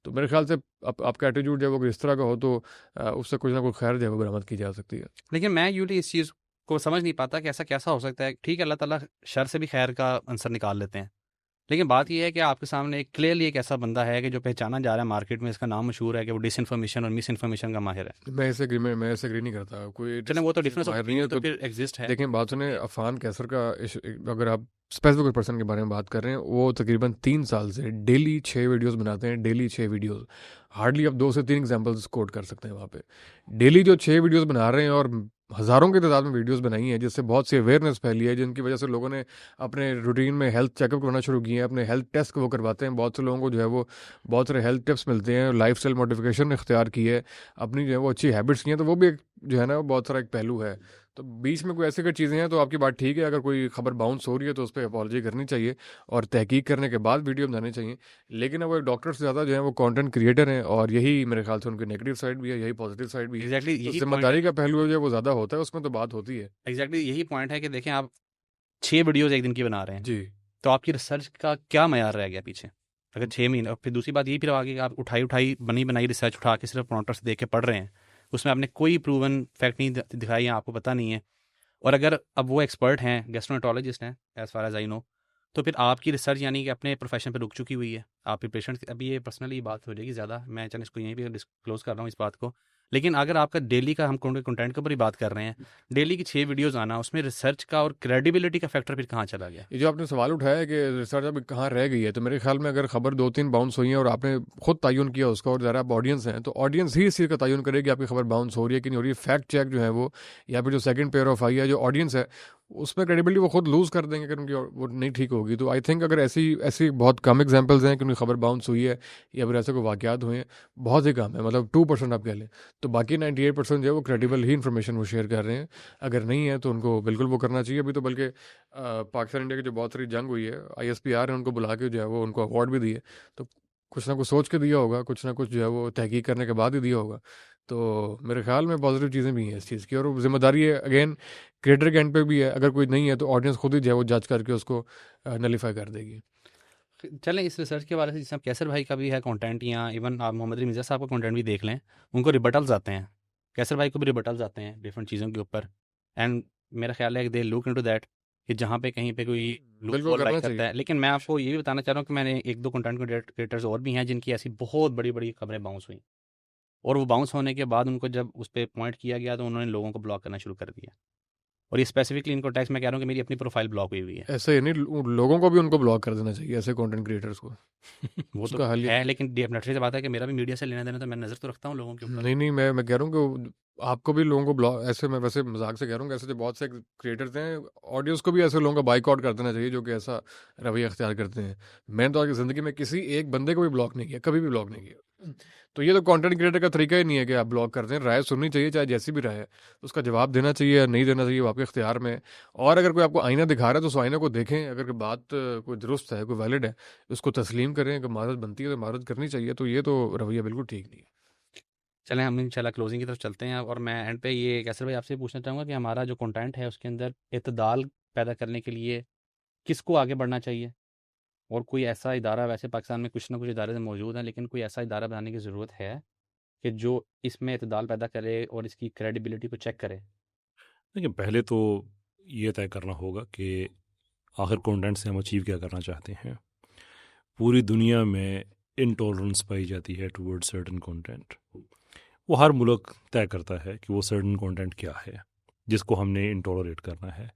تو میرے خیال سے آپ کا ایٹیٹیوڈ جو ہے وہ اس طرح کا ہو تو اس سے کچھ نہ کچھ خیر جو ہے وہ برآمد کی جا سکتی ہے. لیکن میں یولی اس چیز کو سمجھ نہیں پاتا کہ ایسا کیسا ہو سکتا ہے. ٹھیک ہے اللہ تعالیٰ شر سے بھی خیر کا عنصر نکال لیتے ہیں, لیکن بات یہ ہے کہ آپ کے سامنے ایک کلیئرلی ایک ایسا بندہ ہے کہ جو پہچانا جا رہا ہے مارکیٹ میں, اس کا نام مشہور ہے کہ وہ ڈس انفارمیشن اور مس انفارمیشن کا ماہر ہے. میں ایسے اگری نہیں کرتا. کوئی چلیں وہ تو ڈفرینس ماہر نہیں ہے تو تو پھر ایگزسٹ ہے. دیکھیں بات سنیں, عفان کیسر کا اگر آپ اسپیسیفک پرسن کے بارے میں بات کر رہے ہیں, وہ تقریباً 3 سال سے ڈیلی 6 ویڈیوز بناتے ہیں, ڈیلی 6 ویڈیوز. ہارڈلی آپ 2 سے 3 ایگزامپلس کوٹ کر سکتے ہیں وہاں پہ. ڈیلی جو 6 ویڈیوز بنا رہے ہیں اور ہزاروں کی تعداد میں ویڈیوز بنائی ہیں, جس سے بہت سی اویئرنیس پھیلی ہے, جن کی وجہ سے لوگوں نے اپنے روٹین میں ہیلتھ چیک اپ کرنا شروع کیے ہیں, اپنے ہیلتھ ٹیسٹ وہ کرواتے ہیں. بہت سے لوگوں کو جو ہے وہ بہت سارے ہیلتھ ٹپس ملتے ہیں, لائف اسٹائل موڈیفیکیشن اختیار کی ہے, اپنی جو ہے وہ اچھی ہیبٹس کی ہیں, تو وہ بھی ایک جو ہے نا بہت سارا ایک پہلو ہے. تو بیچ میں کوئی ایسی کوئی چیزیں ہیں تو آپ کی بات ٹھیک ہے, اگر کوئی خبر باؤنس ہو رہی ہے تو اس پہ اپالوجی کرنی چاہیے اور تحقیق کرنے کے بعد ویڈیو بنانی چاہیے. لیکن اب وہ ڈاکٹر سے زیادہ جو ہے وہ کانٹینٹ کریٹر ہیں, اور یہی میرے خیال سے ان کی نیگیٹو سائڈ بھی ہے, یہی پازیٹیو سائڈ بھی ہے. ایگزیکٹلی تو یہی ذمہ داری کا پہلو جو ہے وہ زیادہ ہوتا ہے, اس میں تو بات ہوتی ہے. ایگزیکٹلی یہی پوائنٹ ہے کہ دیکھیں آپ 6 ویڈیوز ایک دن کی بنا رہے ہیں, جی تو آپ کی ریسرچ کا کیا معیار رہ گیا پیچھے اگر 6 مہینے. اور پھر دوسری بات یہ پھر آگے کہ آپ اٹھائی بنائی ریسرچ اٹھا کے صرف پرونٹر سے دیکھ کے پڑھ رہے ہیں, اس میں آپ نے کوئی پروون فیکٹ نہیں دکھائی ہے, آپ کو پتہ نہیں ہے. اور اگر اب وہ ایکسپرٹ ہیں, گیسٹرونٹولوجسٹ ہیں ایز فار ایز آئی نو, تو پھر آپ کی ریسرچ یعنی کہ اپنے پروفیشن پہ رک چکی ہوئی ہے. آپ کے پیشنٹ, ابھی یہ پرسنلی بات ہو جائے گی زیادہ, میں چلیں اس کو یہیں پہ ڈسکلوز کر رہا ہوں اس بات کو. لیکن اگر آپ کا ڈیلی کا, ہم کنٹینٹ کے اوپر ہی بات کر رہے ہیں, ڈیلی کی 6 ویڈیوز آنا, اس میں ریسرچ کا اور کریڈیبلٹی کا فیکٹر پھر کہاں چلا گیا؟ یہ جو آپ نے سوال اٹھایا ہے کہ ریسرچ اب کہاں رہ گئی ہے, تو میرے خیال میں اگر خبر 2-3 باؤنس ہوئی ہیں اور آپ نے خود تعین کیا اس کا, اور ذرا آپ آڈینس ہیں, تو آڈینس ہی اس چیز کا تعین کرے کہ آپ کی خبر باؤنس ہو رہی ہے کہ نہیں ہو رہی ہے. فیکٹ چیک جو ہے وہ, یا پھر جو سیکنڈ پیئر آف آئی ہے, جو آڈینس ہے, اس میں کریڈیبلٹی وہ خود لوز کر دیں گے اگر ان کی وہ نہیں ٹھیک ہوگی. تو آئی تھنک اگر ایسی بہت کم ایگزامپلز ہیں کہ ان کی خبر باؤنس ہوئی ہے, یا پھر ایسے کوئی واقعات ہوئے ہیں, بہت ہی کم ہے, مطلب 2% آپ کہہ لیں. تو باقی 98% جو ہے وہ کریڈیبل ہی انفارمیشن وہ شیئر کر رہے ہیں. اگر نہیں ہے تو ان کو بالکل وہ کرنا چاہیے. ابھی تو بلکہ پاکستان انڈیا کی جو بہت ساری جنگ ہوئی ہے, ISPR ہیں ان کو بلا کے جو ہے وہ ان کو اوارڈ بھی دیے, تو کچھ نہ کچھ سوچ کے دیا ہوگا, کچھ نہ کچھ جو ہے وہ تحقیق کرنے کے بعد ہی دیا ہوگا. تو میرے خیال میں پازیٹیو چیزیں بھی ہیں اس چیز کی, اور ذمہ داری ہے اگین کریٹر کے اینڈ پہ بھی ہے. اگر کوئی نہیں ہے تو آڈینس خود ہی جو ہے وہ جج کر کے اس کو نلیفائی کر دے گی. چلیں اس ریسرچ کے بارے سے, جیسے کیسر بھائی کا بھی ہے کانٹینٹ, یا ایون آپ محمد علی مرزا صاحب کا کانٹینٹ بھی دیکھ لیں, ان کو ریبٹلز آتے ہیں, کیسر بھائی کو بھی ریبٹلز آتے ہیں ڈفرینٹ چیزوں کے اوپر. اینڈ میرا خیال ہے کہ دے لک انٹو دیٹ, کہ جہاں پہ کہیں پہ کوئی بالکل کرنا کرتا ہے. لیکن میں آپ کو یہ بھی بتانا چاہ رہا ہوں کہ میں نے 1-2 کنٹینٹ کریٹرز اور بھی ہیں جن کی ایسی بہت بڑی خبریں باؤنس ہوئیں, اور وہ باؤنس ہونے کے بعد ان کو جب اس پہ پوائنٹ کیا گیا تو انہوں نے لوگوں کو بلاک کرنا شروع کر دیا. اور یہ اسپیسیفکلی ان کو ٹیکس میں کہہ رہا ہوں کہ میری اپنی پروفائل بلاک ہوئی ہوئی ہے. ایسے ہی نہیں, لوگوں کو بھی ان کو بلاک کر دینا چاہیے, ایسے کانٹینٹ کریٹرز کو. وہ اس تو کا حل ہے, لیکن ڈیفینیٹلی سے بات ہے کہ میرا بھی میڈیا سے لینا دینا, تو میں نظر تو رکھتا ہوں لوگوں کے اوپر. نہیں میں کہہ رہا ہوں کہ آپ کو بھی لوگوں کو بلاک, ایسے میں ویسے مذاق سے کہہ رہا ہوں کہ ایسے جو بہت سے کریٹرز ہیں, آڈینس کو بھی ایسے لوگوں کا بائک آؤٹ کر دینا چاہیے جو کہ ایسا رویہ اختیار کرتے ہیں. میں تو آج کی زندگی میں کسی ایک بندے کو بھی بلاک نہیں کیا, کبھی بھی بلاک نہیں کیا. تو یہ تو کانٹینٹ کریٹر کا طریقہ ہی نہیں ہے کہ آپ بلاک کرتے ہیں. رائے سننی چاہیے, چاہے جیسی بھی رائے ہے, اس کا جواب دینا چاہیے یا نہیں دینا چاہیے, وہ آپ کے اختیار میں. اور اگر کوئی آپ کو آئینہ دکھا رہا ہے تو اس آئینہ کو دیکھیں, اگر بات کوئی درست ہے, کوئی ویلڈ ہے, اس کو تسلیم کریں. اگر معذرت بنتی ہے تو معذرت کرنی چاہیے. تو یہ تو رویہ بالکل ٹھیک نہیں ہے. چلیں ہم انشاءاللہ کلوزنگ کی طرف چلتے ہیں. اور میں اینڈ پہ یہ کیسر بھائی آپ سے پوچھنا چاہوں گا کہ ہمارا جو کنٹینٹ ہے اس کے اندر اعتدال پیدا کرنے کے لیے کس کو آگے بڑھنا چاہیے, اور کوئی ایسا ادارہ, ویسے پاکستان میں کچھ نہ کچھ ادارے موجود ہیں, لیکن کوئی ایسا ادارہ بنانے کی ضرورت ہے کہ جو اس میں اعتدال پیدا کرے اور اس کی کریڈیبلٹی کو چیک کرے. لیکن پہلے تو یہ طے کرنا ہوگا کہ آخر کانٹینٹ سے ہم اچیو کیا کرنا چاہتے ہیں. پوری دنیا میں انٹالرنس پائی جاتی ہے ٹورڈ سرٹن کانٹینٹ. وہ ہر ملک طے کرتا ہے کہ وہ سرٹن کانٹینٹ کیا ہے جس کو ہم نے انٹالریٹ کرنا ہے.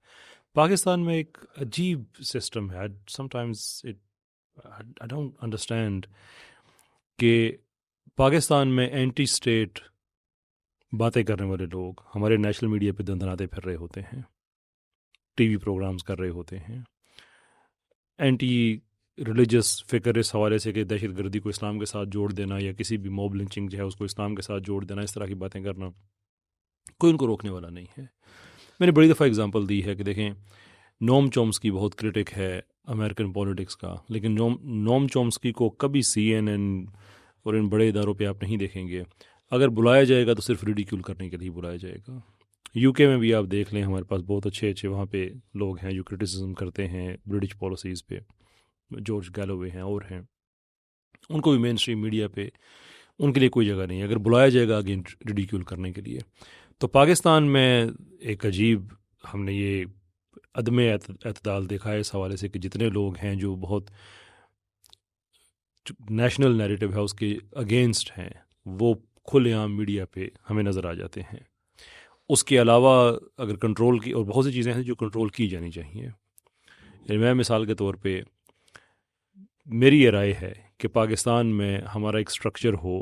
پاکستان میں ایک عجیب سسٹم ہے, some times I don't understand, کہ پاکستان میں اینٹی اسٹیٹ باتیں کرنے والے لوگ ہمارے نیشنل میڈیا پہ دندناتے پھر رہے ہوتے ہیں, ٹی وی پروگرامز کر رہے ہوتے ہیں, اینٹی ریلیجس فکر اس حوالے سے کہ دہشت گردی کو اسلام کے ساتھ جوڑ دینا, یا کسی بھی موب لنچنگ جو ہے اس کو اسلام کے ساتھ جوڑ دینا, اس طرح کی باتیں کرنا, کوئی ان کو روکنے والا نہیں ہے. میں نے بڑی دفعہ اگزامپل دی ہے کہ دیکھیں, نوم چومسکی بہت کرٹک ہے امریکن پولیٹکس کا, لیکن نوم چومسکی کو کبھی CNN اور ان بڑے اداروں پہ آپ نہیں دیکھیں گے. اگر بلایا جائے گا تو صرف ریڈیکیول کرنے کے لیے بلایا جائے گا. UK میں بھی آپ دیکھ لیں, ہمارے پاس بہت اچھے وہاں پہ لوگ ہیں جو کرٹیسزم کرتے ہیں برٹش پالیسیز پہ, جارج گیلوے ہیں اور ہیں, ان کو بھی مین اسٹریم میڈیا پہ ان کے لیے کوئی جگہ نہیں ہے اگر بلایا جائے گا اگین ریڈیکیول کرنے کے لیے. تو پاکستان میں ایک عجیب ہم نے یہ عدم اعتدال دیکھا ہے اس حوالے سے کہ جتنے لوگ ہیں جو بہت نیشنل نیریٹو ہے اس کے اگینسٹ ہیں وہ کھلے عام میڈیا پہ ہمیں نظر آ جاتے ہیں. اس کے علاوہ اگر کنٹرول کی اور بہت سی چیزیں ہیں جو کنٹرول کی جانی چاہیے. یعنی میں مثال کے طور پہ میری یہ رائے ہے کہ پاکستان میں ہمارا ایک سٹرکچر ہو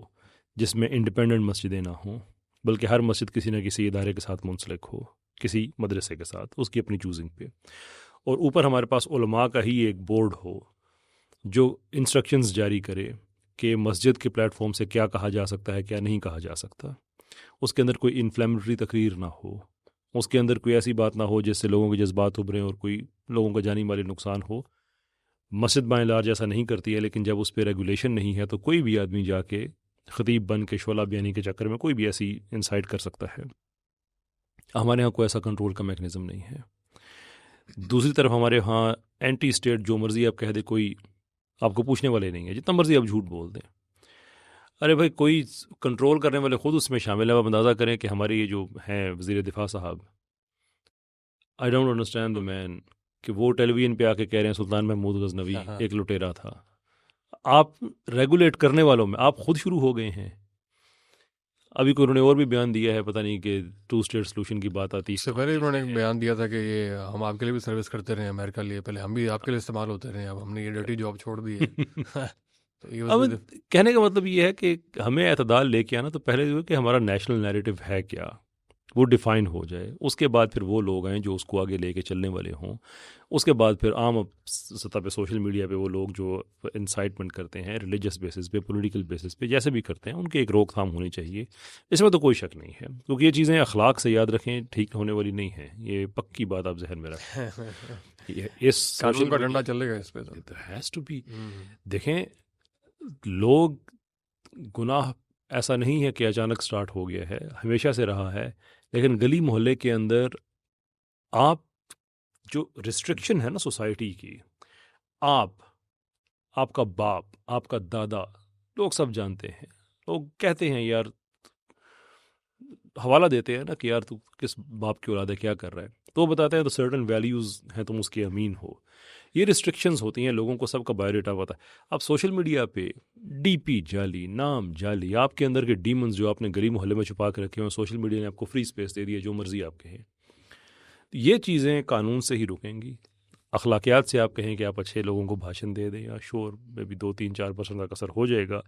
جس میں انڈیپینڈنٹ مسجدیں نہ ہوں بلکہ ہر مسجد کسی نہ کسی ادارے کے ساتھ منسلک ہو, کسی مدرسے کے ساتھ اس کی اپنی چوزنگ پہ, اور اوپر ہمارے پاس علماء کا ہی ایک بورڈ ہو جو انسٹرکشنز جاری کرے کہ مسجد کے پلیٹ فارم سے کیا کہا جا سکتا ہے کیا نہیں کہا جا سکتا. اس کے اندر کوئی انفلیمیٹری تقریر نہ ہو, اس کے اندر کوئی ایسی بات نہ ہو جس سے لوگوں کے جذبات ابھریں اور کوئی لوگوں کا جانی مالی نقصان ہو. مسجد بائیں لارج ایسا نہیں کرتی ہے, لیکن جب اس پہ ریگولیشن نہیں ہے تو کوئی بھی آدمی جا کے خطیب بن کے شعلہ بیانی کے چکر میں کوئی بھی ایسی انسائٹ کر سکتا ہے. ہمارے ہاں کوئی ایسا کنٹرول کا میکنزم نہیں ہے. دوسری طرف ہمارے ہاں اینٹی اسٹیٹ جو مرضی آپ کہہ دے کوئی آپ کو پوچھنے والے نہیں ہے, جتنا مرضی آپ جھوٹ بول دیں. ارے بھائی کوئی کنٹرول کرنے والے خود اس میں شامل ہیں. آپ اندازہ کریں کہ ہمارے یہ جو ہیں وزیر دفاع صاحب, آئی ڈونٹ انڈرسٹینڈ دا مین, کہ وہ ٹیلی ویژن پہ آ کے کہہ رہے ہیں سلطان محمود غزنوی ایک لٹیرا تھا. آپ ریگولیٹ کرنے والوں میں آپ خود شروع ہو گئے ہیں. ابھی کوئی انہوں نے اور بھی بیان دیا ہے, پتہ نہیں کہ 2 اسٹیٹ سلوشن کی بات آتی اس سے پہلے انہوں نے ایک بیان دیا تھا کہ یہ ہم آپ کے لیے بھی سروس کرتے رہے ہیں امریکہ لیے, پہلے ہم بھی آپ کے لیے استعمال ہوتے رہے ہیں, اب ہم نے یہ ڈرٹی جاب چھوڑ دی ہے. اب کہنے کا مطلب یہ ہے کہ ہمیں اعتدال لے کے آنا تو پہلے جو کہ ہمارا نیشنل نیریٹو ہے کیا وہ ڈیفائن ہو جائے, اس کے بعد پھر وہ لوگ ہیں جو اس کو آگے لے کے چلنے والے ہوں. اس کے بعد پھر عام سطح پہ سوشل میڈیا پہ وہ لوگ جو انسائٹمنٹ کرتے ہیں ریلیجس بیسس پہ پولیٹیکل بیسس پہ جیسے بھی کرتے ہیں ان کی ایک روک تھام ہونی چاہیے. اس میں تو کوئی شک نہیں ہے, کیونکہ یہ چیزیں اخلاق سے یاد رکھیں ٹھیک ہونے والی نہیں ہیں. یہ پکی بات آپ ذہن میں رکھیں. اس قانون کا ڈنڈا چلے گا اس پہ تو ہیز ٹو بی. دیکھیں لوگ گناہ ایسا نہیں ہے کہ اچانک سٹارٹ ہو گیا ہے, ہمیشہ سے رہا ہے. لیکن گلی محلے کے اندر آپ جو ریسٹرکشن ہے نا سوسائٹی کی, آپ کا باپ, آپ کا دادا, لوگ سب جانتے ہیں. لوگ کہتے ہیں یار, حوالہ دیتے ہیں نا کہ یار تو کس باپ کی اولاد ہے کیا کر رہا ہے, تو وہ بتاتے ہیں تو سرٹن ویلیوز ہیں تم اس کے امین ہو. یہ ریسٹرکشنز ہوتی ہیں, لوگوں کو سب کا بایو ڈیٹا ہوتا ہے. اب سوشل میڈیا پہ ڈی پی جعلی, نام جعلی, آپ کے اندر کے ڈیمنز جو آپ نے گلی محلے میں چھپا کے رکھے ہوئے, سوشل میڈیا نے آپ کو فری اسپیس دے دی ہے, جو مرضی آپ کہیں. یہ چیزیں قانون سے ہی رکیں گی. اخلاقیات سے آپ کہیں کہ آپ اچھے لوگوں کو بھاشن دے دیں یا شور میں بھی 2-3-4% کا اثر ہو جائے گا,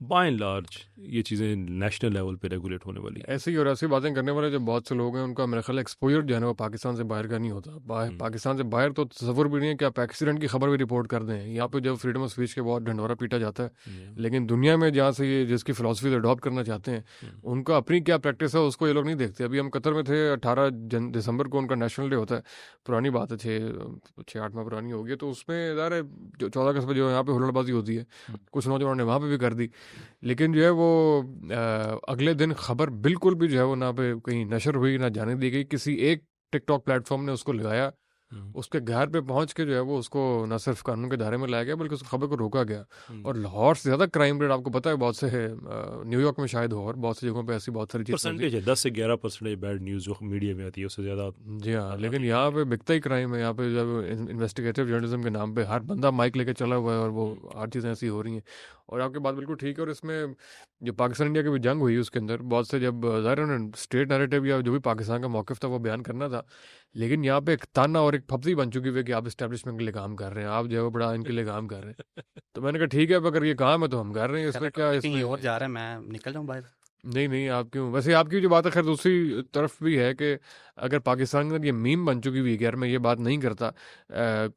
بائی اینڈ لارج یہ چیزیں نیشنل لیول پہ ریگولیٹ ہونے والی. ایسی اور ایسی باتیں کرنے والے جو بہت سے لوگ ہیں ان کا میرا خیال ایکسپوجر جو ہے نا وہ پاکستان سے باہر کا نہیں ہوتا. پاکستان سے باہر تو تصور بھی نہیں ہے کہ آپ ایکسیڈنٹ کی خبر بھی رپورٹ کر دیں. یہاں پہ جب فریڈم آف اسپیچ کے بعد ڈھنڈورا پیٹا جاتا ہے, لیکن دنیا میں جہاں سے یہ جس کی فلاسفی اڈاپٹ کرنا چاہتے ہیں ان کا اپنی کیا پریکٹس ہے اس کو یہ لوگ نہیں دیکھتے. ابھی ہم قطر میں تھے, 18 دسمبر کو ان کا نیشنل ڈے ہوتا ہے. پرانی بات ہے, 6-8 ماہ پرانی ہوگی. تو اس میں ظاہر ہے جو 14 اگست پہ جو یہاں پہ ہلڑ بازی ہوتی ہے, کچھ نوجوانوں نے وہاں پہ بھی کر دی. لیکن جو ہے وہ اگلے دن خبر بالکل بھی جو ہے وہ نہ پہ کہیں نشر ہوئی نہ جانے دی گئی. کسی ایک ٹک ٹاک پلیٹ فارم نے اس کو لگایا, اس کے گھر پہ پہنچ کے جو ہے وہ اس کو نہ صرف قانون کے دائرے میں لایا گیا بلکہ اس خبر کو روکا گیا. اور لاہور سے زیادہ کرائم ریٹ آپ کو پتہ ہے بہت سے نیو یارک میں شاید ہو, اور بہت سی جگہوں پہ ایسی بہت ساری پرسنٹیج ہے 10 سے 11% بیڈ نیوز جو میڈیا میں آتی ہے اس سے زیادہ. جی ہاں, لیکن یہاں پہ بکتا ہی کرائم ہے. یہاں پہ جب انویسٹیگیٹو جرنلزم کے نام پہ ہر بندہ مائک لے کے چلا ہوا ہے اور وہ ہر چیزیں ایسی ہو رہی ہیں. اور آپ کی بات بالکل ٹھیک ہے. اور اس میں جو پاکستان انڈیا کی بھی جنگ ہوئی اس کے اندر بہت سے جب ظاہر انہوں نے اسٹیٹ نیریٹو یا جو بھی پاکستان کا موقف تھا وہ بیان کرنا تھا, لیکن یہاں پہ ایک تانا اور ایک پھپسی بن چکی ہوئی کہ آپ اسٹیبلشمنٹ کے لیے کام کر رہے ہیں, آپ جو ہے وہ بڑا ان کے لیے کام کر رہے ہیں. تو میں نے کہا ٹھیک ہے, اب اگر یہ کام ہے تو ہم کر رہے ہیں. اس میں کیا اس میں اور جا رہا ہے, میں نکل جاؤں باہر. نہیں آپ کیوں, ویسے آپ کی جو بات ہے خیر دوسری طرف بھی ہے کہ اگر پاکستان کے اندر یہ میم بن چکی ہوئی ہے کہ یار میں یہ بات نہیں کرتا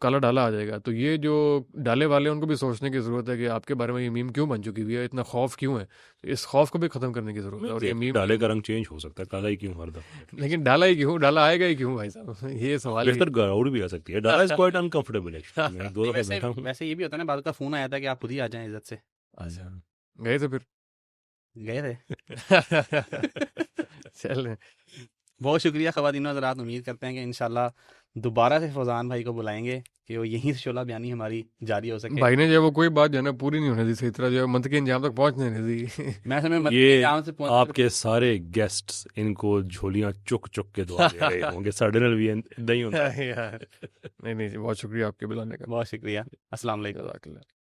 کالا ڈالا آ جائے گا, تو یہ جو ڈالے والے ان کو بھی سوچنے کی ضرورت ہے کہ آپ کے بارے میں یہ میم کیوں بن چکی ہوئی ہے, اتنا خوف کیوں ہے. اس خوف کو بھی ختم کرنے کی ضرورت ہے. اور یہ میم ڈالے کا رنگ چینج ہو سکتا ہے, کالا ہی کیوں ہر دفعہ, لیکن ڈالا ہی کیوں, ڈالا آئے گا ہی کیوں بھائی صاحب, یہ سوال. بہتر گراؤڈ بھی آ سکتی ہے. ڈالا از کوائٹ انکمفرٹیبل ایکچولی. میں 2 دفعہ بیٹھا ہوں. ویسے یہ بھی ہوتا ہے نا, بعد کا فون آیا تھا کہ آپ خود ہی آ جائیں عزت سے. اچھا گئے تھے, پھر گئے تھے. چل بہت شکریہ خواتین و حضرات. امید کرتے ہیں کہ انشاءاللہ دوبارہ سے فوزان بھائی کو بلائیں گے کہ وہ یہیں سے شعلہ بیانی ہماری جاری ہو سکے. بھائی نے جو ہے وہ کوئی بات جو ہے نا پوری نہیں ہونے دی صحیح طرح، جو ہے منطقی انجام تک پہنچنے نہیں دی. میں سمجھ یہ آپ کے سارے گیسٹس ان کو جھولیاں چک چک کے دعا دے رہے ہوں گے. ساڈے نال بھی اداں ہی ہوندا ہے. نہیں نہیں جی، بہت شکریہ آپ کے بلانے کا. بہت شکریہ. السلام علیکم. جزاک اللہ.